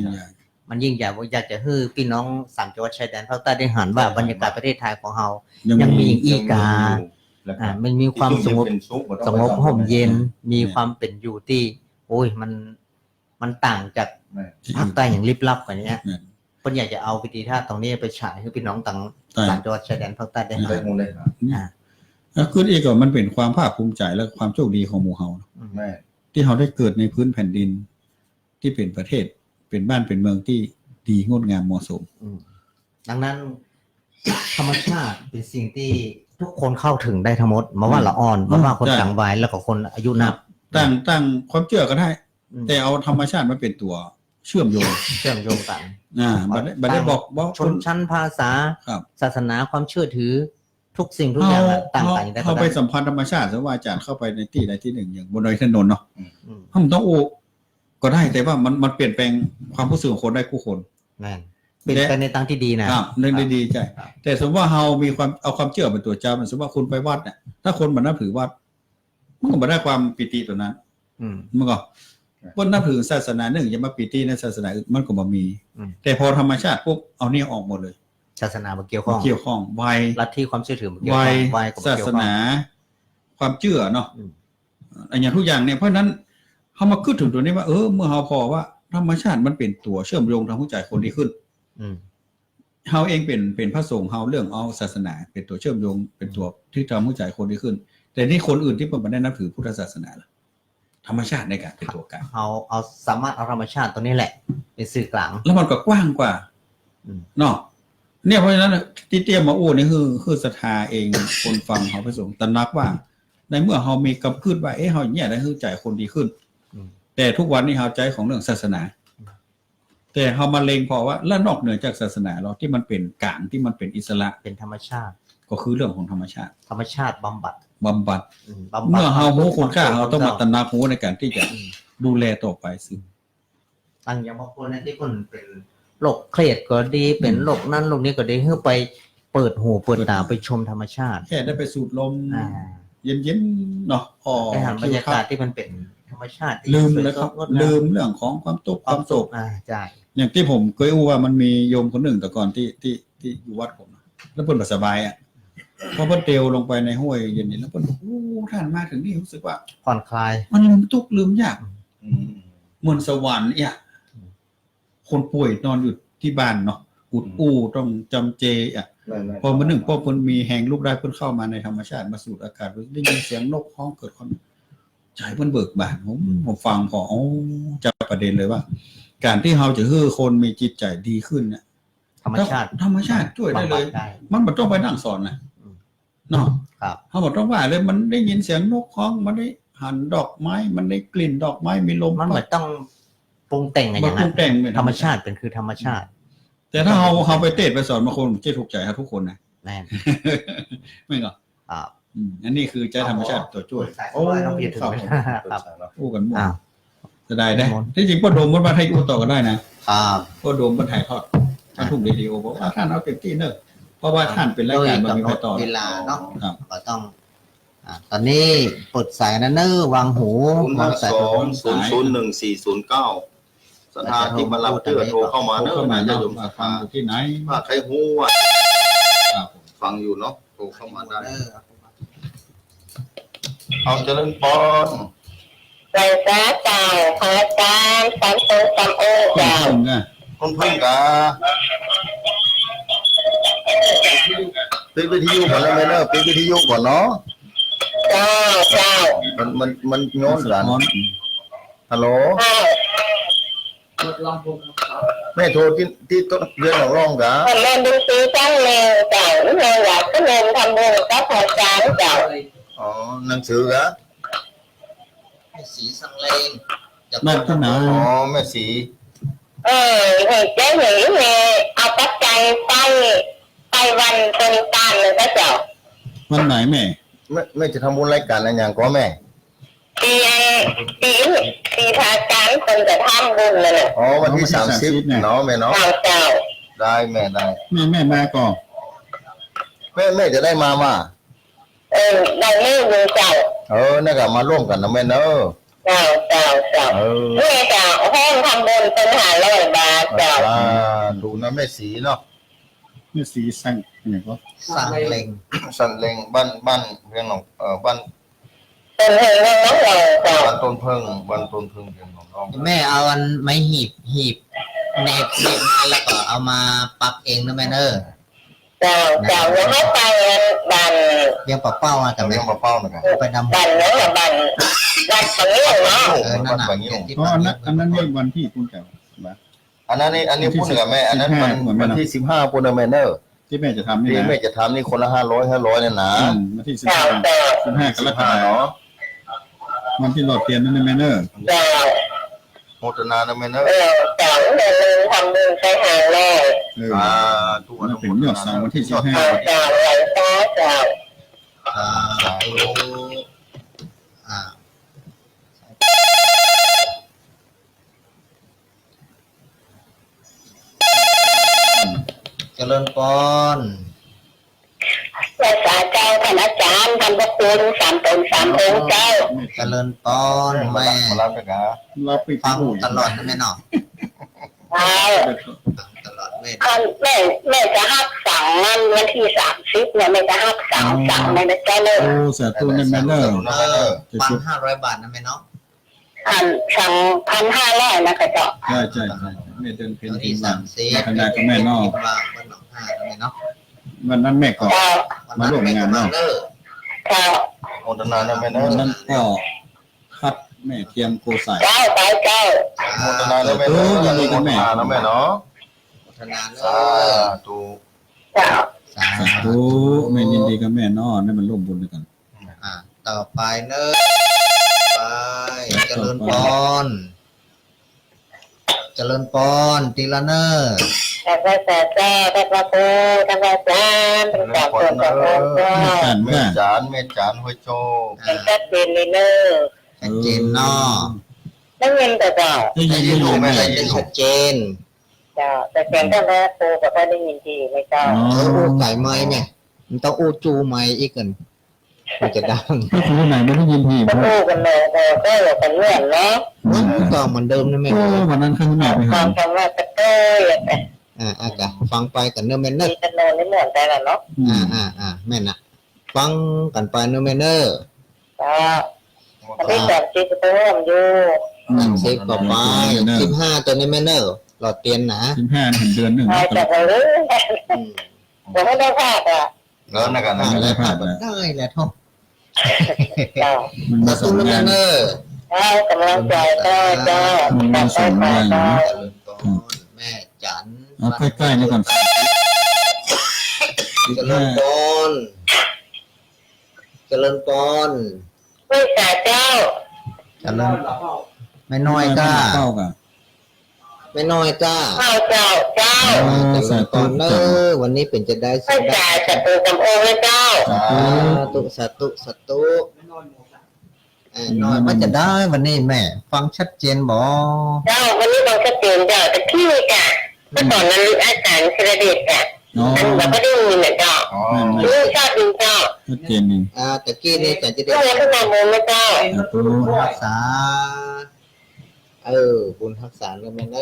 มันยิ่งใหญ่ว่าอยากจะให้พี่น้องสามจังหวัดชายแดนภาคใต้ได้หันว่าบรรยากาศประเทศไทยของเรายังมีอีกามันมีความสงบห่มเย็นมีความเป็นอยู่ที่โอ้ยมันต่างจากภาคใต้อย่างลิบลับกว่านี้เพิ่นอยากจะเอาวิธีท่าตรงนี้ไปฉายให้พี่น้องต่างสามจังหวัดชายแดนภาคใต้ได้หั ได้ น มูลได้ครับ แล้วคืออีกก็มันเป็นความภาคภูมิใจและความโชคดีของหมู่เฮา แม่ ที่เฮาได้เกิดในพื้นแผ่นดินที่เป็นประเทศเป็นบ้านเป็นเมืองที่ดีงดงามเหมาะสม ดังนั้นธรรมชาติเป็นสิ่งที่ทุกคนเข้าถึงได้ทั้งหมดมาว่าละอ่อนมาว่าคนต่างวัยแล้วก็คนอายุนับ ตั้งความเชื่อก็ได้ แต่เอาธรรมชาติมาเป็นตัวเชื่อมโยง เชื่อมโยงกัน บัดได้บอก ชนชั้นภาษา ครับ ศาสนาความเชื่อถือทุกสิ่งทุกอย่างต่างกันได้ เข้าไปสัมพันธ์ธรรมชาติสมมติว่าอาจารย์เข้าไปในที่ใดที่หนึ่งอย่างบนดอยถนนเนาะ อืม ถ้ามันต้องโอ้ก็ได้แต่ว่ามันเปลี่ยนแปลงความรู้สึกของคนได้คู่คน แม่นเป็นไปในทางที่ดีนะครับ เรื่องดีๆใช่แต่สมมติว่าเฮามีความเอาความเชื่อเป็นตัวเจ้าสมมติว่าคุณไปวัดเนี่ยถ้าคนมันนับถือวัดมันก็บ่ได้ความปิติตัวนั้น อืม มันก็คนนับถือศาสนาหนึ่งจะมาปิติในศาสนาอื่นมันก็บ่มี อืม แต่พอธรรมชาติปุ๊บเอาเนี่ยออกหมดเลย ศาสนามาเกี่ยวข้อง เกี่ยวข้องวัย ลัทธิความเชื่อถือมาเกี่ยว วั ข้อย งวัยกับ ศา เกี่ยว ส ข้อง นา ความเชื่อเนาะ อืม อันอย่างทุกอย่างเนี่ยเพราะฉะนั้นเฮามาคิดถึงตัวนี้ว่าเมื่อเฮาพอว่าธรรมชาติมันเป็นตัวเชื่อมโยงทางหัวใจคนดีขึ้น อืม เฮาเองเป็นพระสงฆ์เฮาเรื่องเอาศาสนาเป็นตัวเชื่อมโยงเป็นตัวที่ทำหัวใจคนดีขึ้น แต่นี่คนอื่นที่เพิ่นบ่ได้นับถือพุทธศาสนาล่ะธรรมชาติในการเป็นตัวกลาง เอาสามารถเอาธรรมชาติตัวนี้แหละ เป็นสื่อกลาง แล้วมันก็กว้างกว่า อืม เนาะเนี่ยเพราะฉะนั้นที่เตรียมมาอู้นี่คือศรัทธาเองคนฟังเฮาพระสงฆ์ตระหนักว่า ในเมื่อเฮามีกำพืชว่าเฮาเนี่ยได้ให้ใจคนดีขึ้น อืม แต่ทุกวันนี้เฮาใจของเรื่องศาสนา แต่เฮามาเลงพอว่าแล้วนอกเหนือจากศาสนาเราที่มันเป็นกลางที่มันเป็นอิสระ เป็นธรรมชาติ ก็คือเรื่องของธรรมชาติ ธรรมชาติบำบัด บำบัด บำบัด เมื่อเฮารู้คุณค่าเฮาต้องมาตระหนักรู้ในการที่จะ อืม ดูแลต่อไปซึ่ง ตั้งอย่างบางคนที่คนเป็นโรคเครียดก็ดีเป็นโรคนั้นโรคนี้ก็ดีให้ไปเปิดหูเปิดตาไปชมธรรมชาติ แค่ได้ไปสูดลม อ่า เย็นๆเนาะพอ ไปหาบรรยากาศที่มันเป็นธรรมชาติที่ ลืมแล้วครับ สวยงดงาม ลืมเรื่องของความทุกข์ความโศก ใช่ อย่างที่ผมเคยอู้ว่ามันมีโยมคนหนึ่งแต่ก่อนที่อยู่วัดผมนะแล้วเพิ่นบ่สบายอ่ะพอเพิ่นเตลลงไปในห้วยเย็นนี่แล้วเพิ่นโอ้ท่านมาถึงนี่รู้สึกว่า ผ่อนคลาย มันลืมทุกข์ลืมยาก อืม เหมือนสวรรค์เนี่ยคนป่วยนอนอยู่ที่บ้านเนาะอุดอู้ต้องจำเจอ่ะพอมื้อหนึ่งพอเพิ่นมีแหงลูกได้เพิ่นเข้ามาในธรรมชาติมาสูดอากาศได้ยินเสียงนกฮ้องเกิดความใจเพิ่นเบิกบานผมฟังพอจะไป ประเด็นเลยว่า การที่เราจะให้คนมีจิตใจดีขึ้นเนี่ย ธรรมชาติ ธรรมชาติช่วยได้เลย บำบัดได้ มันไม่ต้องไปนั่งสอนนะเนาะ ครับ เขาบอกต้องว่าเลยมันได้ยินเสียงนกร้องมันได้หันดอกไม้มันได้กลิ่นดอกไม้มีลม มันเหมือนต้องปรุงแต่งอะไรอ มัน ย่าง ปรุ นั้ ง น แต่งเป็น ธรรมชาติเป็นคือธรรมชาติ แต่ถ้าเขาไปเทศไปสอนบางคนจะถูกใจครับทุกคนนะ แน่น ไม่เหรอ ครับ อันนี้คือใจธรรมชาติตัวช่วย โอ้น้องเพียรถึงไหมครับ พูดกันมั่ว อ้าว จะได้ได้ที่จริงพ่อโดมมันมาให้พูดต่อก็ได้นะครับ พ่อโดมมันถ่ายทอดท่านทุ่งเรดิโอบอกว่าท่านเอาเต็มที่เนอะเพราะว่าท่านเป็นรายการมันมีไปต่อ เวลาเนาะ ครับ ก็ต้องตอนนี้ปลดสายนะเนอวางหูวางสาย 052001409ศรัทธาที่มารับเตื้อโทรเข้ามาเนอะ เข้ามา ญา เนาะ ติโยมศรัท ฟั ธาง อยู่ที่ไหน ถ้าใครฮู้ว่า ครับผม ฟังอยู่เนาะโทรเข้ามาได้ เนอ เอาเจริญพร ในพระเจ้าพระอาจารย์สันติสัมโอ เพิ่ เจ้า งไง คุณเพิ่งกะปิดวิทยุก่อนแล้วไหมเนอะปิดวิทยุก่อนเนาะ เจ้าเจ้า มันโยนกันฮัลโหล เจ้า แม่โทรที่ต้นเดือนของร้องกะ คนเล่นดนตรีจ้างเร็วเจ้าเราอยากก็เล่นทำบุญกับพระอาจารย์เจ้า อ๋อหนังสือกะ สีสังเลง แม่ที่ไหน อ๋อแม่สี เห็นเจ๊หนีเนี่ยเอาปัจจัยไปวันเป็นตันเลยก็เจ้า วันไหนแม่ แม่จะทำบุญรายการอะไรอย่างก็แม่ ปีพระอาจารย์คนจะทำบุญเลย อ๋อวันที่30เนาะแม่เนาะ เจ้าเจ้า ได้แม่ได้ แม่มาก่อน แม่จะได้มา ได้ไม่มีเจ้า นั่นก็มาร่วมกันนะแม่เนอะ เจ้าเจ้าเจ้านี่เจ้าห้องทำบุญเป็น500 บาทเจ้า ดูนะแม่สีเนาะ แม่สีสั่งอย่างก็ สังเลง สันเลงบ้านเพียงหนองบ้าน เป็นเฮงน้องเราเจ้า บ้านต้นเพิ่งบ้านต้นเพิ่งเพียงหนองน้อง แม่เอาอันไม้หีบแนบมาแล้วก็เอามาปักเองนะแม่เนอ เจ้าเจ้าอย่าให้ไปบัน เลี้ยงปลาเป้ามากับ เลี้ แม่ ยงมาเป้าหน่อยกัน ไปดำ บันเนื้อบันบันตรงนี้เนาะ นั่นน่ะ อ๋ออันนั้นนี่วันที่คุณแก่ อันนี้พูดหนึ่งกับแม่อันนั้นวันที่15พูดกับแม่เนอะ ที่แม่จะทำนี่ ที่ นะ แม่จะทำนี่คนละ500เนี่ยนะ วันที่ เจ้าเจ้า 15กรกฎาคม เนาะ วันที่หลอดเทียนนั่นแม่เนอร์ เจ้า โมทนานะแม่เนอะ เจ้าเดินทำบุญไปหาแม่ ทุก มันเป็นยอดสั่งวันที่ เจ้าเจ้าไหลฟ้าเจ้า เจริญปอน รักษาเจ้าท่านอาจารย์ทำพระคุณ3 ตน 3 องค์เจ้า เจริญปอนแม่ มารับกันนะ เราไป ฟัง พูด ตลอดนะแม่เนาะ เจ้า ตลอดแม่ แม่จะหักสั่งมันวันที่30เนี่ยแม่จะหักสั่งเลยนะเจ้าเลย โอ้สาธุในแม่เนอร์ ฟัง500 บาทนะแม่เนาะ สั่ง1,500นะคะเจ้า ใช่แม่เดินเพียง วัน ที่ ที่ มา 30 คณะกับแม่นอก ว่าวันหนองห้านะแม่เนาะ วันนั้นแม่ก็ เจ้า มาร่วมงานเนาะ เจ้า โมทนานะแม่เนอะ วันนั้นก็คัดแม่เทียมโกใส่ เจ้าไปเจ้า โมทนานะแม่เนอะโมทนานะแม่เนาะ พัฒนาเน สา อะ ธุ เจ้า สา สาธุแม่ยินดีกับแม่นอได้มันร่วมบุญด้วยกัน ต่อไปเนอะไปเจริญปอน เจริญปอนตีละเนอ แต่พระเจ้าพระครูพระอาจารย์เป็นสาวคนพระเจ้า แม่จานห้วยโจ เป็นชัดเจนเลยเนอะ ชัดเจนเนาะ นั่งเงินแต่เจ้า ได้ยินได้ยินแม่ ชัดเจน เจ้าแต่เสียงท่านพระครูก็ได้ยินดีไหมเจ้า อู้ไก่ไม้เนี่ยมันต้องอู้จูไม้อีกกันมันจะดัง ก็คือไหนไม่ได้ยินที ก็พูดกันเลยก็อยู่กันเงื่อนเนาะ ก็เหมือนเดิมนะแม่ โอ้วันนั้นข้างแม่ไป ค หาว ามคำว่าตะเก้ยแต่ อากะฟังไปกันเนอะแม่เน มี อะ จำนวนไม่เหมือนแต่ละเนาะ แม่น่ะ ฟังกันไปเนอะแม่เนอะ เจ้าอันที่แบบที่จะร่วมอยู่ 10ต่อไป15ตัวนี้แม่เนอะหลอดเตียนนะ 15ถึงเดือนหนึ่ง ใช่แต่เรื่องเดี๋ยวไม่ได้พลาดอ่ะ แล้วนะกันนะ ได้ผ่านได้แหละท่อ เจ้า มัน มา มาส ตุ้ อง น งา แม่ น เนอะ ได้กำลังใจได้ได้ มีสองอย่างนะ เจริญพรแม่จัน เอาใกล้ๆนี่ก่อน เจริญพรเจริญพร ไม่สาเจ้า เจริญไม่น้อยก้า เข้ากัน ไม่น้อยก้า ข้าวเจ้าเจ้า เจริญพรเนอวันนี้เป็นจะได้ ไม่สาจะตูจำองค์เจ้า สาธุน้อยมันจะได้วันนี้แม่ ฟังชัดเจนบ่ เจ้าวันนี้เราจะเปลี่ยนเจ้าแต่พี่จ้ะเมื่อก่อนนั้นอาจารย์เสด็จจ้ะ อ๋อ อันแบบไม่ได้ยินนะเจ้า นั่น รู้ชาติดีเจ้า ชัดเจนนี่ ตะกี้นี่จะได้ เรื่องนี้ขึ้นมาโมนะเจ้า บุญรักษาบุญรักษาแล้วแม่เน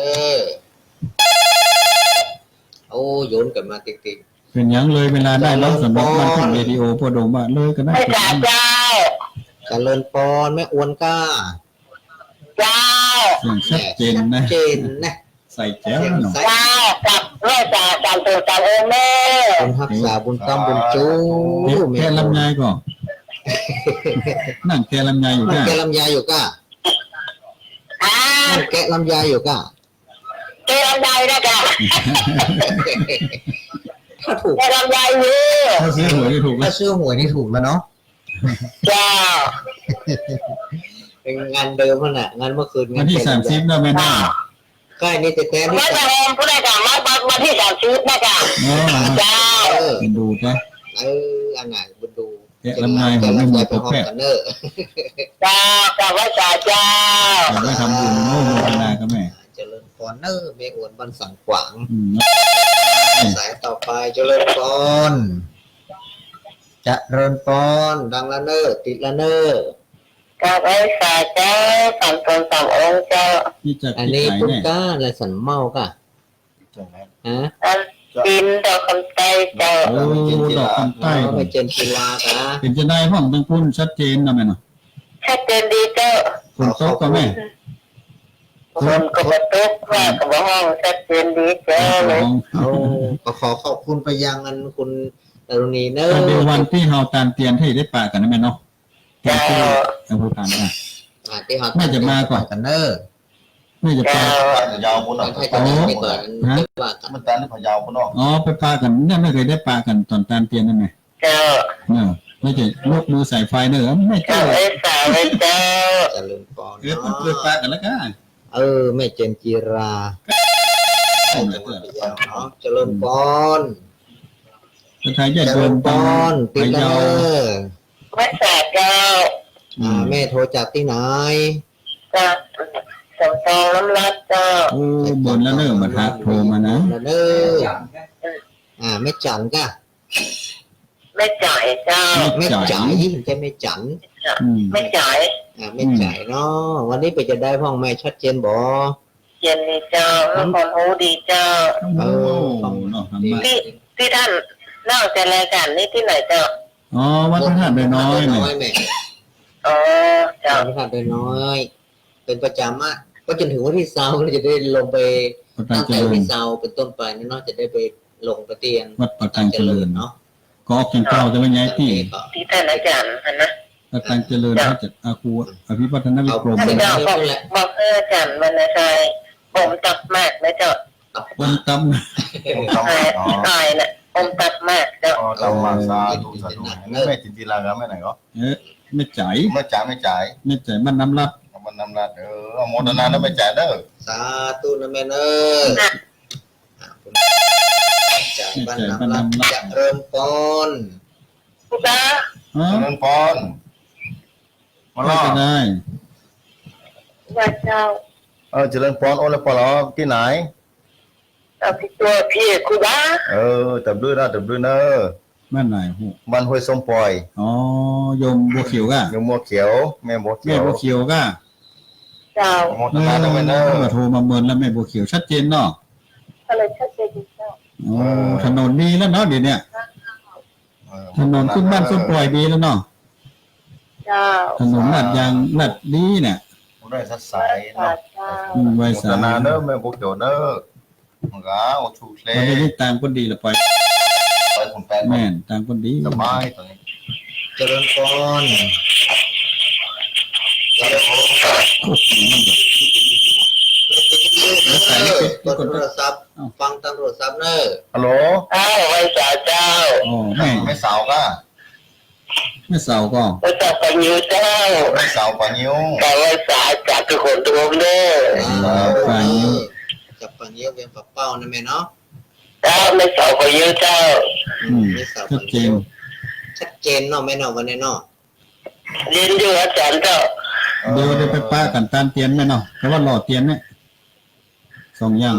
โอ้โยนกันมาติ๊ก เป็นยังเลยเวลาได้แล้วสำหรับมันเป็นเรดิโอพอดมว่าเลยก็ได้ ไม่สาเจ้า เจริญพรแม่อ้วนก้า เจ้า เสียงชัดเจนนะ เจนนะ ใส่แจ๋วเนาะ เจ้ากับไม่สาจำตูจำองค์แม่ บุญรักษาบุญตั้มบุญจู แค่ลำไยก่อนนั่งแค่ลำไยอยู่ มัน ได้ แกะลำไยอยู่ก้า อ่า มันแกะลำไยอยู่ก้า เกลำไยนะเจ้า ถ้าถูก เกลำไยอยู่ ถ้าซื้อหวยได้ถูกไหม ถ้าซื้อหวยนี่ถูกแล้วเนาะ เจ้า เป็นงานเดิมขนาดงานเมื่อคืน วันที่30เนาะแม่น้า ใกล้นี่จะแท้ที่ ไม่จะเองผู้ใดจะมาที่30นะเจ้า เนาะ เจ้า เป็นดูนะ อันไหนบุญดู แกะลำไยผมไม่มี ไป ตัว ห้อง แพทย์ กันเนอร์ เจ้ากับว่าจ่าเจ้า อยากได้ทำบุญโน้โมทนากับแม่ เจริญพรเนอร์เมอ้วนบันสังขวาง สายต่อไปเจริญพรเจริญพรดังละเนอร์ติดละเนอร์ กับไอ้สาเจ้าสามตนสามองค์เจ้า ที่จะ อัน ติด นี้ ไหน พุท แน่ ธาและสันเมากะฮะ อันดินดอกคำไตเจ้า โอ้ดอกคำใต้ ไปเจนกีฬากะ เป็นจะได้ห้องตั้งพุ่นชัดเจนนะแม่เนาะ ชัดเจนดีเจ้า คนโต๊ะก็แม่ คนกับตุ๊กว่ากับห้องชัดเจนดีเจ้าเลย เอาก็ขอขอบคุณไปยังอันคุณดารุณีเนอร์ เดี๋ยววันที่เฮาตานเตียนให้ได้ปากกันนะแม่เนาะ เจ้า เอาพูดกันนะ ที่เขา น่าจะมาก่อน กันเนอร์ ไม่จะไป เจ้า ยาวพุ่น มั เนาะ นให้จะได้ไปก่อนว่ากัน มันตานี่พยาวพุ่นเนาะ อ๋อไปปากันเนี่ยไม่เคยได้ปากันตอนตานเตียนนั่นไง เจ้า เนาะไม่จะยกมือใส่ไฟเนอะไม่ กั เจ้า บไอ้สาวเลยเจ้า เจริญพร เออต้องเคยปากันแล้วกัน แม่เจนจีราเนาะเจริญพร สถานญา เจ ติโย ริ ม ญพ ตัง ร พ ติด ะ ละ เยา เนอร์ ไม่สาเจ้า แม่โทรจากที่ไหน จากสมทองน้ำรัดเจ้า โอ้บนแล้วเนอะมาทักโทรมานะ ละเนอร์ไม่จันกะ ไม่จ่ายเจ้า ไม่จ่ายจะไม่จัน อืม ไม่จ่าย ไม่จ่ายเนาะวันนี้ไปจะได้พ่องแม่ชัดเจนบ่ เย็นดีเจ้าแล้วคนหูดีเจ้า โอ้เนาะทำมา ที่ท่านเล่าแต่รายการนี้ที่ไหนเจ้า อ๋อวัดพระธาตุน้อยเนี่ย แม่ อ๋อเจ้า วัดพระธาตุน้อย เป็นประจำอ่ะก็จนถึงวันที่เสาร์เราจะได้ลงไป วัดตั ตั้ ง ง เจ แต่ ริ วัน ญ ที่เสาร์เป็นต้นไปนี่เนาะจะได้ไปลงประเตียน วัดประตังเจริญ เนาะ ก็ออกจังเก่าแต่ว่าย้ายที่ ที่ท่านอาจารย์นะ วัดตังเจริญเขาจะอาคูอภิวัฒนวิกรม ท่านเจ้าบอกเพื่ออาจารย์วันนายผมตักมากนะเจ้า วันตำ ตายน่ะผมตักมากเจ้า ตามมาสาธุแม่จินจิลากันแม่ไหนก็ ไม่จ่าย ไม่จ่าย ไม่จ่ายมันน้ำรับ มันนำรัดโมทนาแล้วไม่จ่ายเด้อ สาธุนะแม่เนอจากบ้านน้ำรับจะเริ่มต้น คุณตา อ๋อ เงินปอนมา ก็ ล่อ จะได้ ว่าเจ้า เจริญปอนโอ้แล้วปอล้อที่ไหน เอาพี่ตัวพี่คุณตา ตับด้วยนะตับด้วยเนอะ บ้านไหนหู บ้านห้วยส้มปล่อย อ๋อโยมบัวเขียวก่ะ ยมมัวเขียว แม่บัวเขี แม่ ยว บัวเขียวก่ะ เจ้า โมทนาแล้วไม่เนอะ มาโทรมาเมินแล้วแม่บัวเขียวชัดเจนเนาะ อะไรชัดเจนเจ้า อ๋อถนนดีแล้วเนาะเดี๋ยวนี้ถนนขึ้นบ้านขึ้นปล่อยดีแล้วเนาะ เจ้า ถนนลาดยางลาดดีเนี่ย ได้สัดสายเนาะ เจ้า ไว โม สา ทนาเนอะแม่บัวเขียวเนอะมันก็โอ้ชูเล่ วันนี้ตามคนดีละไป ไปขุนแปน แม่นตามคนดี สบายตอนนี้ เจริญพรเจ กดโทรศัพท์ฟังตำรวจซับเนอร์ ฮัลโหล อ้าวไว้สาเจ้า อ๋อแม่ ไม่สาวก็ แม่สาวก็ ไว้สาปัญญูเจ้า ไม่สาวปานิ้ว แต่ไว้สาจากทุกคนทุกคนเด้อ ปลานิ้ว จับปลานิ้วเวียงปลาเป้านะแม่เนาะ เจ้าไม่สาปัญญูเจ้า ไม่สาว ชัดเจน ชัดเจนเนาะแม่เนาะวันนี้เนาะ เรียนอยู่อาจารย์เจ้า เดี๋ยวได้ไปป้ากันตามเตียนแม่เนาะแต่ว่าหล่อเตียนเนี่ยสองอย่าง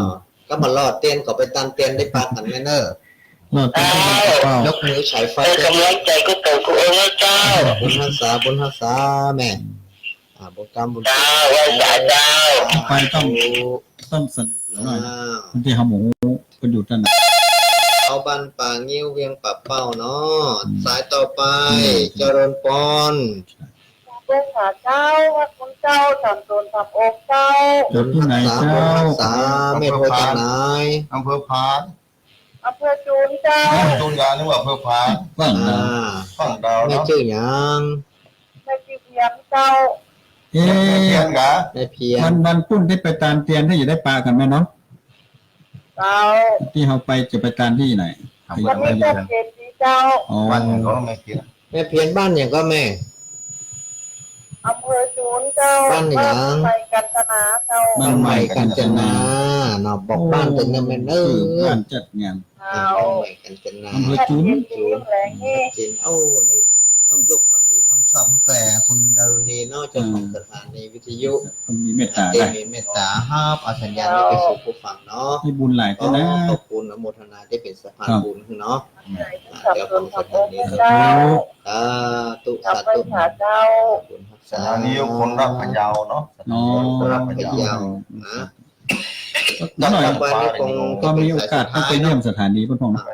ก็มาลอดเตียนก็ไปตามเตียนได้ปากกันแม่เนอร์ หล่อเตียนก็เป็นเป้าย กมือฉายไฟ เป็นกำลังใจก็เติมกูเองนะเจ้า บุญฮัสสาบุญฮัสสาแม่บุญกรรมบุญ เจ้าไว้สาเจ้า ไปต้องเสนอหน่อยบางทีเขาหมูก็อยู่ด้านไหน เอาบันป่างิ้วเวียงปลาเป้าเนาะสายต่อไปเจริญปอน เจ้าขาเจ้าวัดคุณเจ้าทำตนทำอกเจ้า จบที่ไหนเจ้า สาไม่โทรจากไหน อำเภอพาน อำเภอจูนเจ้า จูนยานึกว่าอำเภอพาน ว่างนะ ฝั่งดาว ไม่ เนาะ ชื่อหยัง แม่จีเพียงเจ้า เอ๊ เทีย ะ นกะ ไม่เพียง วันปุ้นได้ไปตามเตียนที่อยู่ได้ปลากันไหมเนาะ เจ้า ที่เขาไปจะไปตามที่ไหน วันนี้จะเจ็ดดีเจ้า อ๋อ วันก็ไม่เทียน แม่เพียนบ้านอย่างก็แม่ อำเภอจูนเจ้า บ้านหยัง ไปกันตนาเจ้า บ้านใหม่ กันจนาเนาะบอกบ้านตัวเนอร์แม่เนอ คือ ร์ บ้านจัดงาน เจ้า บ้านใหม่กันจนา อำเภอจูน จีนแรงนี่ จริงเอ้านี่ต้องยกความดีความชอบให้แก่คุณดารุณีเนอกจากของสถานีวิทยุ คนมีเมตตา ที่ ได้ มีเมตตาห้าบเอาสัญญาณนี้ไปสู่ผู้ฟังเนาะ ให้บุญหลาย ก็ ก็นะ ขอบคุณอนุโมทนาที่เป็นสะพานบุญเนาะ ทำตนทำอกเจ้า สาธุ ทำ สา ไป ธุ ขาเจ้า สถานีคนรักพะเยาเนาะ อ๋อ คนรักพะ พะ เยา เยานะ หน่อย ต่อไปนี่คง ก็มีโอกาสต้องไปเยี่ยมสถานีพ่อทองนะ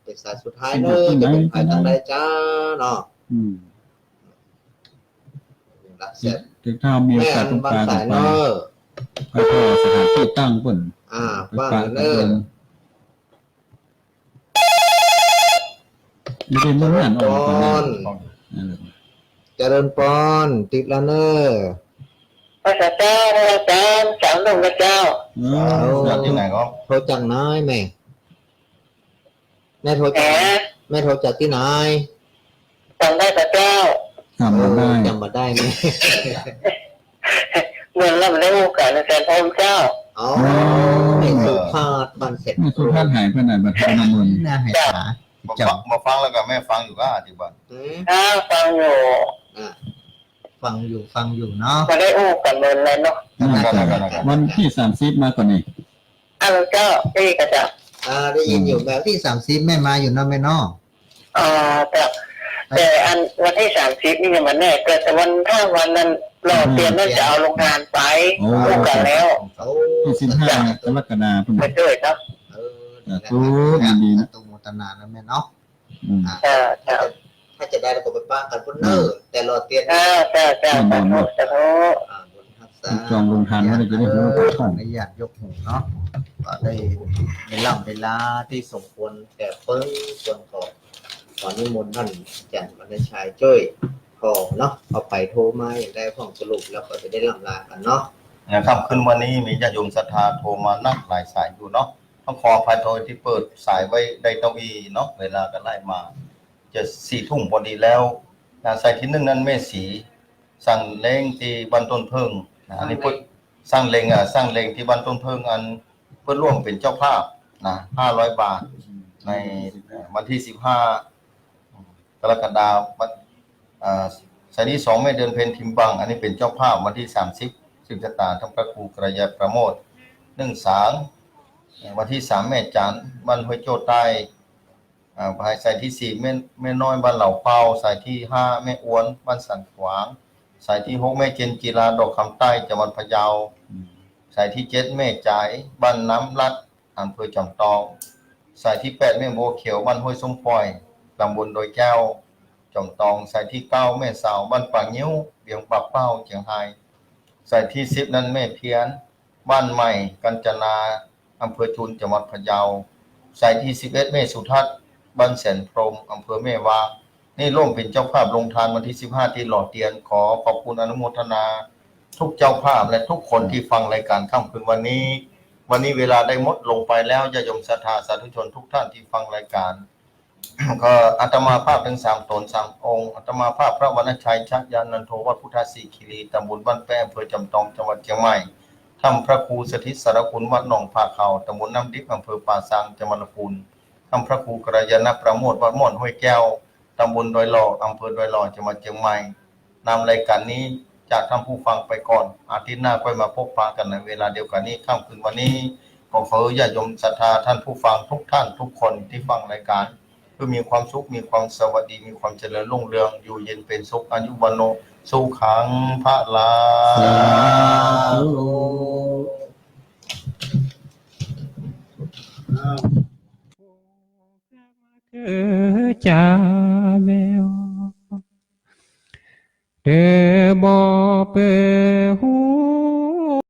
เป็นสายสุดท้ายเนอะจะเป็นใครทางใดจ้าเนาะ อืม รักเสร็จ ถึงถ้ามีโอ แม่ กา อั ส น ต้อง บาง ปลากั สาน ย ไป เนอะ ไปพอสถานที่ตั้งเปิ่น ไป บ้าง ปลา เน กั อะ นไม่ได้มุ่งมั่นออกมาก่อนนะ เจริญปอนติดละเนอะ ไว้สาเจ้าไว้สาสามหนุ่มนะเจ้า เอ จากที่ไหนก็ โทรจากไหนแม่แม่โทร แหม จากแม่โทรจากที่ไหน จำได้สาเจ้า ทำมาได้ จำมาได้ไหม เมื่อเราไม่ได้โอกาสในการพบเจ้า อ๋อไม่สุภาพบันเสร็จ ไม่สุภาพหายไปไหนบัดนี้น้ำมัน น่าหายขา มาฟังแล้วก็แม่ฟังอยู่ก็อธิบาย อ้าวฟังอยู่ ฟังอยู่เนาะ มาได้อู้กันเมินเลยเนาะ วันที่30มาก่อนนี่ อ้าวเจ้าพี่กระจ้า ได้ยินอยู่แบบที่30แม่มาอยู่เนาะแม่เนาะ แต่อันวันที่30นี่ยังมันแน่เกิดแต่วันถ้าวันนั้นหล่อเตรียมนั่นจะเอาโรงงานไปอู้กันแล้ว ที่15กรกฎาคม ไปด้วยเนาะ ดีนะ ตุโมตนานะแม่เนาะ อืม เจ้าเจ้า ถ้าจะได้เราก็ไปป้ากันพุ่นเนอร์แต่รอเตียน เจ้าเจ้าเจ้าขอโทษขอโทษ บุญทักษะ จองลงทานไว้เลยจะได้รู้ว่าของ ไม่อยากยกหูเนาะก็ได้เวลาที่สมควรแต่เพิ่งส่วนของขอนิมนต์ท่านอาจารย์บรรณชัยช่วยขอเนาะเอาไปโทรมาอย่างได้ของสรุปแล้วก็จะได้ลำลากันเนาะ นะครับขึ้นวันนี้มีญาติโยมศรัทธาโทรมานักหลายสายอยู่เนาะต้องขออภัยโดยที่เปิดสายไว้ได้เต้าอี้เนาะเวลาก็ไล่มาจะ4 ทุ่มพอดีแล้วสายที่1นั้นแม่สีสั่งเลงที่บ้านต้นเพิ่งอันนี้เพิ่นสร้างเลงที่บ้านต้นเพิ่งอันเพื่อร่วมเป็นเจ้าภาพนะ500 บาทในวันที่15กรกฎาคมสายที่2แม่เดือนเพ็ญทิมบังอันนี้เป็นเจ้าภาพวันที่30ซึ่งชะตาทำพระครูกระยาประโมท1 สางวันที่3แม่จันทร์บ้านห้วยโจใต้สายที่4แม่น้อยบ้านเหล่าเปาสายที่5แม่อ้วนบ้านสันขวางสายที่6แม่เจนกีฬาดอกคำใต้จังหวัดพะเยาสายที่7แม่จ่ายบ้านน้ำลัดอำเภอจอมทองสายที่8แม่บัวเขียวบ้านห้วยส้มปล่อยตำบลโดยแก้วจอมทองสายที่9แม่สาวบ้านป่างิ้วเบียงปากเป้าเชียงรายสายที่10นั้นแม่เพียนบ้านใหม่กัญจนาอำเภอชุนจังหวัดพะเยาสายที่11แม่สุทัศน์บ้านแสนพรมอำเภอแม่วานี่ร่วมเป็นเจ้าภาพลงทานวันที่15ที่หล่อเตียนขอขอบคุณอนุโมทนา ทุกเจ้าภาพและทุกคนที่ฟังรายการค่ำคืนวันนี้เวลาได้หมดลงไปแล้วญาติโยมศรัทธาสาธุชนทุกท่านที่ฟังรายการ ก็อาตมาภาพทั้ง3 ตน 3 องค์อาตมาภาพพระวรรณชัยชัยยานันโทวัดพุทธศรีคีรีตำบลบ้านแป้อำเภอจำตองจังหวัดเชียงใหม่ถ้ำพระครูสถิตสารคุณวัดหนองผาเขาตำบลน้ำดิบอำเภอป่าซางจังหวัดลำพูนถ้ำพระครูกระยาณประโมทวัดม่อนห้วยแก้วตำบลดอยหล่ออำเภอดอยหล่อจังหวัดเชียงใหม่นำรายการนี้จากท่านผู้ฟังไปก่อนอาทิตย์หน้าค่อยมาพบปะกันในเวลาเดียวกันนี้ค่ำคืนวันนี้ขอญาติโยมศรัทธาท่านผู้ฟังทุกท่านทุกคนที่ฟังรายการเพื่อมีความสุขมีความสวัสดีมีความเจริญรุ่งเรืองอยู่เย็นเป็นสุขอายุวันโนสุขังพระลา จาเวลเดอบ่เปหู